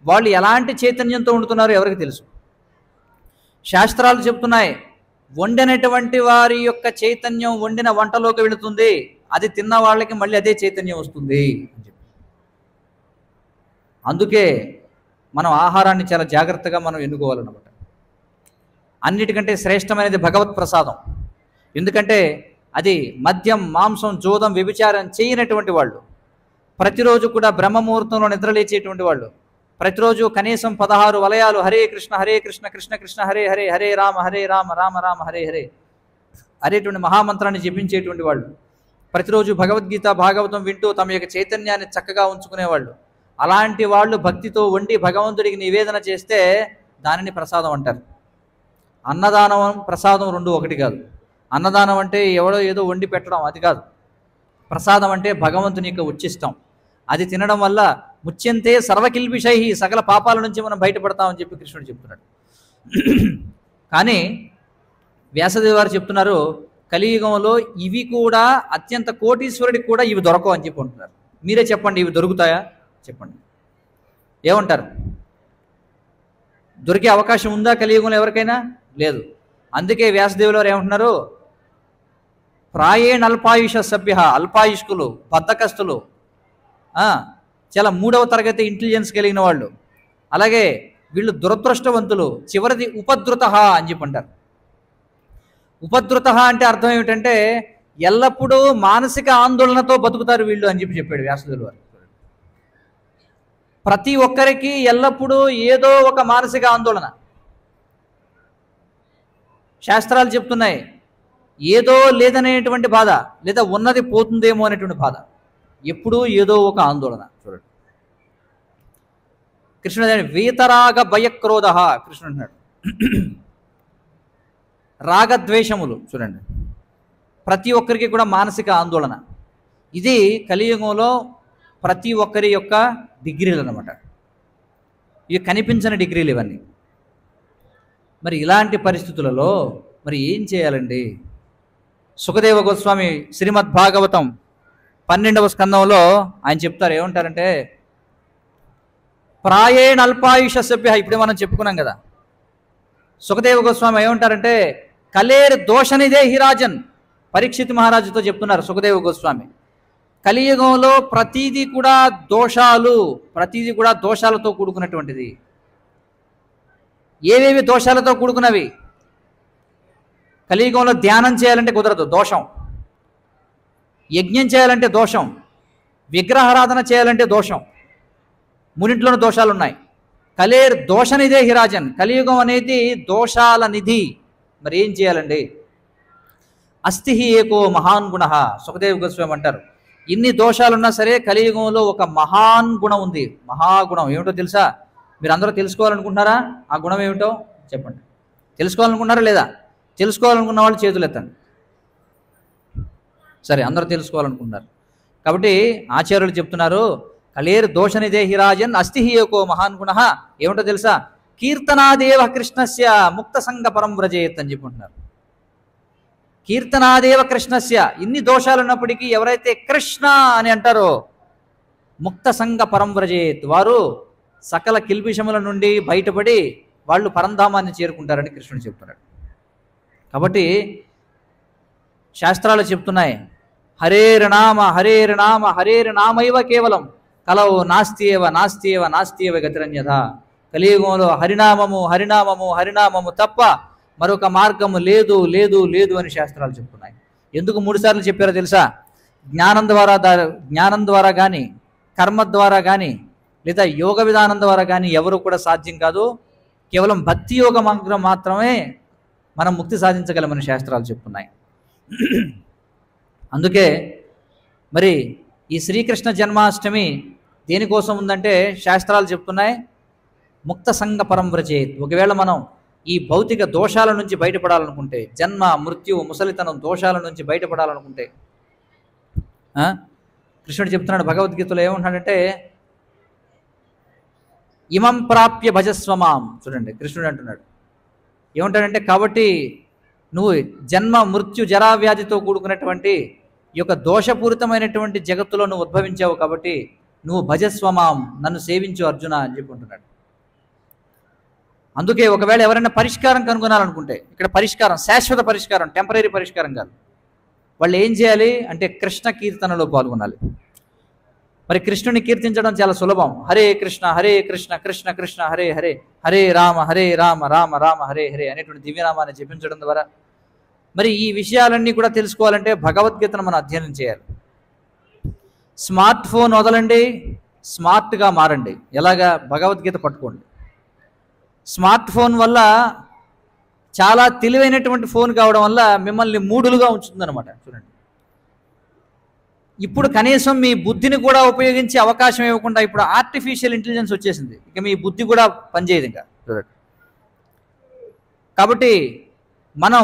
వాళ్ళు ఎలాంటి చైతన్యంతో వండుతున్నారో ఎవరికి తెలుసు? శాస్త్రాలు చెప్తున్నాయి వండినటువంటి వారి యొక్క చైతన్యం వండిన వంటలోకి వెళుతుంది, అది తిన్న వాళ్ళకి మళ్ళీ అదే చైతన్యం వస్తుంది అని చెప్పి. అందుకే మనం ఆహారాన్ని చాలా జాగ్రత్తగా మనం ఎన్నుకోవాలన్నమాట. అన్నిటికంటే శ్రేష్టమైనది భగవత్ ప్రసాదం. ఎందుకంటే అది మద్యం, మాంసం, జోదం, వ్యభిచారం చేయనటువంటి వాళ్ళు, ప్రతిరోజు కూడా బ్రహ్మముహూర్తంలో నిద్రలేచేటువంటి వాళ్ళు, ప్రతిరోజు కనీసం 16 వలయాలు హరే కృష్ణ కృష్ణ కృష్ణ హరే హరే, హరే రామ రామ రామ హరే హరే అనేటువంటి మహామంత్రాన్ని జపించేటువంటి వాళ్ళు, ప్రతిరోజు భగవద్గీత భాగవతం వింటూ తమ యొక్క చైతన్యాన్ని చక్కగా ఉంచుకునేవాళ్ళు, అలాంటి వాళ్ళు భక్తితో వండి భగవంతుడికి నివేదన చేస్తే దానిని ప్రసాదం అంటారు. అన్నదానం ప్రసాదం రెండు ఒకటి కాదు. అన్నదానం అంటే ఎవడో ఏదో వండి పెట్టడం, అది కాదు. ప్రసాదం అంటే భగవంతుని యొక్క ఉచ్చిష్టం. అది తినడం వల్ల ముచ్యంతే సర్వకిల్బిషై, సకల పాపాల నుంచి మనం బయటపడతామని చెప్పి కృష్ణుడు చెప్తున్నాడు. కానీ వ్యాసదేవి వారు చెప్తున్నారు కలియుగంలో ఇవి కూడా అత్యంత కోటీశ్వరుడికి కూడా ఇవి దొరకవు అని చెప్పి అంటున్నారు. మీరే చెప్పండి, ఇవి దొరుకుతాయా చెప్పండి, ఏమంటారు? దొరికే అవకాశం ఉందా కలియుగంలో ఎవరికైనా? లేదు. అందుకే వ్యాసదేవులు వారు ఏమంటున్నారు, ప్రాయేణ అల్పాయుష సభ్య, అల్పాయుష్కులు, బద్ధకస్తులు, చాలా 3వ తరగతి ఇంటెలిజెన్స్ కలిగిన వాళ్ళు, అలాగే వీళ్ళు దురదృష్టవంతులు, చివరిది ఉపద్రుత అని చెప్పి అంటారు. ఉపద్రుత అంటే అర్థం ఏమిటంటే ఎల్లప్పుడూ మానసిక ఆందోళనతో బతుకుతారు వీళ్ళు అని చెప్పాడు వ్యాసదేవులు వారు. ప్రతి ఒక్కరికి ఎల్లప్పుడూ ఏదో ఒక మానసిక ఆందోళన. శాస్త్రాలు చెప్తున్నాయి ఏదో లేదనేటువంటి బాధ, లేదా ఉన్నది పోతుందేమో అనేటువంటి బాధ, ఎప్పుడూ ఏదో ఒక ఆందోళన. చూడండి కృష్ణుడు వీతరాగ భయక్రోధ, కృష్ణుడు అంటున్నాడు రాగద్వేషములు. చూడండి ప్రతి ఒక్కరికి కూడా మానసిక ఆందోళన. ఇది కలియుగంలో ప్రతి ఒక్కరి యొక్క డిగ్రీలు అన్నమాట. ఇవి కనిపించని డిగ్రీలు ఇవన్నీ. మరి ఇలాంటి పరిస్థితులలో మరి ఏం చేయాలండి? సుఖదేవ గోస్వామి శ్రీమద్ భాగవతం 12వ స్కందంలో ఆయన చెప్తారు, ఏమంటారంటే ప్రాయేణ అల్పాయుష సభ్య. ఇప్పుడే మనం చెప్పుకున్నాం కదా. సుఖదేవ గోస్వామి ఏమంటారంటే కలేర్ దోషనిదే హిరాజన్. పరీక్షిత్ మహారాజుతో చెప్తున్నారు సుఖదేవ గోస్వామి, కలియుగంలో ప్రతీది కూడా దోషాలతో కూడుకున్నటువంటిది. ఏవేవి దోషాలతో కూడుకున్నవి? కలియుగంలో ధ్యానం చేయాలంటే కుదరదు, దోషం. యజ్ఞం చేయాలంటే దోషం. విగ్రహారాధన చేయాలంటే దోషం. మునింట్లోనూ దోషాలు ఉన్నాయి. కలేర్ దోషనిదే హిరాజన్. కలియుగం అనేది దోషాల నిధి. మరి ఏం చేయాలండి? అస్తి ఏకో మహాన్ గుణ. సుఖదేవ్ గోస్వామి అంటారు ఇన్ని దోషాలున్నా సరే కలియుగంలో ఒక మహాన్ గుణం ఉంది. మహాగుణం ఏమిటో తెలుసా? మీరు అందరూ తెలుసుకోవాలనుకుంటున్నారా? ఆ గుణం ఏమిటో చెప్పండి. తెలుసుకోవాలనుకుంటున్నారా లేదా? తెలుసుకోవాలనుకున్న వాళ్ళు చేతులు ఎత్తండి. సరే, అందరూ తెలుసుకోవాలనుకుంటున్నారు కాబట్టి ఆచార్యులు చెప్తున్నారు కలేర్ దోషనిదే హిరాజన్ అస్తి ఏకో మహాన్ గుణ. ఏమిటో తెలుసా? కీర్తనాదేవ కృష్ణస్య ముక్త సంగ పరం వ్రజేత్ అని చెప్పుకుంటున్నారు. కీర్తనాదేవ కృష్ణస్య. ఇన్ని దోషాలు ఉన్నప్పటికీ ఎవరైతే కృష్ణ అని అంటారో ముక్త సంగ పరం వ్రజేత్, వారు సకల కిల్బిషముల నుండి బయటపడి వాళ్ళు పరంధామాన్ని చేరుకుంటారని కృష్ణుడు చెప్తున్నాడు. కాబట్టి శాస్త్రాలు చెప్తున్నాయి హరేర్ నామ హరేర్ నామ హరేర్ నామైవ కేవలం కలవు నాస్తియేవ నాస్తియేవ నాస్తియేవ గతిరన్యథ. కలియుగంలో హరినామము హరినామము హరినామము తప్ప మరొక మార్గము లేదు లేదు లేదు అని శాస్త్రాలు చెప్తున్నాయి. ఎందుకు 3 సార్లు చెప్పారో తెలుసా? జ్ఞానం ద్వారా కానీ కర్మ ద్వారా కానీ లేదా యోగ విధానం ద్వారా కానీ ఎవరు కూడా సాధ్యం కాదు. కేవలం భక్తి యోగ మార్గం మాత్రమే మనం ముక్తి సాధించగలమని శాస్త్రాలు చెప్తున్నాయి. అందుకే మరి ఈ శ్రీకృష్ణ జన్మాష్టమి దేనికోసం ఉందంటే శాస్త్రాలు చెప్తున్నాయి ముక్త సంగ పరం వ్రజేత్. ఒకవేళ మనం ఈ భౌతిక దోషాల నుంచి బయటపడాలనుకుంటే, జన్మ మృత్యు ముసలితనం దోషాల నుంచి బయటపడాలనుకుంటే, కృష్ణుడు చెప్తున్నాడు భగవద్గీతలో ఏమంటున్నాడంటే ఇమం ప్రాప్య భజస్వమాం. చూడండి కృష్ణుడు అంటున్నాడు ఏమంటాడంటే, కాబట్టి నువ్వు జన్మ మృత్యు జరా వ్యాధితో కూడుకున్నటువంటి ఈ యొక్క దోషపూరితమైనటువంటి జగత్తులో నువ్వు ఉద్భవించావు కాబట్టి నువ్వు భజస్వమాం, నన్ను సేవించు అర్జున అని చెప్పుకుంటున్నాడు. అందుకే ఒకవేళ ఎవరైనా పరిష్కారం కనుగొనాలనుకుంటే, ఇక్కడ పరిష్కారం శాశ్వత పరిష్కారం, టెంపరీ పరిష్కారం కాదు. వాళ్ళు ఏం చేయాలి అంటే కృష్ణ కీర్తనలో పాల్గొనాలి. మరి కృష్ణుని కీర్తించడం చాలా సులభం. హరే కృష్ణ కృష్ణ కృష్ణ హరే హరే హరే రామ రామ రామ హరే హరే అనేటువంటి దివ్యనామాన్ని జపించడం ద్వారా మరి ఈ విషయాలన్నీ కూడా తెలుసుకోవాలంటే భగవద్గీతను మనం అధ్యయనం చేయాలి. స్మార్ట్ ఫోన్ వదలండి, స్మార్ట్గా మారండి. ఎలాగా? భగవద్గీత పట్టుకోండి. స్మార్ట్ ఫోన్ వల్ల చాలా తెలివైనటువంటి ఫోన్ కావడం వల్ల మిమ్మల్ని మూడులుగా ఉంచుతుందన్నమాట. చూడండి, ఇప్పుడు కనీసం మీ బుద్ధిని కూడా ఉపయోగించే అవకాశం ఇవ్వకుండా ఇప్పుడు ఆర్టిఫిషియల్ ఇంటెలిజెన్స్ వచ్చేసింది. ఇక మీ బుద్ధి కూడా పనిచేయదు ఇంకా. చూడండి, కాబట్టి మనం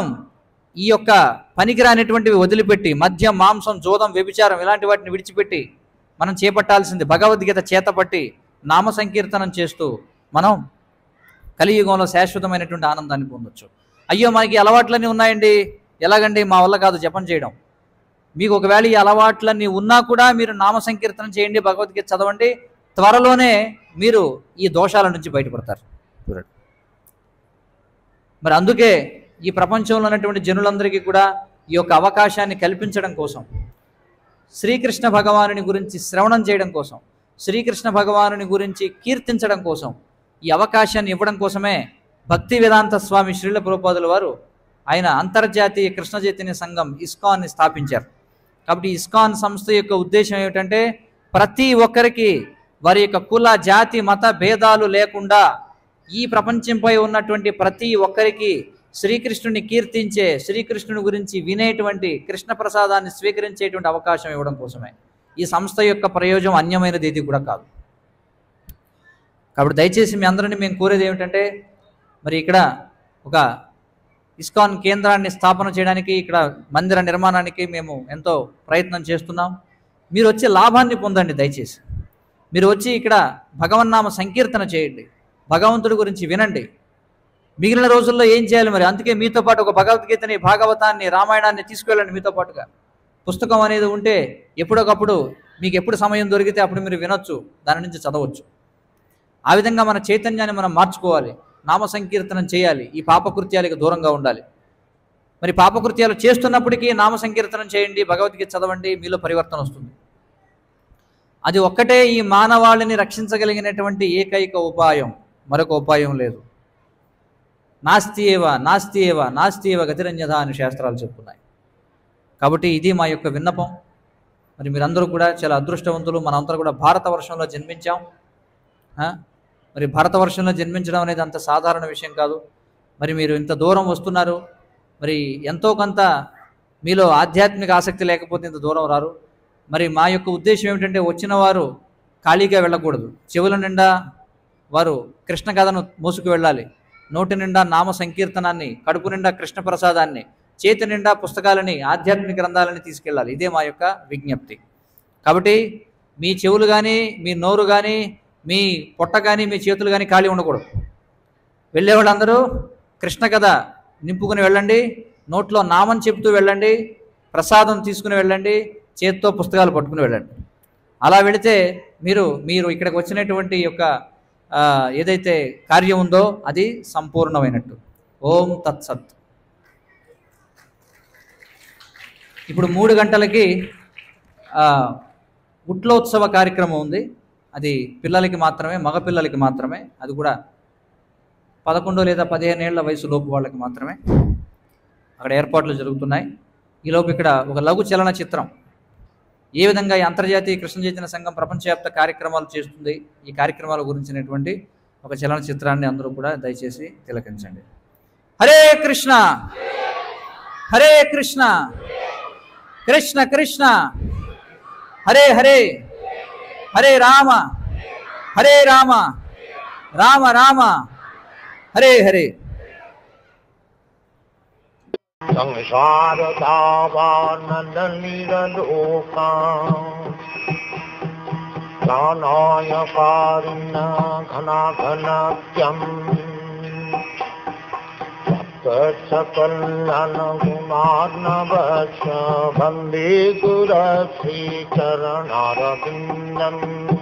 ఈ యొక్క పనికిరానటువంటివి వదిలిపెట్టి మద్యం మాంసం జోదం వ్యభిచారం ఇలాంటి వాటిని విడిచిపెట్టి మనం చేపట్టాల్సింది భగవద్గీత చేతపట్టి నామ సంకీర్తనం చేస్తూ మనం కలియుగంలో శాశ్వతమైనటువంటి ఆనందాన్ని పొందొచ్చు. అయ్యో మనకి అలవాట్లన్నీ ఉన్నాయండి, ఎలాగండి? మా వల్ల కాదు జపం చేయడం. మీకు ఒకవేళ ఈ అలవాట్లన్నీ ఉన్నా కూడా మీరు నామ సంకీర్తనం చేయండి, భగవద్గీత చదవండి, త్వరలోనే మీరు ఈ దోషాల నుంచి బయటపడతారు. చూడండి, మరి అందుకే ఈ ప్రపంచంలో ఉన్నటువంటి జనులందరికీ కూడా ఈ యొక్క అవకాశాన్ని కల్పించడం కోసం, శ్రీకృష్ణ భగవానుని గురించి శ్రవణం చేయడం కోసం, శ్రీకృష్ణ భగవానుని గురించి కీర్తించడం కోసం ఈ అవకాశాన్ని ఇవ్వడం కోసమే భక్తి వేదాంత స్వామి శ్రీల ప్రభుపాదుల వారు ఆయన అంతర్జాతీయ కృష్ణ చైతన్య సంఘం ఇస్కాన్ని స్థాపించారు. కాబట్టి ఇస్కాన్ సంస్థ యొక్క ఉద్దేశం ఏమిటంటే ప్రతి ఒక్కరికి వారి యొక్క కుల జాతి మత భేదాలు లేకుండా ఈ ప్రపంచంపై ఉన్నటువంటి ప్రతి ఒక్కరికి శ్రీకృష్ణుని కీర్తించే, శ్రీకృష్ణుని గురించి వినేటువంటి, కృష్ణ ప్రసాదాన్ని స్వీకరించేటువంటి అవకాశం ఇవ్వడం కోసమే. ఈ సంస్థ యొక్క ప్రయోజనం అన్యమైనది ఏది కూడా కాదు. కాబట్టి దయచేసి మీ అందరినీ మేము కోరేది ఏమిటంటే, మరి ఇక్కడ ఒక ఇస్కాన్ కేంద్రాన్ని స్థాపన చేయడానికి, ఇక్కడ మందిర నిర్మాణానికి మేము ఎంతో ప్రయత్నం చేస్తున్నాం. మీరు వచ్చి లాభాన్ని పొందండి. దయచేసి మీరు వచ్చి ఇక్కడ భగవన్నామ సంకీర్తన చేయండి, భగవంతుడి గురించి వినండి. మిగిలిన రోజుల్లో ఏం చేయాలి మరి? అందుకే మీతో పాటు ఒక భగవద్గీతని, భాగవతాన్ని, రామాయణాన్ని తీసుకెళ్ళండి మీతో పాటుగా. పుస్తకం అనేది ఉంటే ఎప్పుడొకప్పుడు మీకు ఎప్పుడు సమయం దొరికితే అప్పుడు మీరు వినొచ్చు, దాని నుంచి చదవచ్చు. ఆ విధంగా మన చైతన్యాన్ని మనం మార్చుకోవాలి, నామ సంకీర్తనం చేయాలి, ఈ పాపకృత్యాలకు దూరంగా ఉండాలి. మరి పాపకృత్యాలు చేస్తున్నప్పటికీ నామ సంకీర్తనం చేయండి, భగవద్గీత చదవండి, మీలో పరివర్తన వస్తుంది. అది ఒక్కటే ఈ మానవాళిని రక్షించగలిగినటువంటి ఏకైక ఉపాయం, మరొక ఉపాయం లేదు. నాస్తి ఏవ నాస్తి ఏవ నాస్తి ఏవ గతిరన్యథ అని శాస్త్రాలు చెప్తున్నాయి. కాబట్టి ఇది మా యొక్క విన్నపం. మరి మీరందరూ కూడా చాలా అదృష్టవంతులు. మనందరూ కూడా భారతవర్షంలో జన్మించాం. మరి భారతవర్షంలో జన్మించడం అనేది అంత సాధారణ విషయం కాదు. మరి మీరు ఇంత దూరం వస్తున్నారు. మరి ఎంతో కొంత మీలో ఆధ్యాత్మిక ఆసక్తి లేకపోతే ఇంత దూరం రారు. మరి మా యొక్క ఉద్దేశం ఏమిటంటే వచ్చిన వారు ఖాళీగా వెళ్ళకూడదు. చెవుల నిండా వారు కృష్ణ కథను మోసుకు వెళ్ళాలి, నోటి నిండా నామ సంకీర్తనాన్ని, కడుపు నిండా కృష్ణ ప్రసాదాన్ని, చేతి నిండా పుస్తకాలని, ఆధ్యాత్మిక గ్రంథాలని తీసుకెళ్ళాలి. ఇదే మా యొక్క విజ్ఞప్తి. కాబట్టి మీ చెవులు కానీ, మీ నోరు కానీ, మీ పొట్ట కానీ, మీ చేతులు కానీ ఖాళీ ఉండకూడదు. వెళ్ళేవాళ్ళందరూ కృష్ణ కథ నింపుకుని వెళ్ళండి, నోట్లో నామం చెప్తూ వెళ్ళండి, ప్రసాదం తీసుకుని వెళ్ళండి, చేత్తో పుస్తకాలు పట్టుకుని వెళ్ళండి. అలా వెళితే మీరు ఇక్కడికి వచ్చినటువంటి యొక్క ఏదైతే కార్యం ఉందో అది సంపూర్ణమైనట్టు. ఓం తత్సత్. ఇప్పుడు 3 గంటలకి గుట్లోత్సవ కార్యక్రమం ఉంది. అది పిల్లలకి మాత్రమే, మగపిల్లలకి మాత్రమే. అది కూడా 11 లేదా 15 ఏళ్ల వయసు లోపు వాళ్ళకి మాత్రమే అక్కడ ఏర్పాట్లు జరుగుతున్నాయి. ఈలోపు ఇక్కడ ఒక లఘు చలన చిత్రం ఏ విధంగా ఈ అంతర్జాతీయ కృష్ణ చైతన్య సంఘం ప్రపంచవ్యాప్త కార్యక్రమాలు చేస్తుంది, ఈ కార్యక్రమాల గురించినటువంటి ఒక చలన చిత్రాన్ని అందరూ కూడా దయచేసి తిలకించండి. హరే కృష్ణ హరే కృష్ణ కృష్ణ కృష్ణ హరే హరే, హరే రామ రామ రామ హరే హరే. संसार दावानन्दलीलोका ज्ञानाय कारुण्य घनाघनात्यम् सकलनगुणार्णवस्य वन्दे गुरश्रीचरणारविन्दम्.